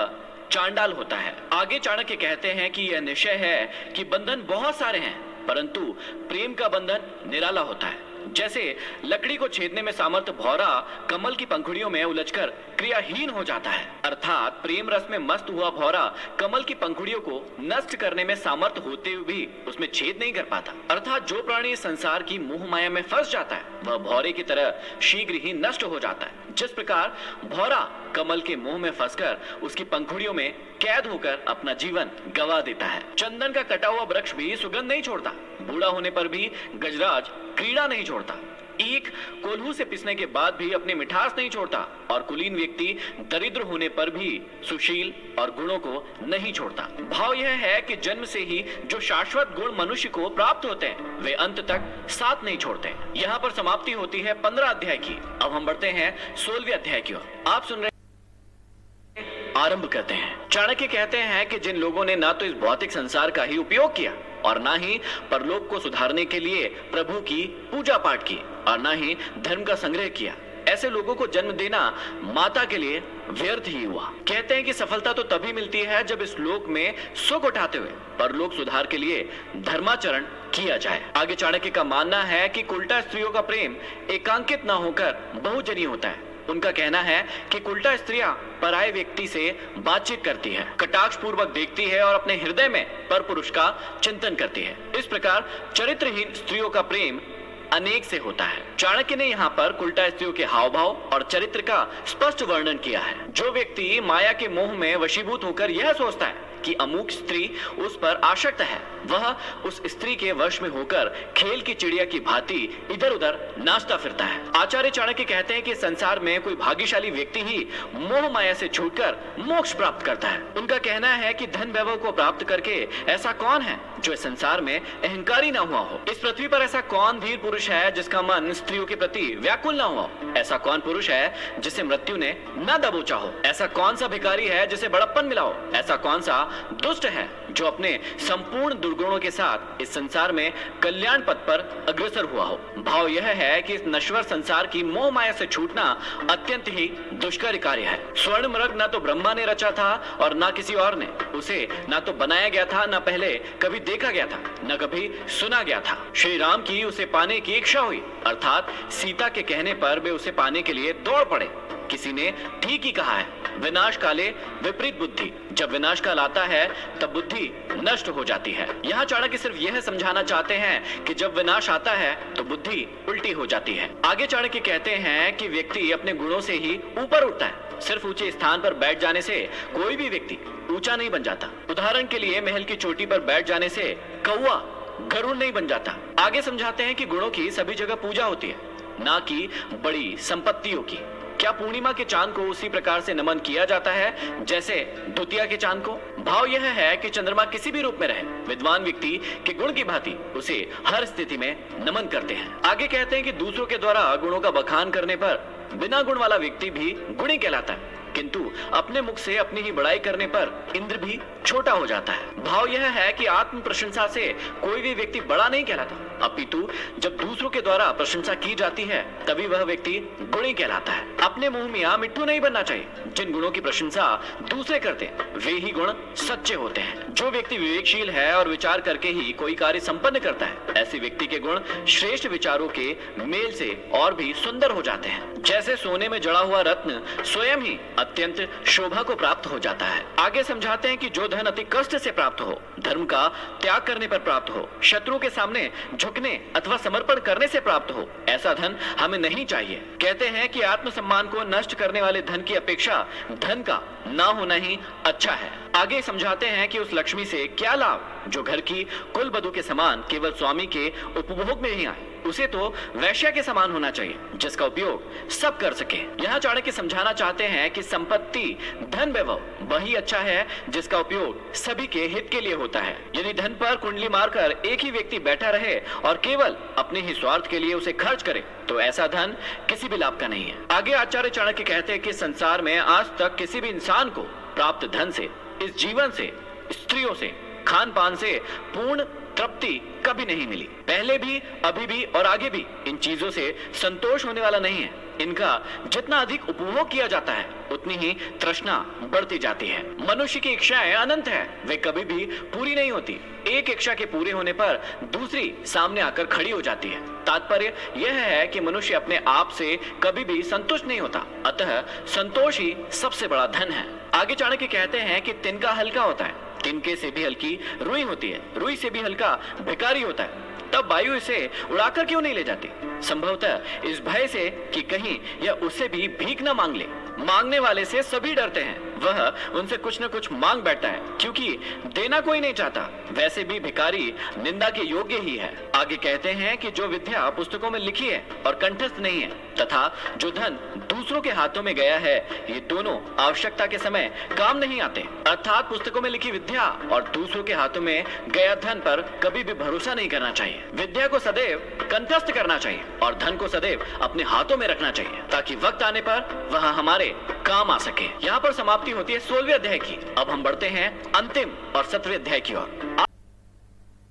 चांडाल होता है। आगे चाणक्य कहते हैं कि यह निश्चय है कि बंधन बहुत सारे हैं, परंतु प्रेम का बंधन निराला होता है। जैसे लकड़ी को छेदने में सामर्थ्य भौरा कमल की पंखुड़ियों में उलझकर क्रियाहीन हो जाता है, अर्थात प्रेम रस में मस्त हुआ भौरा कमल की पंखुड़ियों को नष्ट करने में सामर्थ्य होते हुए भी उसमें छेद नहीं कर पाता। अर्थात जो प्राणी संसार की मोह माया में फंस जाता है वह भौरे की तरह शीघ्र ही नष्ट हो जाता है। जिस प्रकार भौरा कमल के मोह में फंसकर उसकी पंखुड़ियों में कैद होकर अपना जीवन गवा देता है। चंदन का कटा हुआ वृक्ष भी सुगंध नहीं छोड़ता, बूढ़ा होने पर भी गजराज क्रीड़ा नहीं छोड़ता, ईख कोल्हू से पिसने के बाद भी अपनी मिठास नहीं छोड़ता, और कुलीन व्यक्ति दरिद्र होने पर भी सुशील और गुणों को नहीं छोड़ता। भाव यह है कि जन्म से ही जो शाश्वत गुण मनुष्य को प्राप्त होते हैं वे अंत तक साथ नहीं छोड़ते। यहाँ पर समाप्ति होती है 15 अध्याय की। अब हम बढ़ते हैं 16वें अध्याय की ओर। आप सुन रहे आरंभ करते हैं। चाणक्य कहते हैं कि जिन लोगों ने ना तो इस भौतिक संसार का ही उपयोग किया और ना ही परलोक को सुधारने के लिए प्रभु की पूजा पाठ की और ना ही धर्म का संग्रह किया, ऐसे लोगों को जन्म देना माता के लिए व्यर्थ ही हुआ। कहते हैं कि सफलता तो तभी मिलती है जब इस लोक में सुख उठाते हुए परलोक सुधार के लिए धर्माचरण किया जाए। आगे चाणक्य का मानना है कि कुल्टा स्त्रियों का प्रेम एकांकित न होकर बहुजनी होता है। उनका कहना है कि कुल्टा स्त्रियां पराये व्यक्ति से बातचीत करती है, कटाक्ष पूर्वक देखती है और अपने हृदय में पर पुरुष का चिंतन करती है। इस प्रकार चरित्रहीन स्त्रियों का प्रेम अनेक से होता है। चाणक्य ने यहाँ पर कुल्टा स्त्रियों के हाव भाव और चरित्र का स्पष्ट वर्णन किया है। जो व्यक्ति माया के मोह में वशीभूत होकर यह सोचता है कि अमुक स्त्री उस पर आसक्त है, वह उस स्त्री के वश में होकर खेल की चिड़िया की भांति इधर उधर नाचता फिरता है। आचार्य चाणक्य कहते हैं कि संसार में कोई भाग्यशाली व्यक्ति ही मोह माया से छूटकर मोक्ष प्राप्त करता है। उनका कहना है कि धन वैभव को प्राप्त करके ऐसा कौन है जो इस संसार में अहंकारी न हुआ हो। इस पृथ्वी पर ऐसा कौन धीर पुरुष है जिसका मन स्त्रियों के प्रति व्याकुल न हुआ हो। ऐसा कौन पुरुष है जिसे मृत्यु ने न दबोचा हो। ऐसा कौन सा भिखारी है जिसे बड़प्पन मिला हो। ऐसा कौन सा दुष्ट है जो अपने संपूर्ण दुर्गुणों के साथ इस संसार में कल्याण पथ पर अग्रसर हुआ हो। भाव यह है कि इस नश्वर संसार की मोह माया से छूटना अत्यंत ही दुष्कर कार्य है। स्वर्ण मृग न तो ब्रह्मा ने रचा था और न किसी और ने, उसे न तो बनाया गया था, न पहले कभी देखा गया था, न कभी सुना गया था। श्री राम की उसे पाने की इच्छा हुई, अर्थात सीता के कहने पर वे उसे पाने के लिए दौड़ पड़े। किसी ने ठीक ही कहा है, विनाश काले विपरीत बुद्धि। जब विनाश काल आता है तब बुद्धि नष्ट हो जाती है। यहाँ चाणक्य सिर्फ यह समझाना चाहते हैं कि जब विनाश आता है तो बुद्धि उल्टी हो जाती है। आगे चाणक्य कहते हैं कि व्यक्ति अपने गुणों से ही ऊपर उठता है। सिर्फ ऊंचे स्थान पर बैठ जाने से कोई भी व्यक्ति ऊंचा नहीं बन जाता। उदाहरण के लिए महल की चोटी पर बैठ जाने से कौवा गरुड़ नहीं बन जाता। आगे समझाते हैं कि गुणों की सभी जगह पूजा होती है, ना कि बड़ी संपत्तियों की। क्या पूर्णिमा के चांद को उसी प्रकार से नमन किया जाता है जैसे द्वितीया के चांद को। भाव यह है कि चंद्रमा किसी भी रूप में रहे, विद्वान व्यक्ति के गुण की भांति उसे हर स्थिति में नमन करते हैं। आगे कहते हैं कि दूसरों के द्वारा गुणों का बखान करने पर बिना गुण वाला व्यक्ति भी गुणी कहलाता है, किंतु अपने मुख से अपनी ही बड़ाई करने पर इंद्र भी छोटा हो जाता है। भाव यह है कि आत्म प्रशंसा से कोई भी व्यक्ति बड़ा नहीं कहलाता, अपितु जब दूसरों के द्वारा प्रशंसा की जाती है तभी वह व्यक्ति गुणी कहलाता है। अपने मुंह मियां मिट्टू नहीं बनना चाहिए। जिन गुणों की प्रशंसा दूसरे करते हैं वे ही गुण सच्चे होते हैं। जो व्यक्ति विवेकशील है और विचार करके ही कोई कार्य संपन्न करता है, ऐसे व्यक्ति के गुण श्रेष्ठ विचारों के मेल से और भी सुंदर हो जाते हैं। जैसे सोने में जड़ा हुआ रत्न स्वयं ही अत्यंत शोभा को प्राप्त हो जाता है। आगे समझाते हैं कि जो धन अति कष्ट से प्राप्त हो, धर्म का त्याग करने पर प्राप्त हो, शत्रु के सामने झुकने अथवा समर्पण करने से प्राप्त हो, ऐसा धन हमें नहीं चाहिए। कहते हैं कि आत्मसम्मान को नष्ट करने वाले धन की अपेक्षा धन का ना होना ही अच्छा है। आगे समझाते हैं कि उस लक्ष्मी से क्या लाभ जो घर की कुल वधु के समान केवल स्वामी के उपभोग में ही आए। उसे तो वैश्य के समान होना चाहिए जिसका उपयोग सब कर सके। यहाँ चाणक्य समझाना चाहते हैं कि संपत्ति धन वैभव वही अच्छा है जिसका उपयोग सभी के हित के लिए होता है। यदि धन पर कुंडली मारकर एक ही व्यक्ति बैठा रहे और केवल अपने ही स्वार्थ के लिए उसे खर्च करे तो ऐसा धन किसी भी लाभ का नहीं है। आगे आचार्य चाणक्य कहते हैं कि संसार में आज तक किसी भी इंसान को प्राप्त धन से, इस जीवन से, स्त्रियों से, खान पान से पूर्ण तृप्ति कभी नहीं मिली। पहले भी, अभी भी और आगे भी इन चीजों से संतोष होने वाला नहीं है। इनका जितना अधिक उपभोग किया जाता है उतनी ही तृष्णा बढ़ती जाती है। मनुष्य की इच्छाएं अनंत है, वे कभी भी पूरी नहीं होती। एक इच्छा के पूरे होने पर दूसरी सामने आकर खड़ी हो जाती है। तात्पर्य यह है कि मनुष्य अपने आप से कभी भी संतुष्ट नहीं होता, अतः संतोष ही सबसे बड़ा धन है। आगे चाणक्य कहते हैं कि तिनका हल्का होता है, तिनके से भी हल्की रुई होती है, रुई से भी हल्का भिखारी होता है। तब वायु इसे उड़ाकर क्यों नहीं ले जाती? संभवतः इस भय से कि कहीं यह उससे भी भीख न मांग ले। मांगने वाले से सभी डरते हैं, वह उनसे कुछ न कुछ मांग बैठता है क्योंकि देना कोई नहीं चाहता। वैसे भी भिखारी निंदा के योग्य ही है। आगे कहते हैं कि जो विद्या पुस्तकों में लिखी है और कंठस्थ नहीं है तथा जो धन दूसरों के हाथों में गया है, ये दोनों आवश्यकता के समय काम नहीं आते। अर्थात पुस्तकों में लिखी विद्या और दूसरों के हाथों में गया धन पर कभी भी भरोसा नहीं करना चाहिए। विद्या को सदैव कंठस्थ करना चाहिए और धन को सदैव अपने हाथों में रखना चाहिए ताकि वक्त आने पर वह हमारे काम आ सके। यहाँ पर समाप्ति होती है 16वें अध्याय की। अब हम बढ़ते हैं अंतिम और 17वें अध्याय की ओर।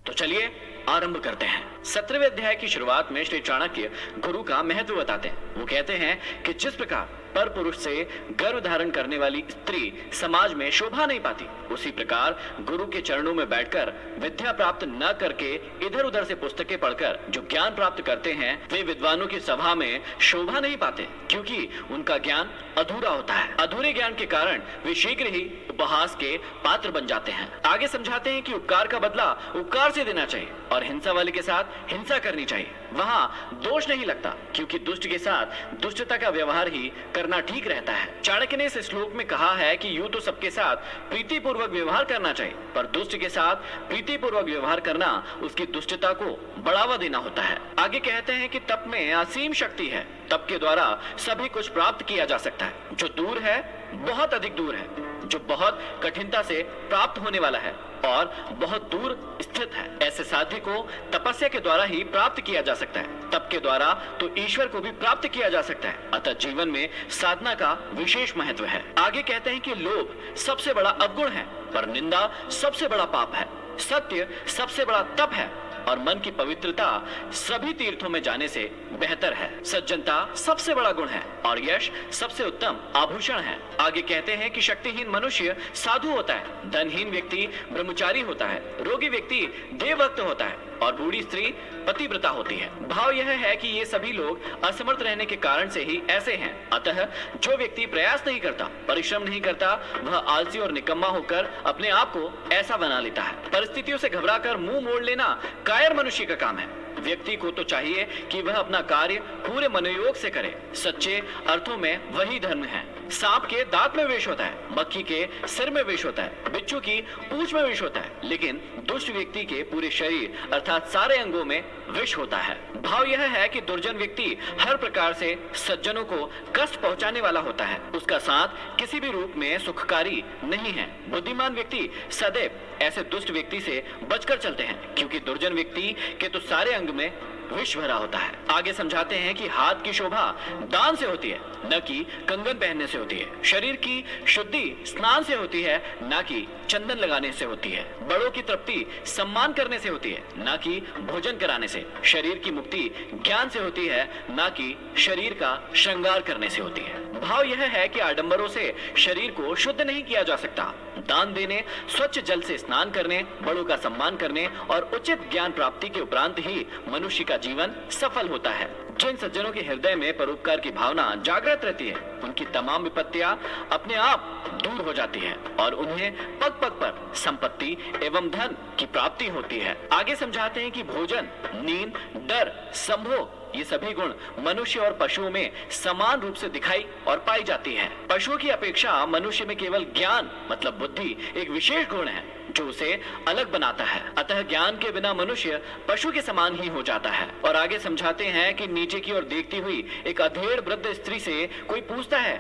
तो चलिए आरंभ करते हैं। 17वें अध्याय की शुरुआत में श्री चाणक्य गुरु का महत्व बताते हैं। वो कहते हैं कि जिस प्रकार पर पुरुष से गर्भ धारण करने वाली स्त्री समाज में शोभा नहीं पाती, उसी प्रकार गुरु के चरणों में बैठकर विद्या प्राप्त न करके इधर उधर से पुस्तकें पढ़कर जो ज्ञान प्राप्त करते हैं, वे विद्वानों की सभा में शोभा नहीं पाते, क्योंकि उनका ज्ञान अधूरा होता है। अधूरे ज्ञान के कारण वे शीघ्र ही उपहास के पात्र बन जाते हैं। आगे समझाते हैं कि उपकार का बदला उपकार से देना चाहिए और हिंसा वाले के साथ हिंसा करनी चाहिए। वहाँ दोष नहीं लगता, क्योंकि दुष्ट के साथ दुष्टता का व्यवहार ही करना ठीक रहता है। चाणक्य ने इस श्लोक में कहा है कि यूं तो सबके साथ प्रीतिपूर्वक व्यवहार करना चाहिए, पर दुष्ट के साथ प्रीतिपूर्वक व्यवहार करना उसकी दुष्टता को बढ़ावा देना होता है। आगे कहते हैं कि तप में असीम शक्ति है, तप के द्वारा सभी कुछ प्राप्त किया जा सकता है। जो दूर है बहुत अधिक दूर है, जो बहुत कठिनता से प्राप्त होने वाला है और बहुत दूर स्थित है, ऐसे साध्य को तपस्या के द्वारा ही प्राप्त किया जा सकता है। तप के द्वारा तो ईश्वर को भी प्राप्त किया जा सकता है। अतः जीवन में साधना का विशेष महत्व है। आगे कहते हैं कि लोभ सबसे बड़ा अवगुण है, पर निंदा सबसे बड़ा पाप है। सत्य सबसे बड़ा तप है और मन की पवित्रता सभी तीर्थों में जाने से बेहतर है। सज्जनता सबसे बड़ा गुण है और यश सबसे उत्तम आभूषण है। आगे कहते हैं कि शक्तिहीन मनुष्य साधु होता है, धनहीन व्यक्ति ब्रह्मचारी होता है, रोगी व्यक्ति देवभक्त होता है और बूढ़ी स्त्री पतिव्रता होती है। भाव यह है कि ये सभी लोग असमर्थ रहने के कारण से ही ऐसे हैं। अतः जो व्यक्ति प्रयास नहीं करता, परिश्रम नहीं करता, वह आलसी और निकम्मा होकर अपने आप को ऐसा बना लेता है। परिस्थितियों से घबराकर मुंह मोड़ लेना कायर मनुष्य का काम है। व्यक्ति को तो चाहिए कि वह अपना कार्य पूरे मनोयोग से करे। सच्चे अर्थों में वही धर्म है। सांप के दांत में विष होता है, मक्खी के सिर में विष होता है, बिच्छू की पूंछ में विष होता है, लेकिन दुष्ट व्यक्ति के पूरे शरीर अर्थात सारे अंगों में विष होता है। भाव यह है कि दुर्जन व्यक्ति हर प्रकार से सज्जनों को कष्ट पहुंचाने वाला होता है। उसका साथ किसी भी रूप में सुखकारी नहीं है। बुद्धिमान व्यक्ति सदैव ऐसे दुष्ट व्यक्ति से बचकर चलते हैं, क्योंकि दुर्जन व्यक्ति के तो सारे अंग में विष भरा होता है। आगे समझाते हैं कि हाथ की शोभा दान से होती है, न कि कंगन पहनने से होती है। शरीर की शुद्धि स्नान से होती है, न कि चंदन लगाने से होती है। बड़ों की तृप्ति सम्मान करने से होती है, न कि भोजन कराने से। शरीर की मुक्ति ज्ञान से होती है, न कि शरीर का श्रृंगार करने से होती है। भाव यह है कि आडंबरों से शरीर को शुद्ध नहीं किया जा सकता। दान देने, स्वच्छ जल से स्नान करने, बड़ों का सम्मान करने और उचित ज्ञान प्राप्ति के उपरांत ही मनुष्य का जीवन सफल होता है। जिन सज्जनों के हृदय में परोपकार की भावना जागृत रहती है, उनकी तमाम विपत्तियां अपने आप दूर हो जाती है और उन्हें पग पग पर संपत्ति एवं धन की प्राप्ति होती है। आगे समझाते हैं कि भोजन, नींद, डर, संभोग, ये सभी गुण मनुष्य और पशुओं में समान रूप से दिखाई और पाई जाती है। पशुओं की अपेक्षा मनुष्य में केवल ज्ञान मतलब बुद्धि एक विशेष गुण है जो उसे अलग बनाता है। अतः ज्ञान के बिना मनुष्य पशु के समान ही हो जाता है। और आगे समझाते हैं कि नीचे की ओर देखती हुई एक अधेड़ वृद्ध स्त्री से कोई पूछता है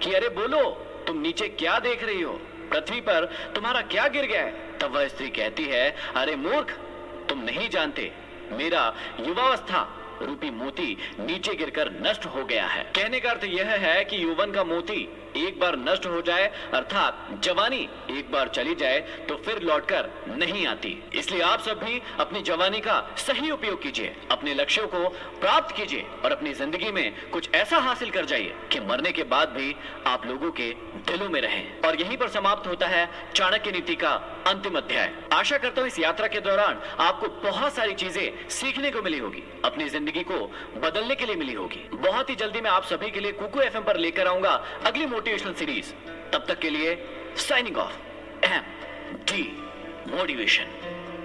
कि अरे बोलो, तुम नीचे क्या देख रही हो? पृथ्वी पर तुम्हारा क्या गिर गया है? तब वह स्त्री कहती है, अरे मूर्ख, तुम नहीं जानते, मेरा युवावस्था रूपी मोती नीचे गिरकर नष्ट हो गया है। कहने का अर्थ यह है कि यौवन का मोती एक बार नष्ट हो जाए, अर्थात जवानी एक बार चली जाए तो फिर लौटकर नहीं आती। इसलिए आप सब भी अपनी जवानी का सही उपयोग कीजिए, अपने लक्ष्यों को प्राप्त कीजिए और अपनी जिंदगी में कुछ ऐसा हासिल कर जाइए कि मरने के बाद भी आप लोगों के दिलों में रहें। और यहीं पर समाप्त होता है चाणक्य नीति का अंतिम अध्याय। आशा करता हूं इस यात्रा के दौरान आपको बहुत सारी चीजें सीखने को मिली होगी, अपनी जिंदगी को बदलने के लिए मिली होगी। बहुत ही जल्दी मैं आप सभी के लिए कुकू एफएम पर लेकर आऊंगा अगली मोटिवेशनल सीरीज। तब तक के लिए signing off, M D motivation.